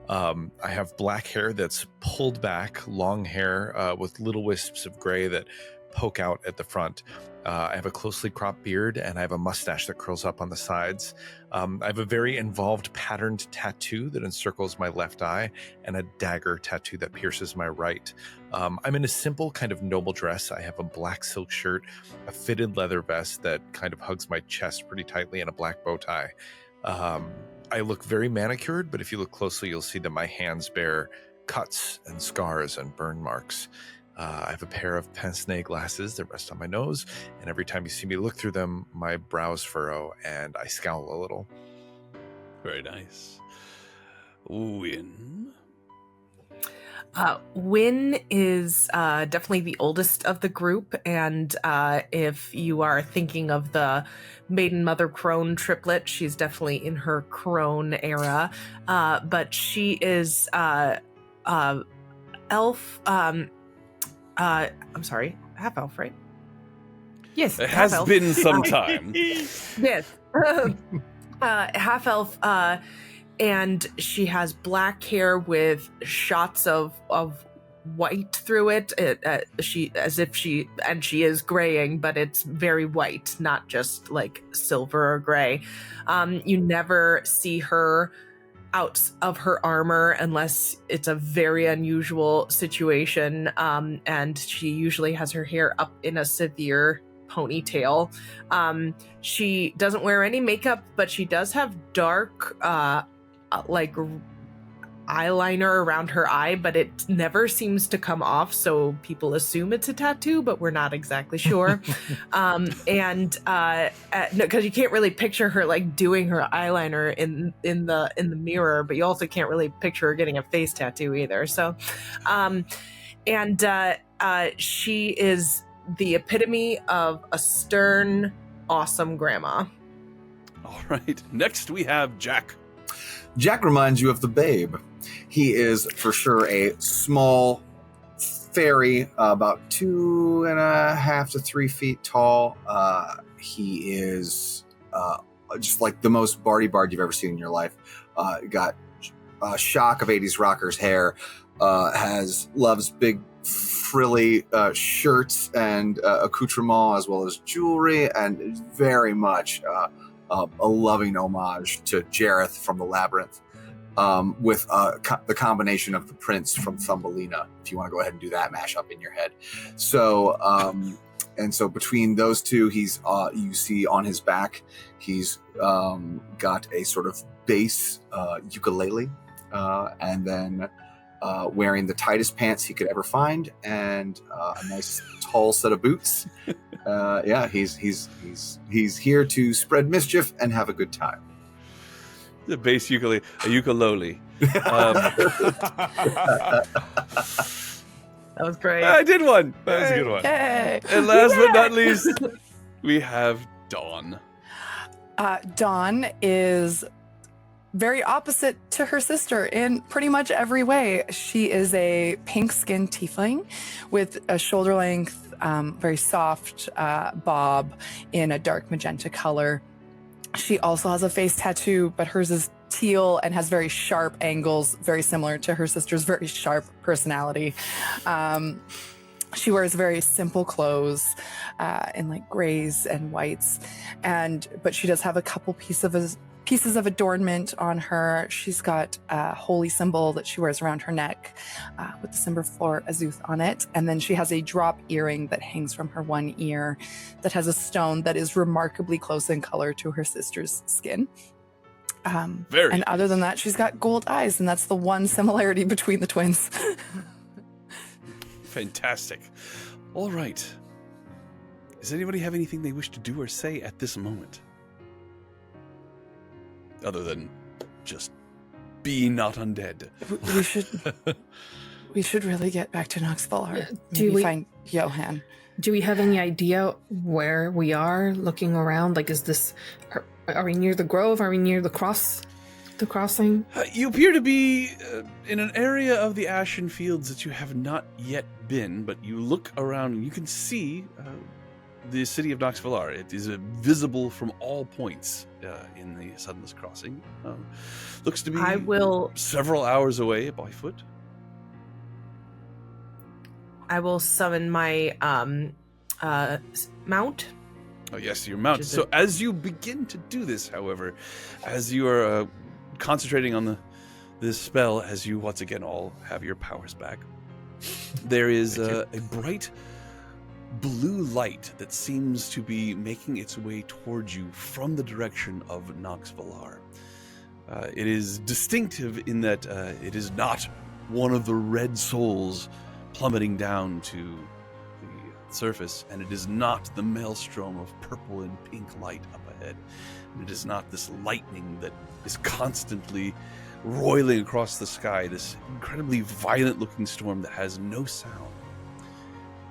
I have black hair that's pulled back, long hair with little wisps of gray that poke out at the front. I have a closely cropped beard, and I have a mustache that curls up on the sides. I have a very involved patterned tattoo that encircles my left eye, and a dagger tattoo that pierces my right. I'm in a simple kind of noble dress. I have a black silk shirt, a fitted leather vest that kind of hugs my chest pretty tightly, and a black bow tie. I look very manicured, but if you look closely, you'll see that my hands bear cuts and scars and burn marks. I have a pair of pince-nez glasses that rest on my nose, and every time you see me look through them, my brows furrow and I scowl a little. Very nice. Win. Win is definitely the oldest of the group, and if you are thinking of the maiden mother crone triplet, she's definitely in her crone era, but she is elf. I'm sorry, half elf, right? Yes, It has been some time. Yes, half elf, and she has black hair with shots of white through it. She is graying, but it's very white, not just like silver or gray. You never see her out of her armor unless it's a very unusual situation, and she usually has her hair up in a severe ponytail. She doesn't wear any makeup, but she does have dark like eyeliner around her eye, but it never seems to come off, so people assume it's a tattoo, but we're not exactly sure. And because you can't really picture her like doing her eyeliner in the mirror, but you also can't really picture her getting a face tattoo either. So she is the epitome of a stern, awesome grandma. All right. Next we have Jack. Jack reminds you of the Babe. He is for sure a small fairy, about 2.5 to 3 feet tall. He is just like the most Barty Bard you've ever seen in your life. Got a shock of 80s rockers hair, loves big frilly shirts and accoutrements, as well as jewelry, and is very much a loving homage to Jareth from the Labyrinth, with the combination of the prince from Thumbelina, if you want to go ahead and do that mashup in your head. So, and so between those two, he's you see on his back, he's got a sort of bass ukulele, and then wearing the tightest pants he could ever find, and a nice tall set of boots. Yeah, he's here to spread mischief and have a good time. The bass ukulele, a ukulele. That was great. I did one. That was a good one. Yay. And last but not least, we have Dawn. Dawn is very opposite to her sister in pretty much every way. She is a pink-skinned tiefling with a shoulder-length, very soft bob in a dark magenta color. She also has a face tattoo, but hers is teal and has very sharp angles, very similar to her sister's very sharp personality. She wears very simple clothes in like grays and whites, but she does have a couple pieces pieces of adornment on her. She's got a holy symbol that she wears around her neck with the symbol for Azuth on it. And then she has a drop earring that hangs from her one ear that has a stone that is remarkably close in color to her sister's skin. Very and other than that, she's got gold eyes, and that's the one similarity between the twins. Fantastic. All right. Does anybody have anything they wish to do or say at this moment? Other than just be not undead. We should really get back to Knoxville or Do maybe we- find Johan. Do we have any idea where we are looking around? Like, is this... Are we near the grove? Are we near the crossing? You appear to be in an area of the Ashen Fields that you have not yet been, but you look around and you can see the city of Knoxville. It is visible from all points in the Sunless Crossing. Looks to be several hours away by foot. I will summon my mount. Oh yes, your mount. So as you begin to do this, however, as you are concentrating on this spell, as you once again all have your powers back, there is a bright blue light that seems to be making its way towards you from the direction of Knoxville. It is distinctive in that it is not one of the red souls plummeting down to the surface, and it is not the maelstrom of purple and pink light up ahead. And it is not this lightning that is constantly roiling across the sky, this incredibly violent-looking storm that has no sound.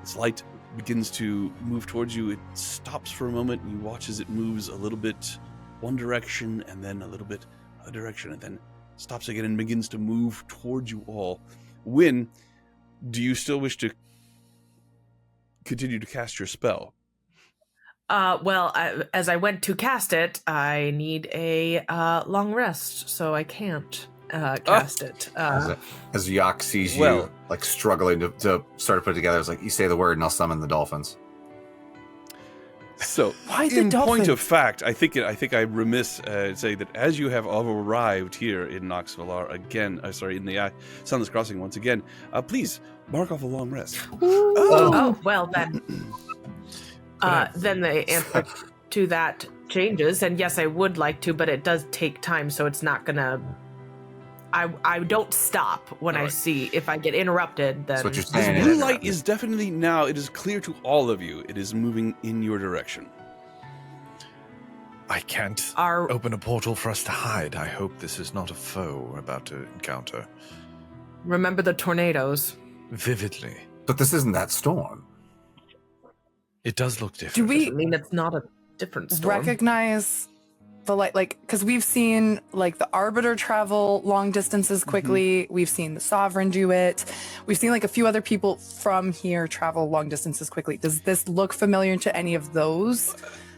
This light begins to move towards you. It stops for a moment, and you watch as it moves a little bit one direction, and then a little bit other direction, and then stops again and begins to move towards you all. Wynn, do you still wish to continue to cast your spell? As I went to cast it, I need a long rest, so I can't cast it. As Yak sees you like struggling to start to put it together, it's like, you say the word and I'll summon the dolphins. So, Why the in point dolphins? of fact, I think I'm remiss say that as you have all arrived here in Knoxville again, in the Sunless Crossing once again, please mark off a long rest. Then the answer to that changes, and yes, I would like to, but it does take time, so it's not gonna. I don't stop when I see if I get interrupted. Then That's what you're This saying. blue light is definitely now. It is clear to all of you. It is moving in your direction. I can't open a portal for us to hide. I hope this is not a foe we're about to encounter. Remember the tornadoes. Vividly. But this isn't that storm. It does look different. Do we I mean, it's not a different storm. recognize the light? Like, because we've seen like the Arbiter travel long distances quickly. We've seen the Sovereign do it. We've seen like a few other people from here travel long distances quickly. Does this look familiar to any of those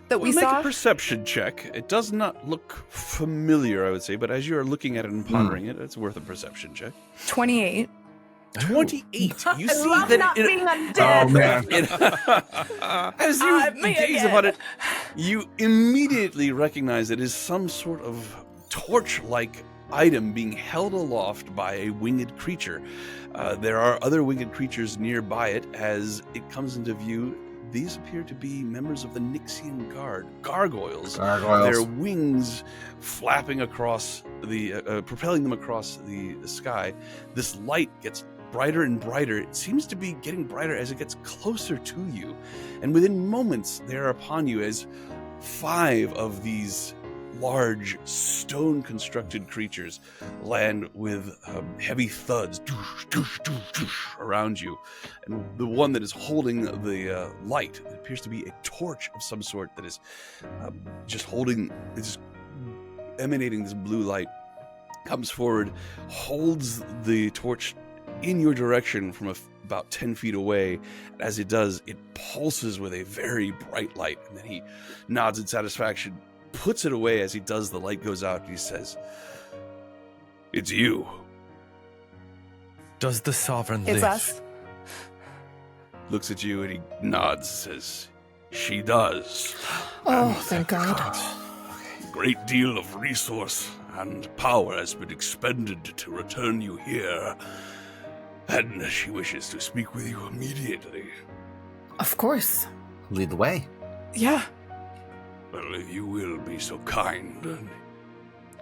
that we We'll make saw? a perception check. It does not look familiar, I would say, but as you are looking at it and pondering it, it's worth a perception check. 28. 28. You see love that not it, being undead. Oh man. as you Me gaze again. upon it, you immediately recognize it is some sort of torch-like item being held aloft by a winged creature. There are other winged creatures nearby it. As it comes into view, these appear to be members of the Nixian Guard, gargoyles. Their wings flapping across the, propelling them across the sky. This light gets brighter and brighter. It seems to be getting brighter as it gets closer to you. And within moments, they're upon you as 5 of these large stone-constructed creatures land with heavy thuds around you. And the one that is holding the light, it appears to be a torch of some sort that is just emanating this blue light, comes forward, holds the torch in your direction from about 10 feet away. As it does, it pulses with a very bright light, and then he nods in satisfaction, puts it away. As he does, the light goes out, and he says, "It's you." Does the Sovereign It's live? us. Looks at you and he nods, says, "She does." Oh, thank God. great deal of resource and power has been expended to return you here, and she wishes to speak with you immediately. Of course. Lead the way. Yeah. Well, if you will be so kind. And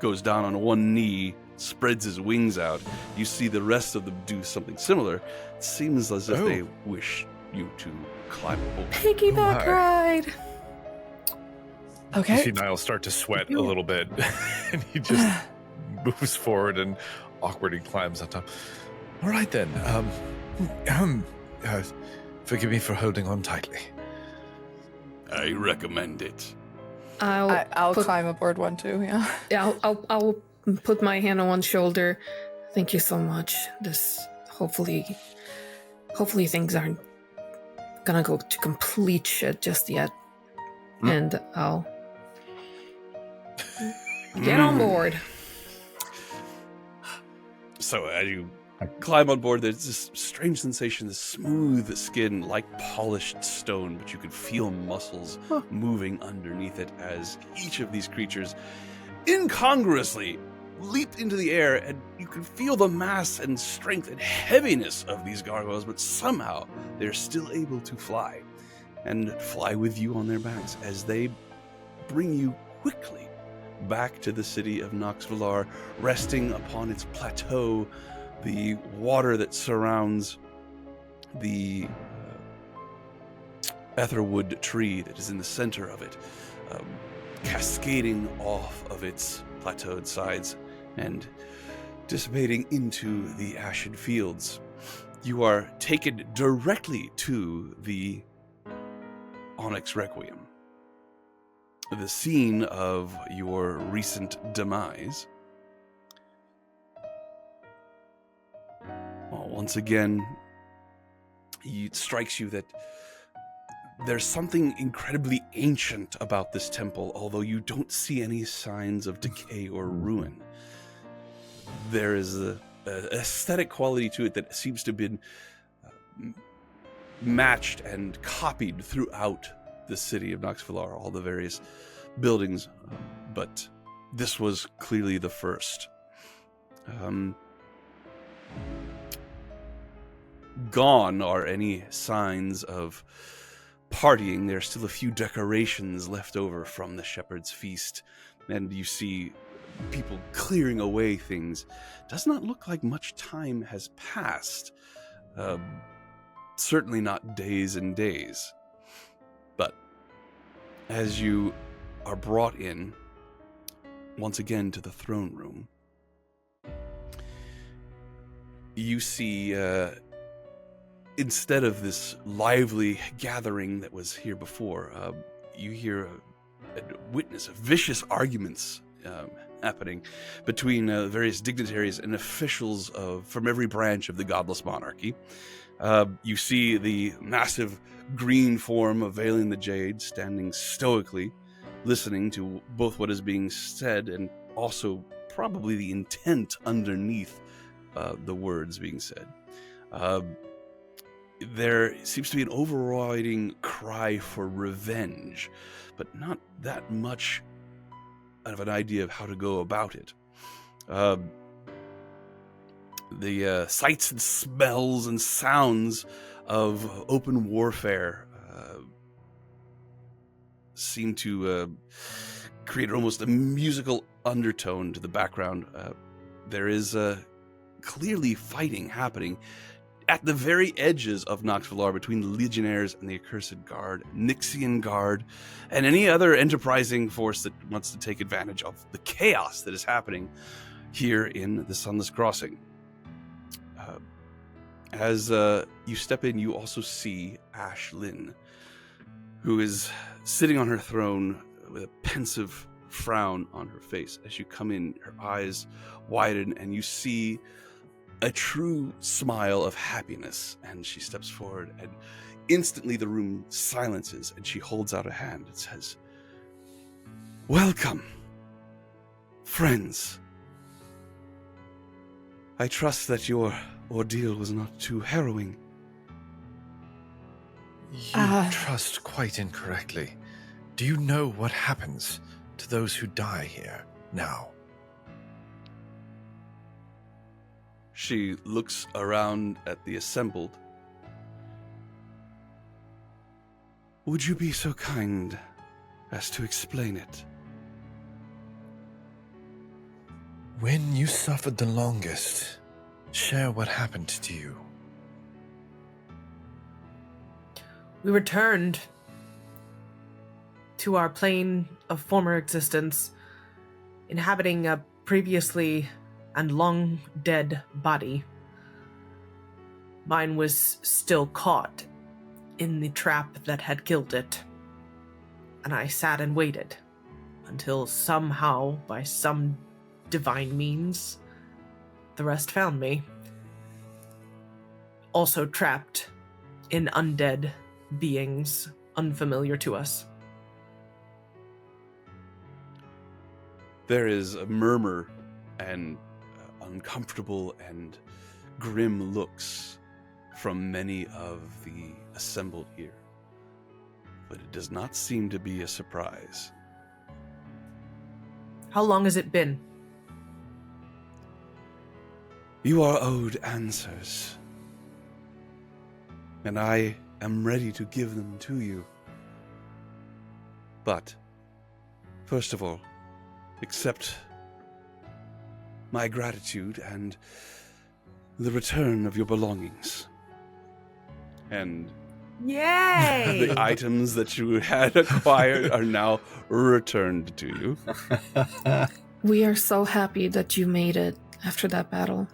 goes down on one knee, spreads his wings out. You see the rest of them do something similar. It seems as if they wish you to climb aboard. Piggyback ride. Okay. You see Niall start to sweat a little bit, and he just moves forward and awkwardly climbs on top. All right then. Forgive me for holding on tightly. I recommend it. I'll climb aboard one too. Yeah. Yeah, I'll put my hand on one shoulder. Thank you so much. This hopefully things aren't gonna go to complete shit just yet. And I'll get on board. So as you climb on board, there's this strange sensation, this smooth skin like polished stone, but you can feel muscles moving underneath it as each of these creatures incongruously leap into the air, and you can feel the mass and strength and heaviness of these gargoyles, but somehow they're still able to fly and fly with you on their backs as they bring you quickly back to the city of Nox Villar, resting upon its plateau. The water that surrounds the etherwood tree that is in the center of it, cascading off of its plateaued sides and dissipating into the ashen fields. You are taken directly to the Onyx Requiem, the scene of your recent demise. Well, once again, it strikes you that there's something incredibly ancient about this temple, although you don't see any signs of decay or ruin. There is a aesthetic quality to it that seems to have been matched and copied throughout the city of Nox Villar, all the various buildings, but this was clearly the first. Gone are any signs of partying. There are still a few decorations left over from the shepherd's feast, and you see people clearing away things. Does not look like much time has passed. Certainly not days and days. But as you are brought in once again to the throne room, you see instead of this lively gathering that was here before, you hear witness vicious arguments happening between various dignitaries and officials from every branch of the godless monarchy. You see the massive green form of Veiling the Jade standing stoically, listening to both what is being said and also probably the intent underneath the words being said. There seems to be an overriding cry for revenge, but not that much of an idea of how to go about it. The sights and smells and sounds of open warfare seem to create almost a musical undertone to the background. There is clearly fighting happening at the very edges of Nox Villar between the Legionnaires and the Accursed Guard, Nixian Guard, and any other enterprising force that wants to take advantage of the chaos that is happening here in the Sunless Crossing. As you step in, you also see Ash Lynn, who is sitting on her throne with a pensive frown on her face. As you come in, her eyes widen, and you see a true smile of happiness, and she steps forward, and instantly the room silences, and she holds out a hand and says, "Welcome, friends. I trust that your ordeal was not too harrowing." You trust quite incorrectly. Do you know what happens to those who die here now? She looks around at the assembled. Would you be so kind as to explain it? When you suffered the longest, share what happened to you. We returned to our plane of former existence, inhabiting a previously and long dead body. Mine was still caught in the trap that had killed it, and I sat and waited until somehow, by some divine means, the rest found me. Also trapped in undead beings unfamiliar to us. There is a murmur and uncomfortable and grim looks from many of the assembled here, but it does not seem to be a surprise. How long has it been? You are owed answers, and I am ready to give them to you. But, first of all, accept my gratitude and the return of your belongings. And Yay! the items that you had acquired are now returned to you. We are so happy that you made it after that battle.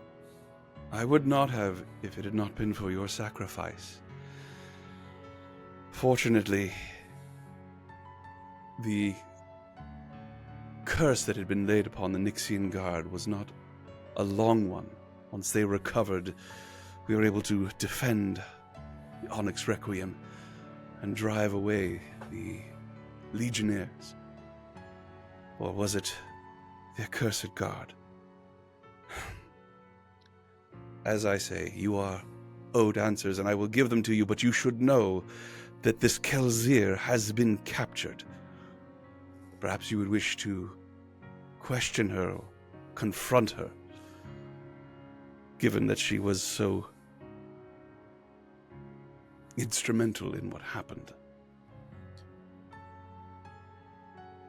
I would not have if it had not been for your sacrifice. Fortunately, the curse that had been laid upon the Nixian Guard was not a long one. Once they recovered, we were able to defend the Onyx Requiem and drive away the Legionnaires. Or was it the accursed Guard? As I say, you are owed answers, and I will give them to you, but you should know that this Kelzir has been captured. Perhaps you would wish to question her or confront her, given that she was so instrumental in what happened.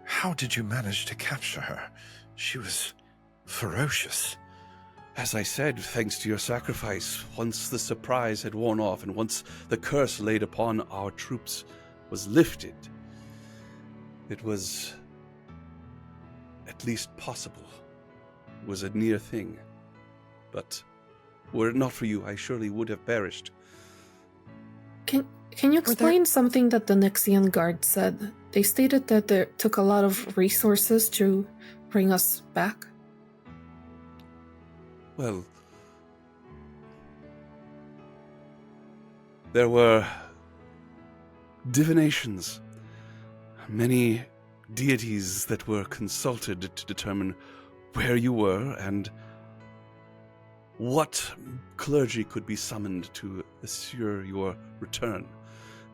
How did you manage to capture her? She was ferocious. As I said, thanks to your sacrifice, once the surprise had worn off and once the curse laid upon our troops was lifted, it was at least possible. It was a near thing. But were it not for you, I surely would have perished. Can you explain something that the Nixian Guard said? They stated that it took a lot of resources to bring us back. Well, there were divinations, many deities that were consulted to determine where you were and what clergy could be summoned to assure your return.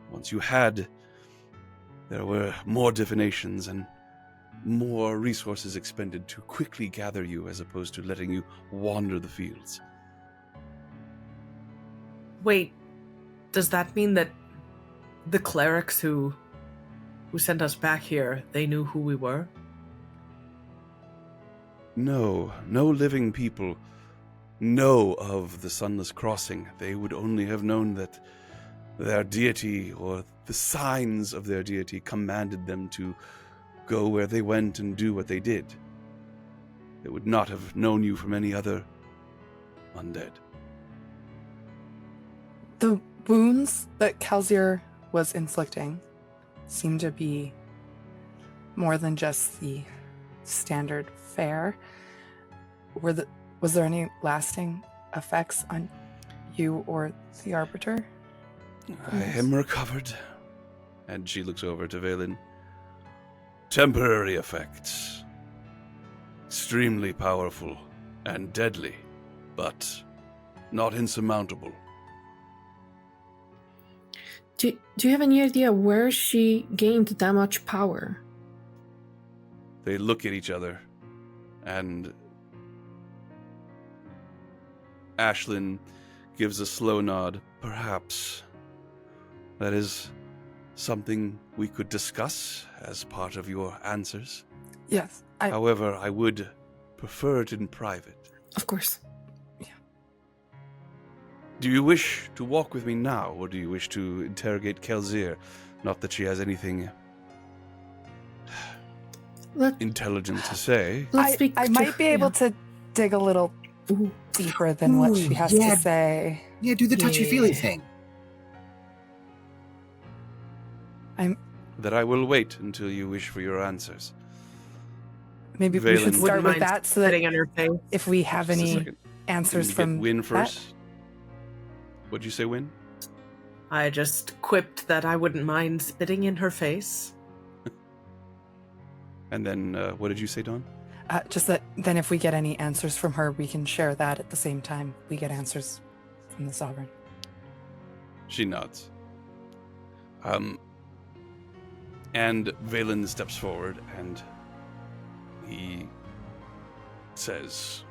Once you had, there were more divinations and more resources expended to quickly gather you as opposed to letting you wander the fields. Wait, does that mean that the clerics who sent us back here, they knew who we were? No living people know of the Sunless Crossing. They would only have known that their deity or the signs of their deity commanded them to go where they went and do what they did. They would not have known you from any other undead. The wounds that Kelzir was inflicting seem to be more than just the standard fare. Was there any lasting effects on you or the Arbiter? I am recovered. And she looks over to Valen. Temporary effects. Extremely powerful and deadly, but not insurmountable. Do you have any idea where she gained that much power? They look at each other, and Ashlyn gives a slow nod. Perhaps that is something we could discuss as part of your answers. Yes. However, I would prefer it in private. Of course. Do you wish to walk with me now, or do you wish to interrogate Kelzir? Not that she has anything intelligent to say. Let's speak I to- might be able to dig a little Ooh. deeper than what she has yeah. to say. Yeah, do the touchy-feely thing. That I will wait until you wish for your answers. Maybe we Valen, should would you start with mind that so that Sitting on her face. if we have Just a any second. answers Get from Win that. first. What'd you say, Win? I just quipped that I wouldn't mind spitting in her face. And then, what did you say, Dawn? Just that then if we get any answers from her, we can share that at the same time we get answers from the Sovereign. She nods. And Valen steps forward and he says,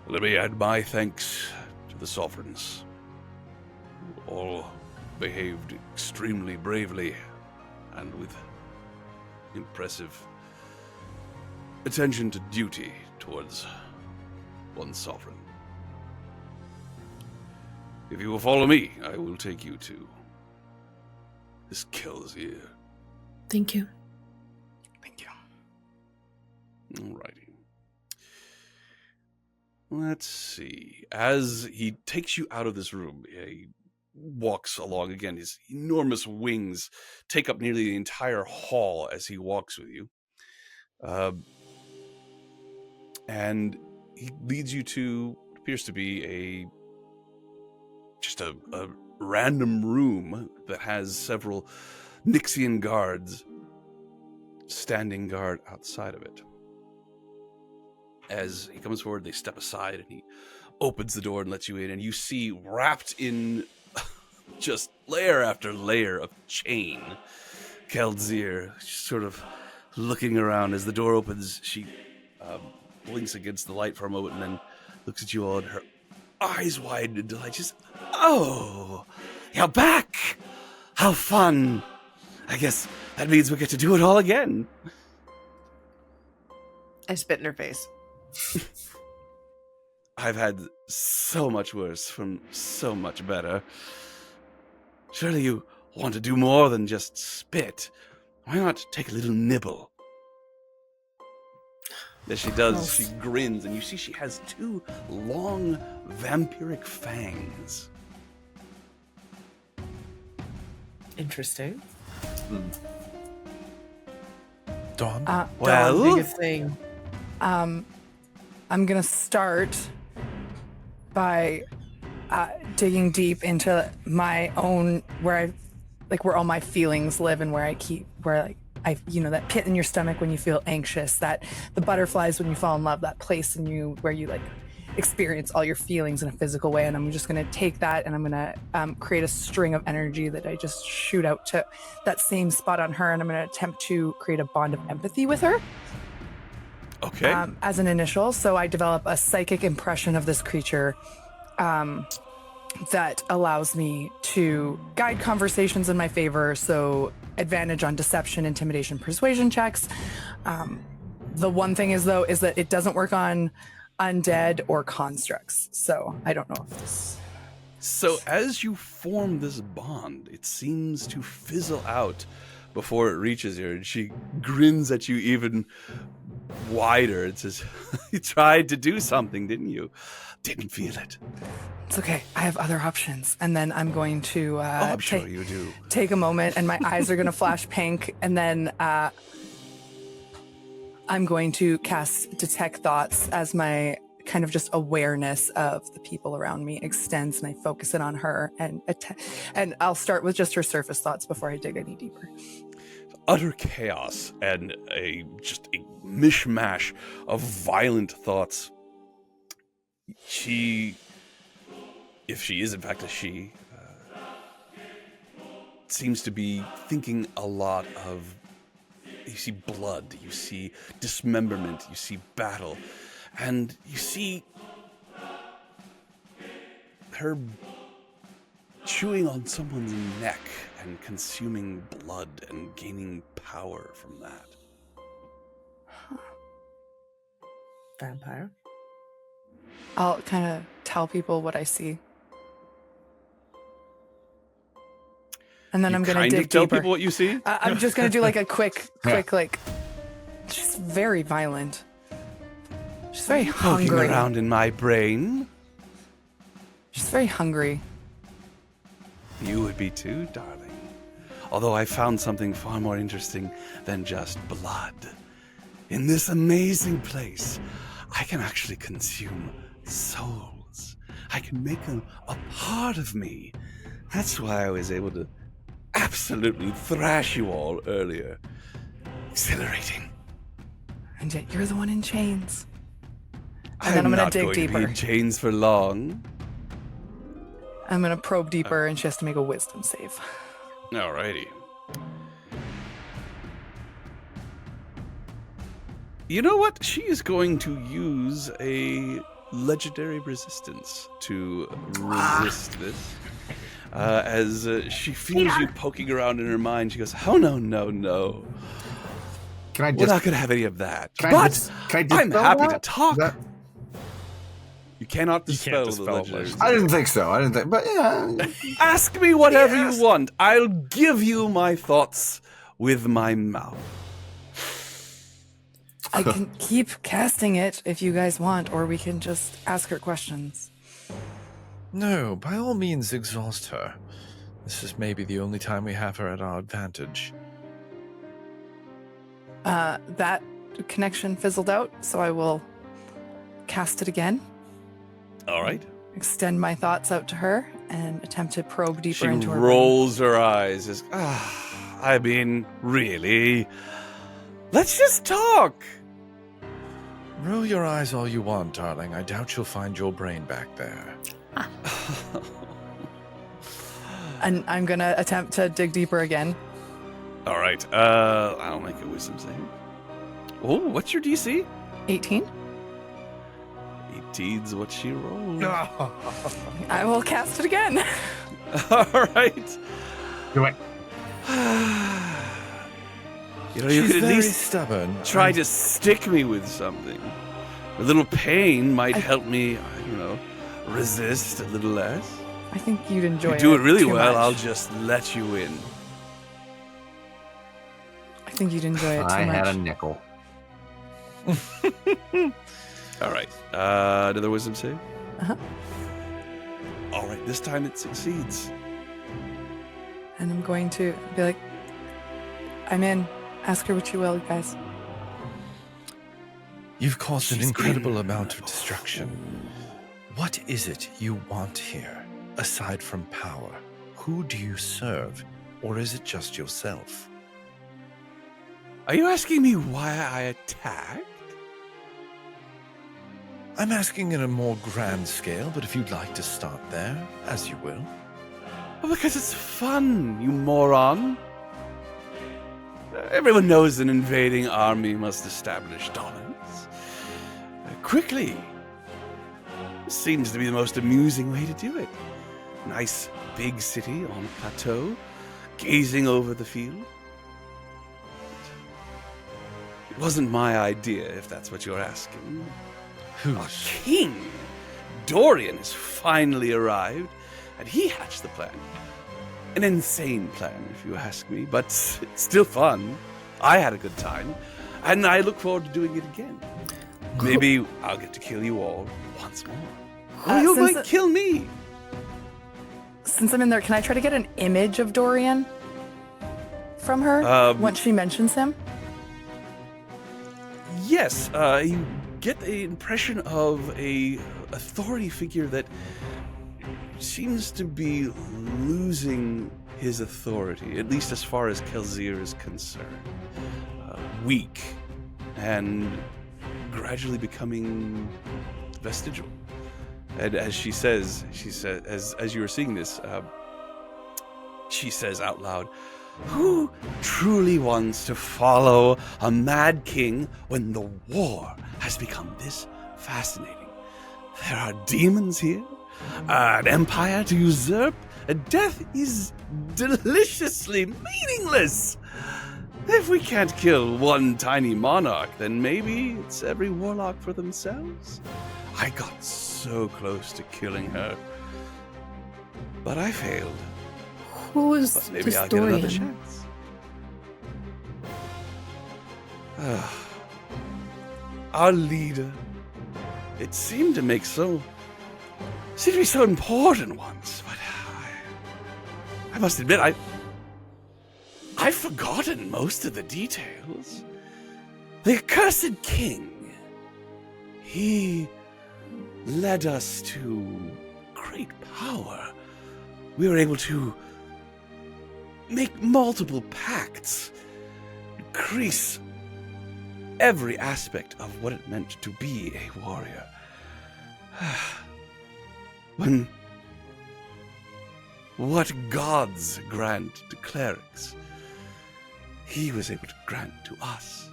"Let me add my thanks to the Sovereigns, who all behaved extremely bravely and with impressive attention to duty towards one Sovereign. If you will follow me, I will take you to this Kelzir." Thank you. Thank you. Alrighty. Let's see. As he takes you out of this room, he walks along again. His enormous wings take up nearly the entire hall as he walks with you. And he leads you to what appears to be just a random room that has several Nixian guards standing guard outside of it. As he comes forward, they step aside and he opens the door and lets you in, and you see, wrapped in just layer after layer of chain, Kelzir, sort of looking around. As the door opens, she blinks against the light for a moment and then looks at you all, and her eyes widen in delight. Just, "Oh, you're back! How fun! I guess that means we get to do it all again." I spit in her face. I've had so much worse from so much better. Surely you want to do more than just spit. Why not take a little nibble? As she does, she grins, and you see she has two long vampiric fangs. Interesting. Dawn? Well? Dawn, biggest thing. I'm gonna start by digging deep into my own where all my feelings live, and where that pit in your stomach when you feel anxious, that the butterflies when you fall in love, that place in you where you experience all your feelings in a physical way. And I'm just gonna take that and I'm gonna create a string of energy that I just shoot out to that same spot on her, and I'm gonna attempt to create a bond of empathy with her. Okay. As an initial. So I develop a psychic impression of this creature that allows me to guide conversations in my favor. So advantage on deception, intimidation, persuasion checks. The one thing is that it doesn't work on undead or constructs. So I don't know if this... So as you form this bond, it seems to fizzle out before it reaches her, and she grins at you even wider and says, "You tried to do something, didn't you? Didn't feel it." It's okay. I have other options. And then I'm going to I'm sure you do. take a moment, and my eyes are going to flash pink, and then I'm going to cast Detect Thoughts as my kind of just awareness of the people around me extends, and I focus it on her, and I'll start with just her surface thoughts before I dig any deeper. Utter chaos and just a mishmash of violent thoughts. She, if she is in fact a she, seems to be thinking a lot of blood, you see dismemberment, you see battle, and you see her chewing on someone's neck and consuming blood and gaining power from that. Vampire. I'll kind of tell people what I see. And then I'm going to dig tell deeper. people what you see? I'm just going to do like a quick, like, she's very violent. She's very Poking hungry. around in my brain. She's very hungry. You would be too, darling. Although I found something far more interesting than just blood. In this amazing place, I can actually consume souls. I can make them a part of me. That's why I was able to absolutely thrash you all earlier. Exhilarating. And yet you're the one in chains. And I'm then I'm going not to dig going deeper. to be in chains for long. I'm going to probe deeper, and she has to make a wisdom save. Alrighty. You know what? She is going to use a legendary resistance to resist this. As she feels you poking around in her mind, she goes, "Oh, no, no, no. Can I We're just? not going to have any of that. Can I But just I'm dispel happy to that? talk." Is that- You cannot dispel, dispel the legendary. I didn't think so. I didn't think, but yeah. Ask me whatever Yes. you want. I'll give you my thoughts with my mouth. I can keep casting it if you guys want, or we can just ask her questions. No, by all means, exhaust her. This is maybe the only time we have her at our advantage. That connection fizzled out, so I will cast it again, All right. extend my thoughts out to her, and attempt to probe deeper She into her brain. rolls her eyes. As, I mean, really? Let's just talk. Roll your eyes all you want, darling. I doubt you'll find your brain back there. And I'm going to attempt to dig deeper again. All right. I'll make a wisdom save. Oh, what's your DC? 18. 18's what she rolled. I will cast it again. All right. Do it. You know, you She's could at very least stubborn. try to stick me with something. A little pain might help me, resist a little less. I think you'd enjoy You it. do it really too well, much. I'll just let you in. I think you'd enjoy it too I much. had a nickel. All right. Another wisdom save? Uh-huh. All right, this time it succeeds. And I'm going to be like, I'm in. Ask her what you will, guys. You've caused an She's incredible in. amount of destruction. What is it you want here, aside from power? Who do you serve, or is it just yourself? Are you asking me why I attacked? I'm asking in a more grand scale, but if you'd like to start there, as you will. Well, because it's fun, you moron. Everyone knows an invading army must establish dominance. Quickly. This seems to be the most amusing way to do it. Nice big city on a plateau, gazing over the field. It wasn't my idea, if that's what you're asking. A Who's? king! Dorian has finally arrived, and he hatched the plan. An insane plan, if you ask me, but it's still fun. I had a good time, and I look forward to doing it again. Maybe I'll get to kill you all once more. Or you since might kill me. Since I'm in there, can I try to get an image of Dorian from her once she mentions him? Yes, you get the impression of a authority figure that seems to be losing his authority, at least as far as Kelzir is concerned. Weak and gradually becoming vestigial. And as she says, as you were seeing this, she says out loud, Who truly wants to follow a mad king when the war has become this fascinating? There are demons here, an empire to usurp, and death is deliciously meaningless. If we can't kill one tiny monarch, then maybe it's every warlock for themselves. I got so close to killing her, but I failed. Who is But maybe I'll historian? get another chance. Our leader. It seemed to be so important once, but I must admit, I've forgotten most of the details. The accursed king, he led us to great power. We were able to make multiple pacts, increase every aspect of what it meant to be a warrior. When what gods grant to clerics, he was able to grant to us,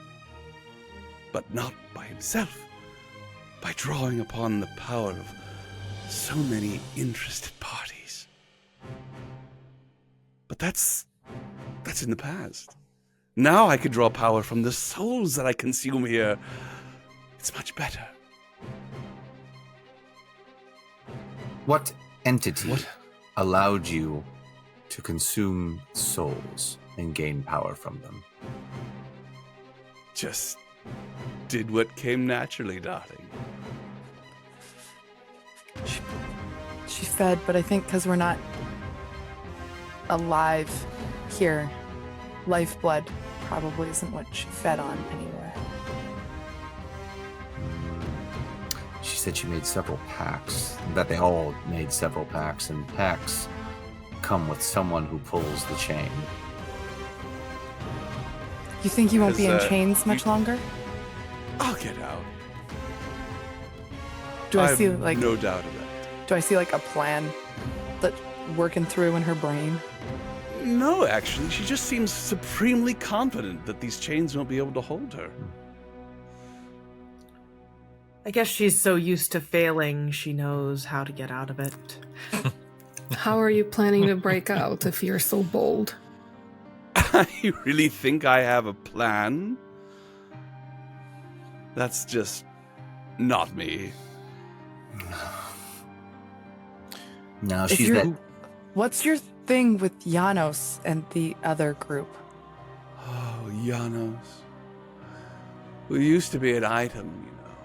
but not by himself, by drawing upon the power of so many interested parties. But that's in the past. Now I could draw power from the souls that I consume here. It's much better. What entity allowed you to consume souls and gain power from them? Just did what came naturally, darling. She fed, but I think because we're not alive here, lifeblood probably isn't what she fed on anywhere. She said she made several pacts, that they all made several pacts, and pacts come with someone who pulls the chain. You think you won't be in Because, chains much longer? I'll get out. Do I have see like no doubt of that. Do I see like a plan that working through in her brain? No, actually, she just seems supremely confident that these chains won't be able to hold her. I guess she's so used to failing, she knows how to get out of it. How are you planning to break out if you're so bold? You really think I have a plan? That's just not me. No, If she's you're- that. What's your thing with Janos and the other group? Oh, Janos. We used to be an item, you know.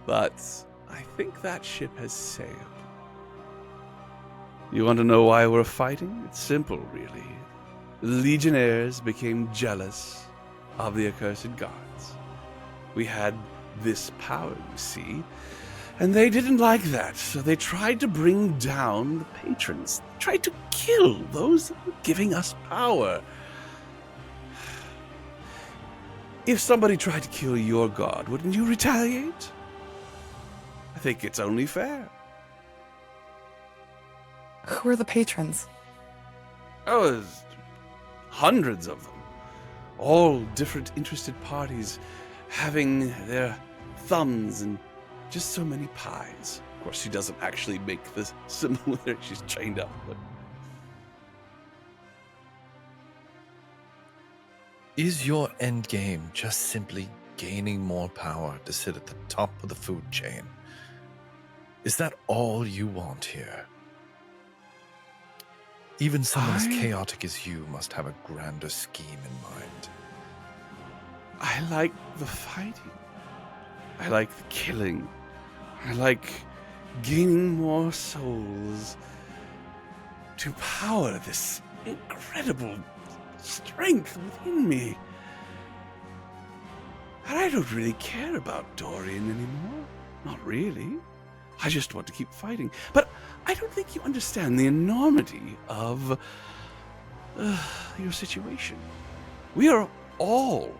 But I think that ship has sailed. You want to know why we're fighting? It's simple, really. The Legionnaires became jealous of the accursed guards. We had this power, you see, and they didn't like that, so they tried to bring down the patrons, tried to kill those that were giving us power. If somebody tried to kill your god, wouldn't you retaliate? I think it's only fair. Who are the patrons? Oh, there's hundreds of them. All different interested parties having their thumbs and just so many pies. Of course, she doesn't actually make the symbol with her. She's chained up. But Is your end game just simply gaining more power to sit at the top of the food chain? Is that all you want here? Even someone as chaotic as you must have a grander scheme in mind. I like the fighting. I like the killing. I like gaining more souls to power this incredible strength within me. And I don't really care about Dorian anymore. Not really. I just want to keep fighting. But I don't think you understand the enormity of your situation. We are all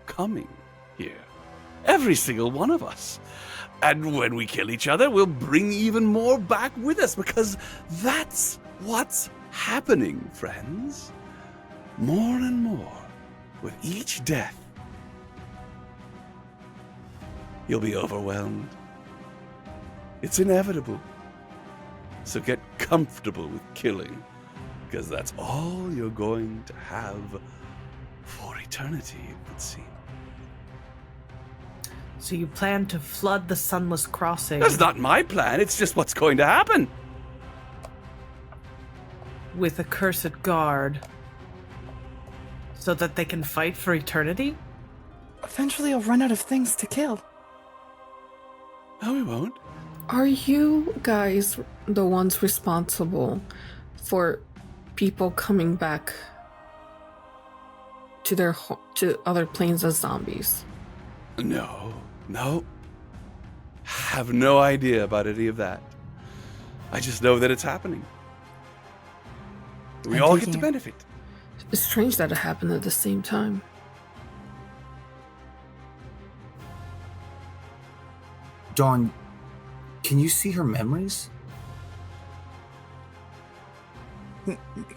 coming here. Every single one of us. And when we kill each other, we'll bring even more back with us because that's what's happening, friends. more and more, with each death, you'll be overwhelmed. It's inevitable. So get comfortable with killing, because that's all you're going to have for eternity, it would seem. So you plan to flood the Sunless Crossing That's not my plan, it's just what's going to happen. with a cursed guard so that they can fight for eternity? Eventually, I'll run out of things to kill. No, we won't. Are you guys the ones responsible for people coming back to their to other planes as zombies? No. Have no idea about any of that. I just know that it's happening. We I'm all get taking to it. benefit. It's strange that it happened at the same time. Dawn, can you see her memories?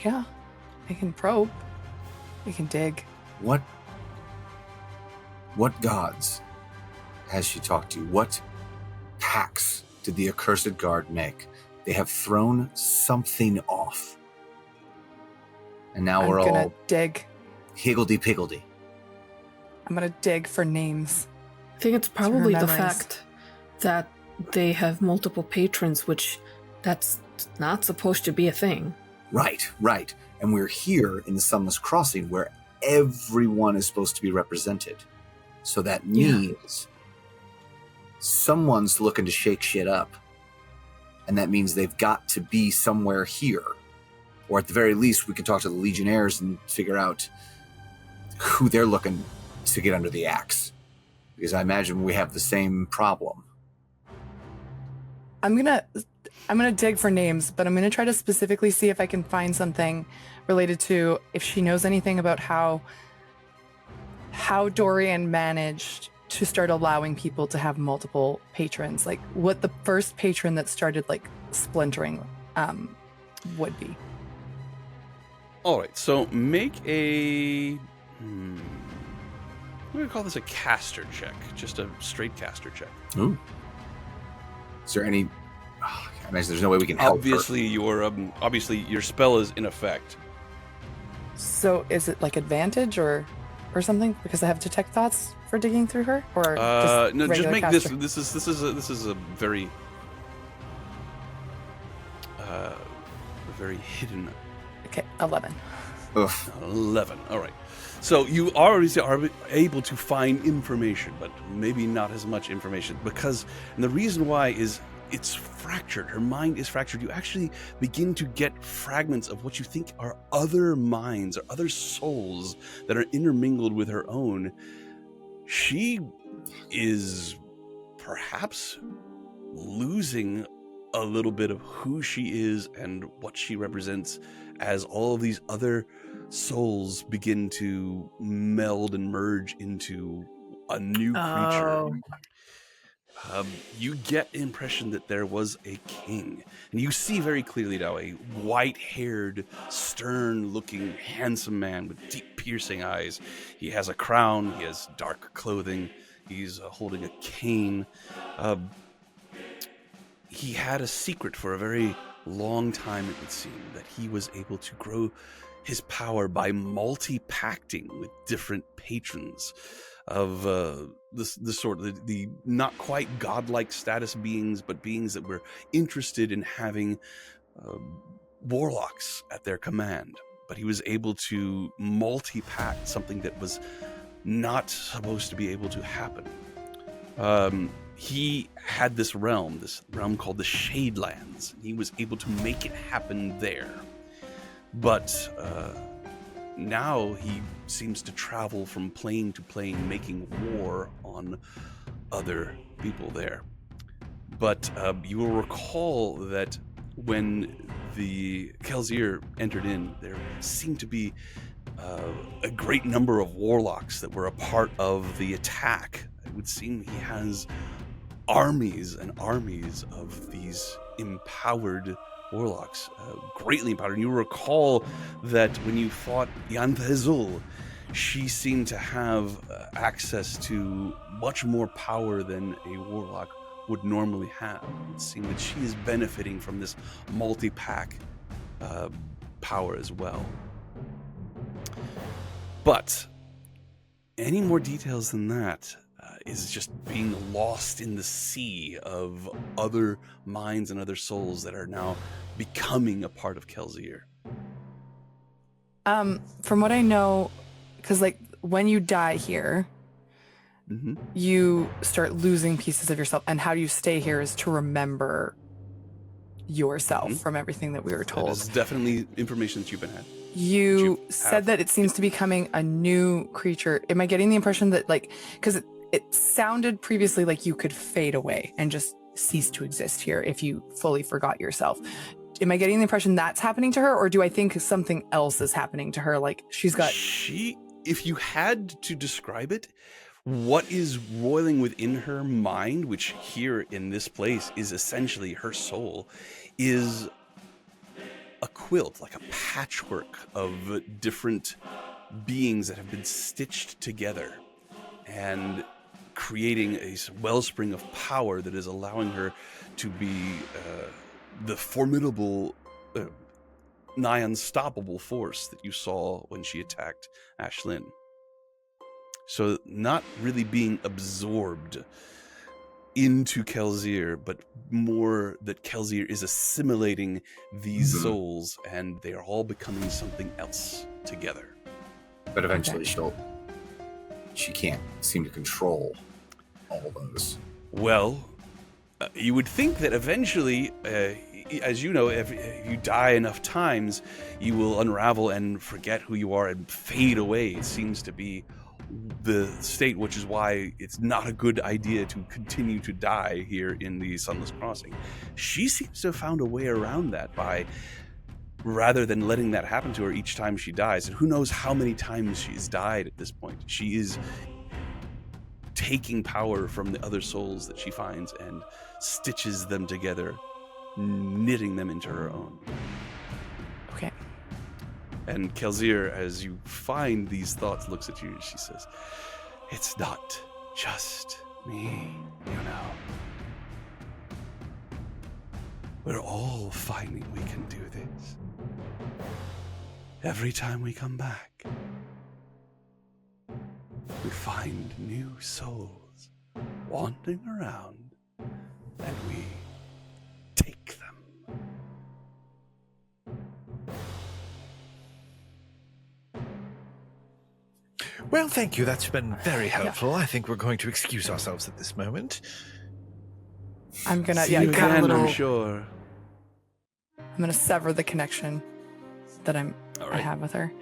Yeah, I can probe. We can dig. What gods has she talked to? What pacts did the accursed guard make? They have thrown something off. And now we're I'm gonna all dig. higgledy-piggledy. I'm gonna dig for names. I think it's probably the memories. fact that they have multiple patrons, which that's not supposed to be a thing. Right. And we're here in the Sunless Crossing where everyone is supposed to be represented. So that means someone's looking to shake shit up. And that means they've got to be somewhere here. Or at the very least, we can talk to the Legionnaires and figure out who they're looking to get under the axe. Because I imagine we have the same problem. I'm gonna dig for names, but I'm gonna try to specifically see if I can find something related to if she knows anything about how Dorian managed to start allowing people to have multiple patrons, like what the first patron that started like splintering would be. All right, so make a... I'm going to call this a caster check. Just a straight caster check. Ooh. Is there any... I imagine there's no way we can help her. Obviously, your spell is in effect. So is it like advantage or something because I have detect thoughts for digging through her, or No, just regular make caster? this is a very hidden Okay, 11. Ugh. 11. All right. So you already are able to find information, but maybe not as much information and the reason why is it's fractured. Her mind is fractured. You actually begin to get fragments of what you think are other minds or other souls that are intermingled with her own. She is perhaps losing a little bit of who she is and what she represents as all of these other souls begin to meld and merge into a new creature. You get the impression that there was a king, and you see very clearly now a white-haired, stern-looking, handsome man with deep, piercing eyes. He has a crown, he has dark clothing, he's holding a cane. He had a secret for a very long time, it would seem, that he was able to grow his power by multi-pacting with different patrons of the not quite godlike status beings, but beings that were interested in having warlocks at their command. But he was able to multi-pact something that was not supposed to be able to happen. He had this realm called the Shadelands. He was able to make it happen there. But now he seems to travel from plane to plane, making war on other people there. But you will recall that when the Kelsier entered in, there seemed to be a great number of warlocks that were a part of the attack. It would seem he has armies and armies of these empowered warlocks, greatly empowered. And you recall that when you fought Yanthazul, she seemed to have access to much more power than a warlock would normally have. It seemed that she is benefiting from this multi-pack power as well. But any more details than that is just being lost in the sea of other minds and other souls that are now becoming a part of Kelsier. From what I know, because like when you die here, you start losing pieces of yourself, and how you stay here is to remember yourself from everything that we were told. That is definitely information that you've been had. You said that it seems to be becoming a new creature. Am I getting the impression that, like, because it sounded previously like you could fade away and just cease to exist here if you fully forgot yourself? Am I getting the impression that's happening to her, or do I think something else is happening to her? Like she's got... If you had to describe it, what is roiling within her mind, which here in this place is essentially her soul, is a quilt, like a patchwork of different beings that have been stitched together and creating a wellspring of power that is allowing her to be the formidable, nigh unstoppable force that you saw when she attacked Ashlyn. So not really being absorbed into Kelsier, but more that Kelsier is assimilating these souls, and they are all becoming something else together. But eventually she can't seem to control all those. Well, you would think that eventually, as you know, if you die enough times, you will unravel and forget who you are and fade away. It seems to be the state, which is why it's not a good idea to continue to die here in the Sunless Crossing. She seems to have found a way around that by, rather than letting that happen to her each time she dies, and who knows how many times she's died at this point. She is taking power from the other souls that she finds and stitches them together, knitting them into her own. Okay. And Kelsier, as you find these thoughts, looks at you and she says, "It's not just me, you know. We're all finding we can do this. Every time we come back, we find new souls wandering around, and we take them." Well, thank you. That's been very helpful. I think we're going to excuse ourselves at this moment. I'm gonna, See you again, I'm sure. I'm gonna sever the connection that I have with her.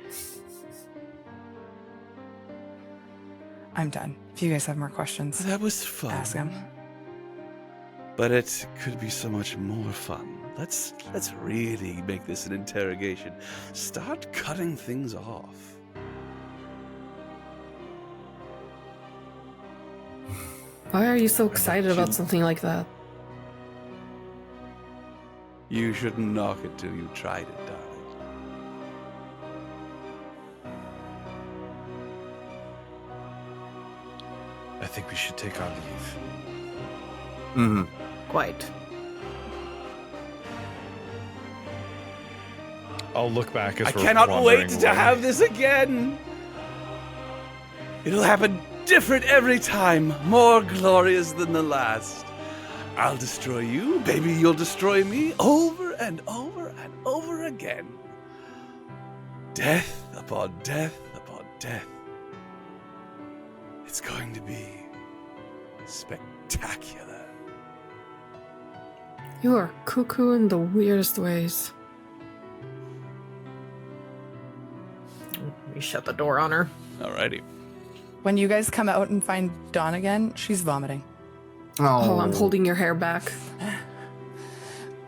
I'm done. If you guys have more questions, That was fun. ask them. But it could be so much more fun. Let's really make this an interrogation. Start cutting things off. Why are you so excited about something like that? You shouldn't knock it till you tried it, darling. I think we should take our leave. Quite. I'll look back as I we're cannot wait wandering to away. have this again. It'll happen different every time, more glorious than the last. I'll destroy you, baby, you'll destroy me, over and over and over again. Death upon death upon death. It's going to be spectacular. You are cuckoo in the weirdest ways. We shut the door on her. Alrighty. When you guys come out and find Dawn again, she's vomiting. Oh, I'm holding your hair back.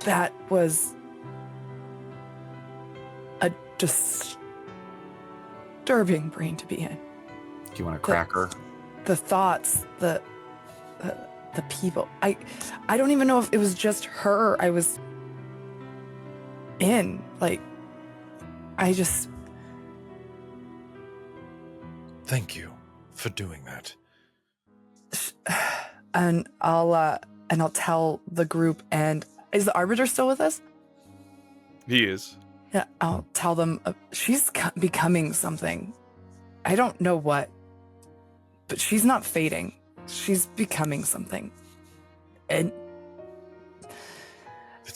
That was a disturbing brain to be in. Do you want a cracker? The thoughts, the people. I don't even know if it was just her. in. Like, I just... Thank you for doing that. And I'll tell the group, and is the Arbiter still with us? He is. Yeah, I'll tell them she's becoming something. I don't know what, but she's not fading. She's becoming something. And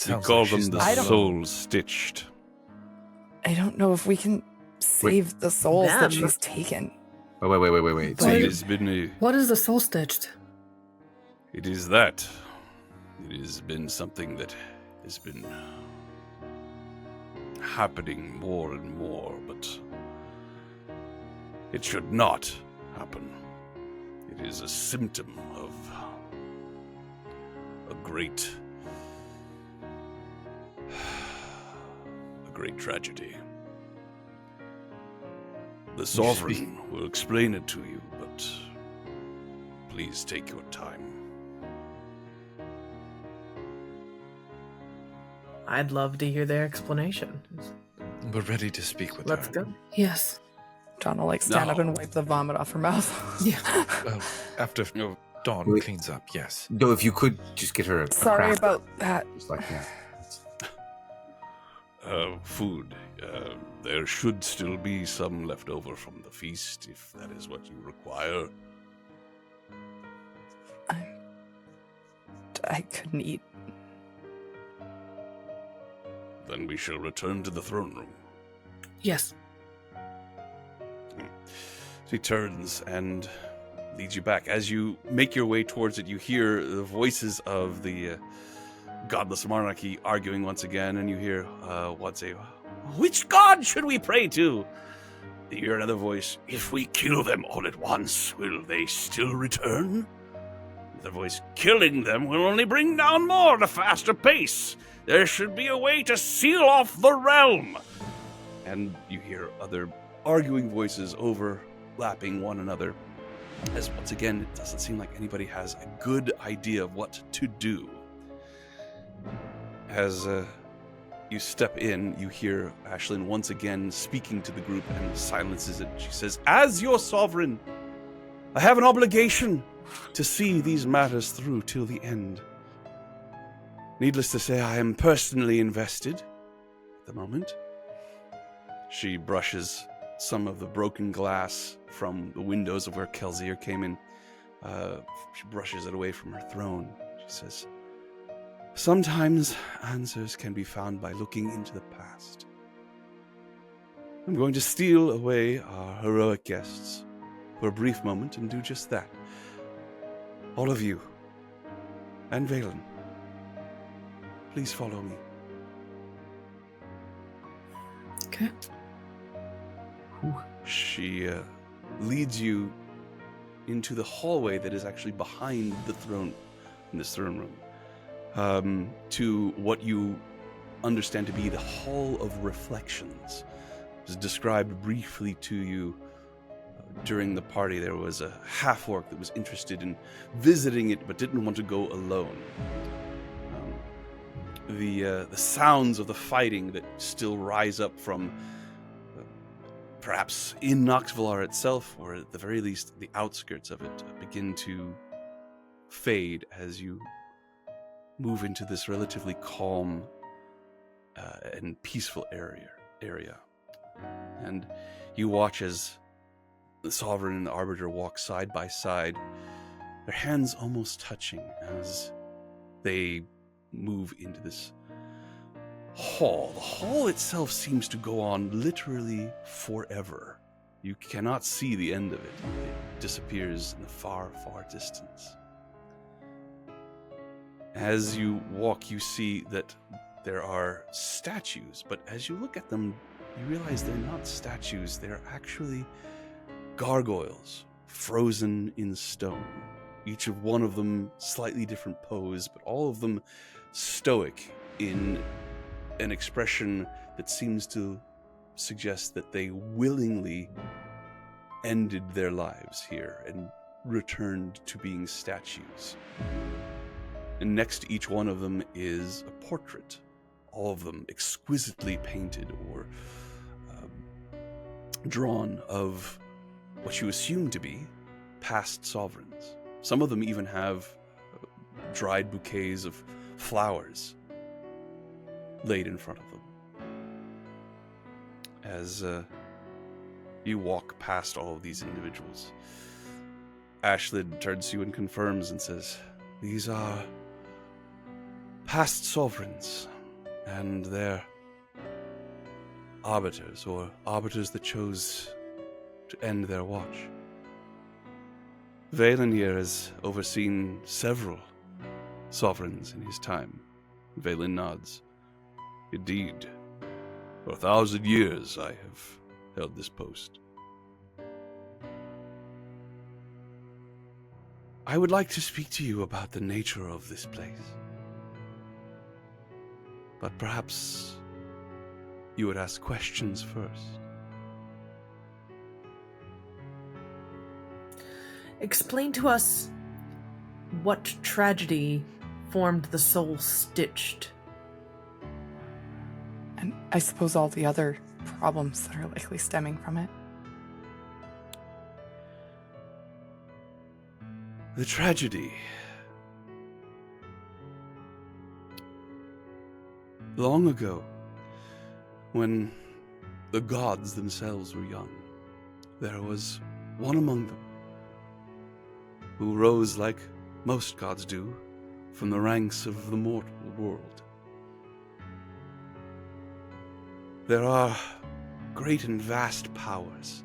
We call them the I don't- soul stitched. I don't know if we can save the souls that Them. she's taken. Wait. So Wait. It you, has been a... What is the soul stitched? It is that. It has been something that has been happening more and more, but it should not happen. It is a symptom of a great tragedy. The Sovereign will explain it to you, but please take your time. I'd love to hear their explanation. We're ready to speak with Let's her. go. Yes. John will stand up No. and wipe the vomit off her mouth. Yeah. After No. Dawn Wait. cleans up, yes. no, if you could just get her a Sorry craft, about that. just like that. Food. There should still be some left over from the feast, if that is what you require. I couldn't eat. Then we shall return to the throne room. Yes. She turns and leads you back. As you make your way towards it, you hear the voices of the godless monarchy arguing once again, and you hear one say, "Which god should we pray to?" You hear another voice, "If we kill them all at once, will they still return?" The voice, "Killing them will only bring down more at a faster pace. There should be a way to seal off the realm." And you hear other arguing voices overlapping one another, as once again, it doesn't seem like anybody has a good idea of what to do. As you step in, you hear Ashlyn once again speaking to the group and silences it. She says, "As your sovereign, I have an obligation to see these matters through till the end. Needless to say, I am personally invested at the moment." She brushes some of the broken glass from the windows of where Kelsier came in. She brushes it away from her throne. She says, "Sometimes answers can be found by looking into the past. I'm going to steal away our heroic guests for a brief moment and do just that. All of you, and Valen, please follow me." Okay. She leads you into the hallway that is actually behind the throne, in this throne room, to what you understand to be the Hall of Reflections. It was described briefly to you during the party. There was a half-orc that was interested in visiting it but didn't want to go alone. The sounds of the fighting that still rise up from perhaps in Noxvillar itself, or at the very least the outskirts of it, begin to fade as you move into this relatively calm and peaceful area. And you watch as the Sovereign and the Arbiter walk side by side, their hands almost touching as they move into this hall. The hall itself seems to go on literally forever. You cannot see the end of it. It disappears in the far, far distance. As you walk, you see that there are statues, but as you look at them, you realize they're not statues. They're actually gargoyles, frozen in stone. Each of one of them slightly different pose, but all of them stoic in an expression that seems to suggest that they willingly ended their lives here and returned to being statues. And next to each one of them is a portrait all of them exquisitely painted or drawn of what you assume to be past sovereigns. Some of them even have dried bouquets of flowers laid in front of them. As you walk past all of these individuals, Ashlyn turns to you and confirms and says, "These are past sovereigns and their arbiters, or arbiters that chose to end their watch. Valen here has overseen several sovereigns in his time." Valen nods. "Indeed. For 1,000 years I have held this post." "I would like to speak to you about the nature of this place. But perhaps you would ask questions first." Explain to us what tragedy formed the soul stitched. And I suppose all the other problems that are likely stemming from it. The tragedy. Long ago, when the gods themselves were young, there was one among them who rose like most gods do from the ranks of the mortal world. There are great and vast powers.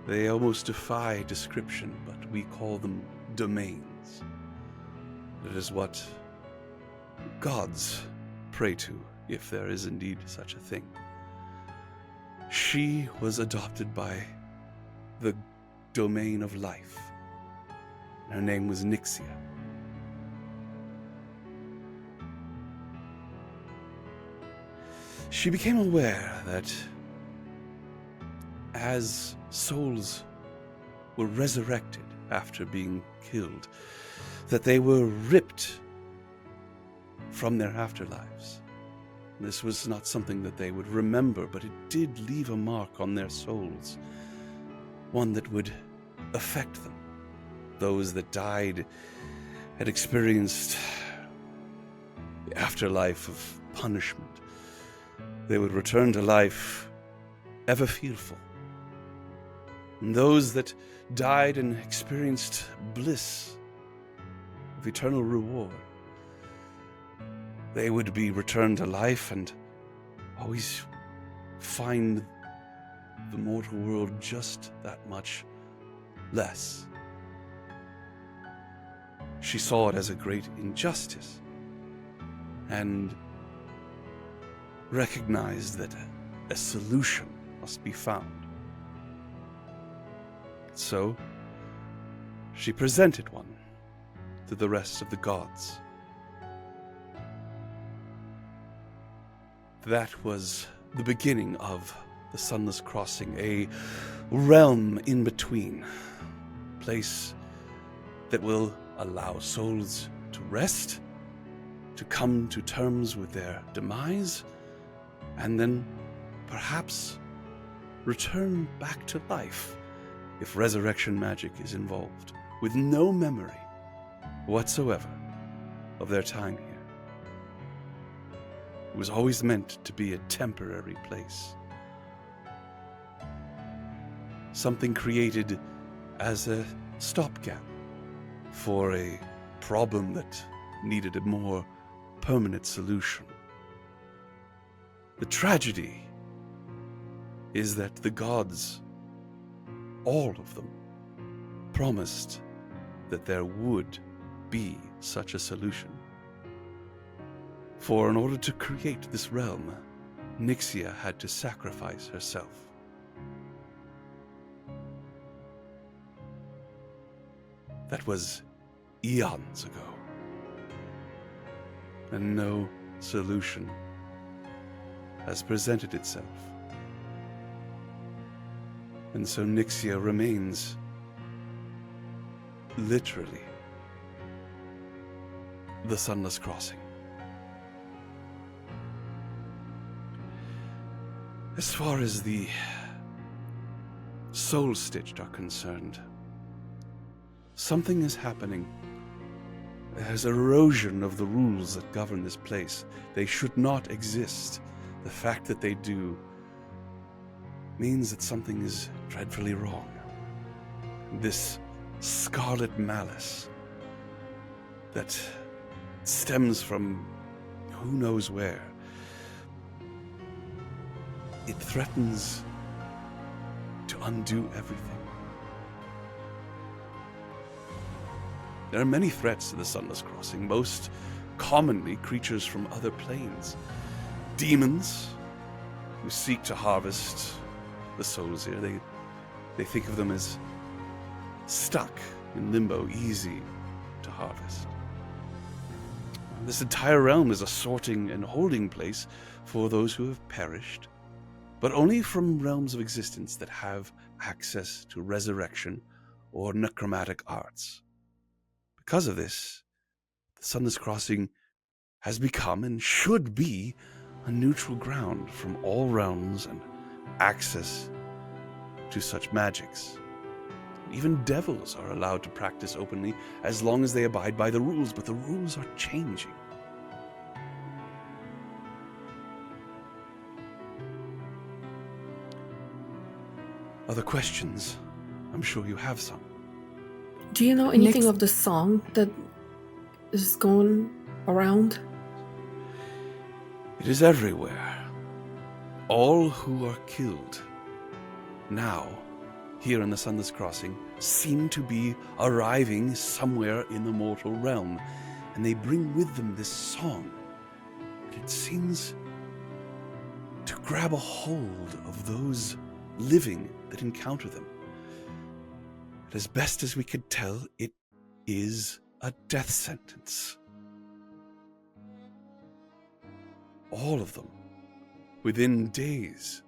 They almost defy description, but we call them domains. It is what gods pray to, if there is indeed such a thing. She was adopted by the domain of life. Her name was Nixia. She became aware that as souls were resurrected after being killed, that they were ripped from their afterlives. This was not something that they would remember, but it did leave a mark on their souls, one that would affect them. Those that died had experienced the afterlife of punishment. They would return to life ever fearful. And those that died and experienced bliss of eternal reward, they would be returned to life and always find the mortal world just that much less. She saw it as a great injustice and recognized that a solution must be found. So, she presented one to the rest of the gods. That was the beginning of the Sunless Crossing, a realm in between, a place that will allow souls to rest, to come to terms with their demise, and then perhaps return back to life if resurrection magic is involved, with no memory whatsoever of their time here. It was always meant to be a temporary place. Something created as a stopgap for a problem that needed a more permanent solution. The tragedy is that the gods, all of them, promised that there would be such a solution. For in order to create this realm, Nixia had to sacrifice herself. That was eons ago. And no solution has presented itself. And so Nixia remains literally the Sunless Crossing. As far as the Soul Stitched are concerned, something is happening. There's erosion of the rules that govern this place. They should not exist. The fact that they do means that something is dreadfully wrong. This scarlet malice that stems from who knows where, it threatens to undo everything. There are many threats to the Sunless Crossing, most commonly creatures from other planes. Demons who seek to harvest the souls here. They think of them as stuck in limbo, easy to harvest. This entire realm is a sorting and holding place for those who have perished, but only from realms of existence that have access to resurrection or necromantic arts. Because of this, the Sunless Crossing has become and should be a neutral ground from all realms and access to such magics. Even devils are allowed to practice openly as long as they abide by the rules, but the rules are changing. Other questions? I'm sure you have some. Do you know anything of the song that is going around? It is everywhere. All who are killed now, here in the Sunless Crossing, seem to be arriving somewhere in the mortal realm, and they bring with them this song. It seems to grab a hold of those living that encounter them. And as best as we could tell, it is a death sentence. All of them, within days,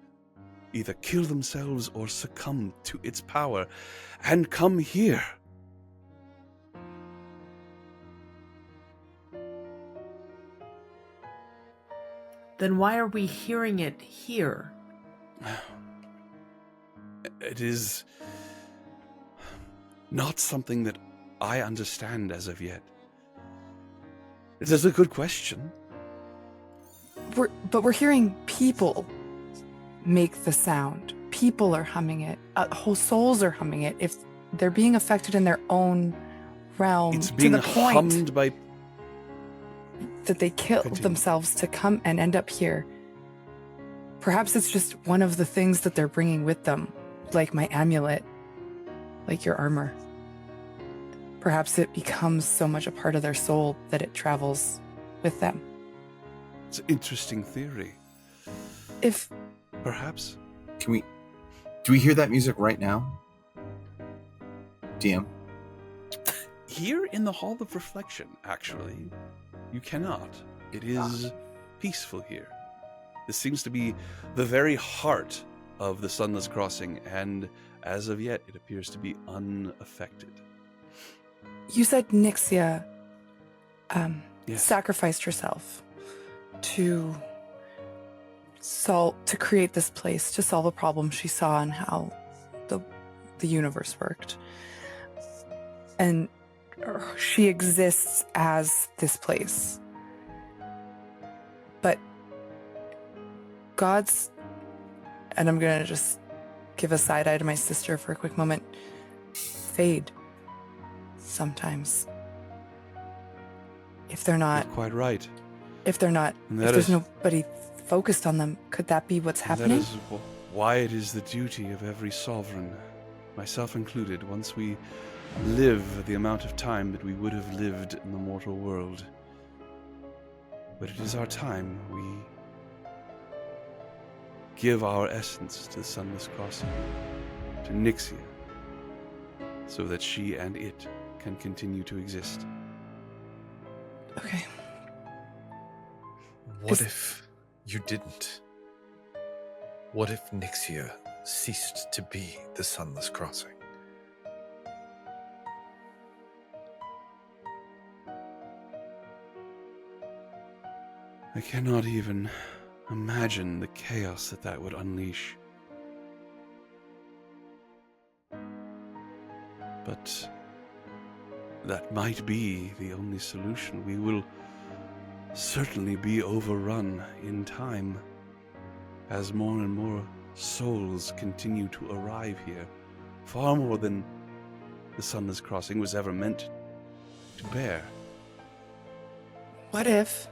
either kill themselves or succumb to its power and come here. Then why are we hearing it here? It is not something that I understand as of yet. It is a good question. But we're hearing people make the sound. People are humming it. Whole souls are humming it. If they're being affected in their own realm, It's being to the point hummed by... that they kill Continue. themselves to come and end up here. Perhaps it's just one of the things that they're bringing with them, like my amulet, like your armor. Perhaps it becomes so much a part of their soul that it travels with them. It's an interesting theory. If Perhaps. Do we hear that music right now? DM? Here in the Hall of Reflection, actually, you cannot. It is peaceful here. This seems to be the very heart of the Sunless Crossing, and as of yet, it appears to be unaffected. you said Nixia Yes. sacrificed herself to create this place, to solve a problem she saw in how the universe worked. And she exists as this place. But God's, and I'm going to just give a side eye to my sister for a quick moment, fade sometimes. If they're not, You're quite right. if And that there's is- nobody focused on them, could that be what's And happening? that is why it is the duty of every sovereign, myself included, once we live the amount of time that we would have lived in the mortal world. But it is our time. We give our essence to the Sunless Crossing, to Nixia, so that she and it can continue to exist. Okay. What if you didn't? What if Nixia ceased to be the Sunless Crossing? I cannot even Imagine the chaos that would unleash. But that might be the only solution. We will certainly be overrun in time as more and more souls continue to arrive here. Far more than the Sunless Crossing was ever meant to bear. What if,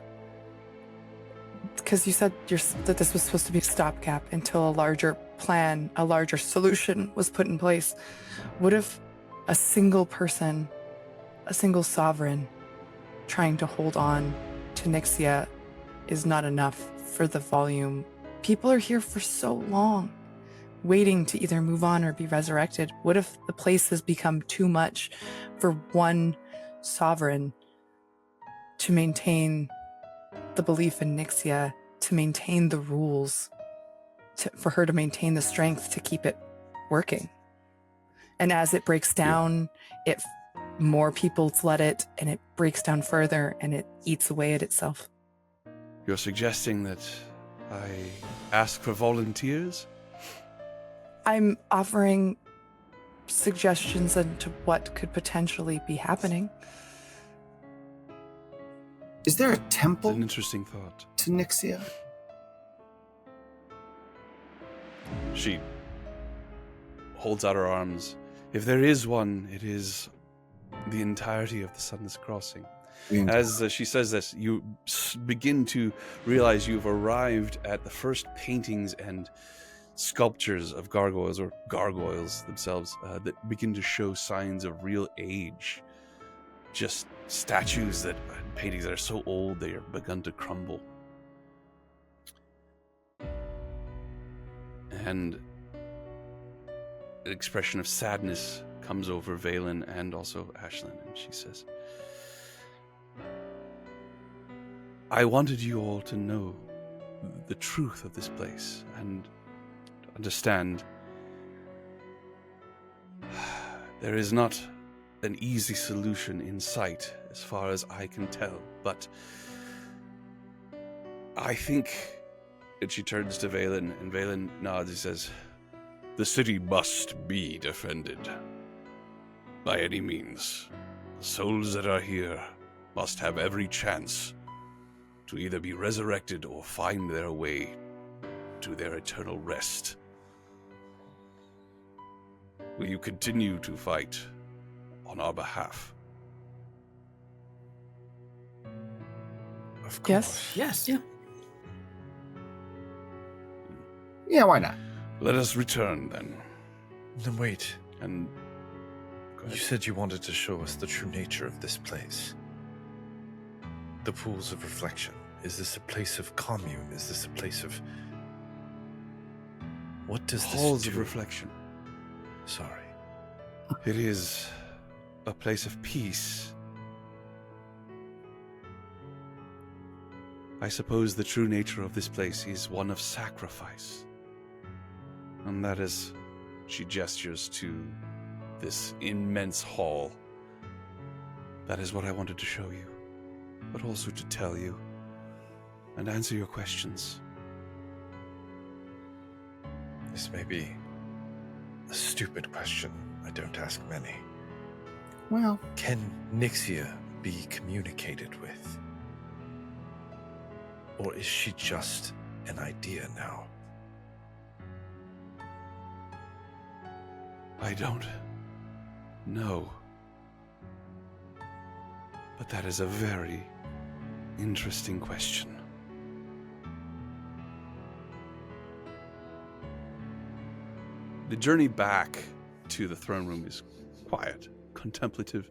because you said that this was supposed to be a stopgap until a larger plan, a larger solution was put in place. What if a single person, a single sovereign trying to hold on to Nixia is not enough for the volume? People are here for so long, waiting to either move on or be resurrected. What if the place has become too much for one sovereign to maintain the belief in Nixia, to maintain the rules, for her to maintain the strength to keep it working? And as it breaks down, more people flood it, and it breaks down further, and it eats away at itself. You're suggesting that I ask for volunteers? I'm offering suggestions into what could potentially be happening. Is there a It's temple an interesting thought. to Nixia? She holds out her arms. If there is one, it is the entirety of the Sunless Crossing. As she says this, you begin to realize you've arrived at the first paintings and sculptures of gargoyles, or gargoyles themselves, that begin to show signs of real age. Just statues paintings that are so old they are begun to crumble. And an expression of sadness comes over Valen and also Ashlyn, and she says, I wanted you all to know the truth of this place and understand there is not an easy solution in sight as far as I can tell, but I think, and she turns to Valen, and Valen nods. He says, the city must be defended by any means. The souls that are here must have every chance to either be resurrected or find their way to their eternal rest. Will you continue to fight on our behalf? Of Yes. Yes. Yeah. Yeah, why not? Let us return then. Then wait. And go You ahead. said you wanted to show us the true nature of this place. The pools of reflection. Is this a place of commune? Is this a place of... What does Halls this of do? reflection. Sorry. It is a place of peace. I suppose the true nature of this place is one of sacrifice. And that is, she gestures to this immense hall. That is what I wanted to show you, but also to tell you and answer your questions. This may be a stupid question. I don't ask many. Well, Can Nixia be communicated with? Or is she just an idea now? I don't know. But that is a very interesting question. The journey back to the throne room is quiet, contemplative.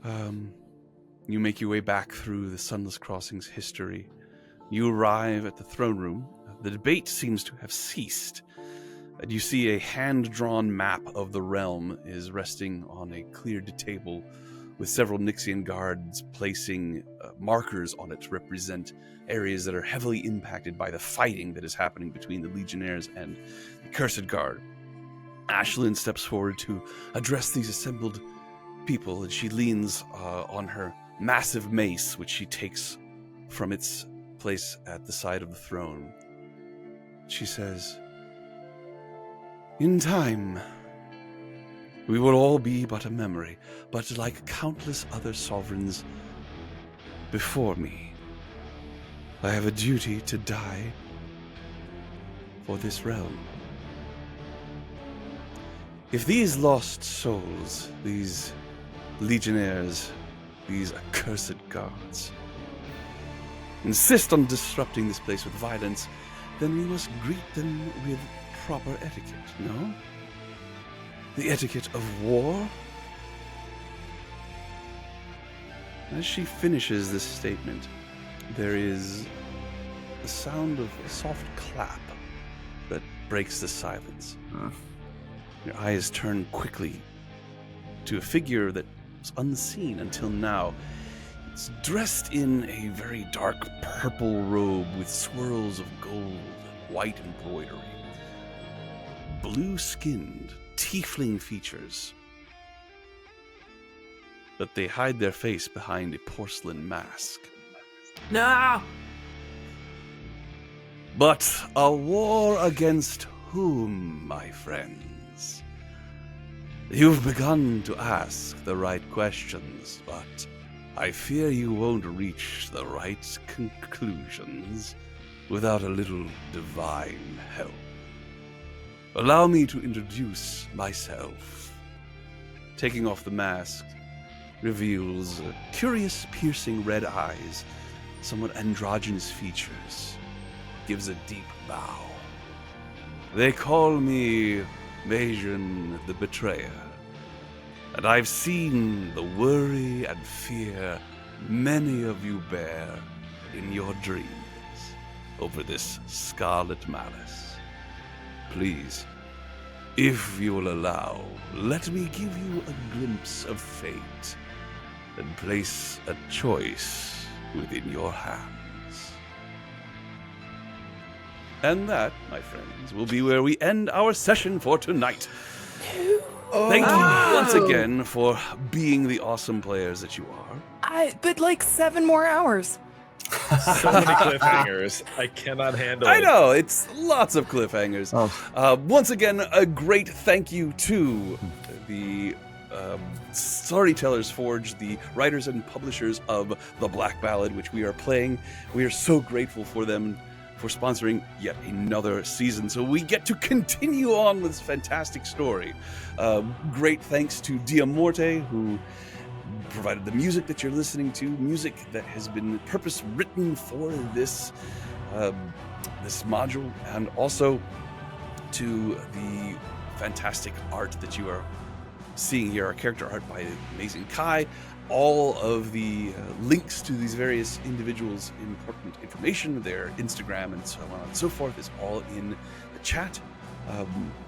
You make your way back through the Sunless Crossing's history. You arrive at the throne room. The debate seems to have ceased. And you see a hand-drawn map of the realm is resting on a cleared table with several Nixian guards placing markers on it to represent areas that are heavily impacted by the fighting that is happening between the Legionnaires and the Cursed Guard. Ashlyn steps forward to address these assembled people, and she leans on her massive mace, which she takes from its place at the side of the throne. She says, "In time, we will all be but a memory, but like countless other sovereigns before me, I have a duty to die for this realm. If these lost souls, these legionnaires, these accursed guards, insist on disrupting this place with violence, then we must greet them with proper etiquette, no? The etiquette of war?" As she finishes this statement, there is the sound of a soft clap that breaks the silence. Your eyes turn quickly to a figure that was unseen until now. It's dressed in a very dark purple robe with swirls of gold and white embroidery. Blue-skinned, tiefling features, but they hide their face behind a porcelain mask. No! But a war against whom, my friends? You've begun to ask the right questions, but I fear you won't reach the right conclusions without a little divine help. Allow me to introduce myself. Taking off the mask reveals curious, piercing red eyes, somewhat androgynous features, gives a deep bow. They call me Majan the Betrayer, and I've seen the worry and fear many of you bear in your dreams over this scarlet malice. Please, if you will allow, let me give you a glimpse of fate and place a choice within your hands. And that, my friends, will be where we end our session for tonight. Thank you once again for being the awesome players that you are. But like 7 more hours. So many cliffhangers. I cannot handle I it. know, it's lots of cliffhangers. Once again, a great thank you to the Storytellers Forge, the writers and publishers of the Black Ballad, which we are playing. We are so grateful for them for sponsoring yet another season, so we get to continue on with this fantastic story. Great thanks to Diamorte, who provided the music that you're listening to, music that has been purpose written for this this module, and also to the fantastic art that you are seeing here, our character art by the amazing Kai. All of the links to these various individuals' important information, their Instagram and so on and so forth, is all in the chat.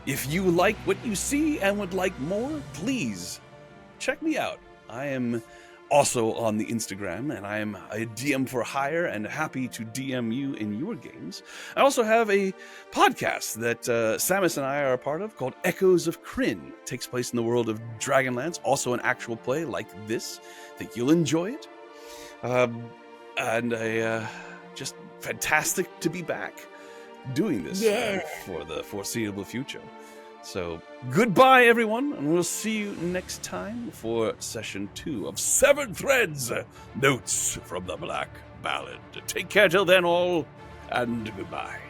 If you like what you see and would like more, please check me out. I am also on the Instagram, and I am a DM for hire and happy to DM you in your games. I also have a podcast that Samus and I are a part of called Echoes of Kryn. It takes place in the world of Dragonlance, also an actual play like this. I think you'll enjoy it. Just fantastic to be back doing this for the foreseeable future. So, goodbye, everyone, and we'll see you next time for Session 2 of Severed Threads, Notes from the Black Ballad. Take care till then, all, and goodbye.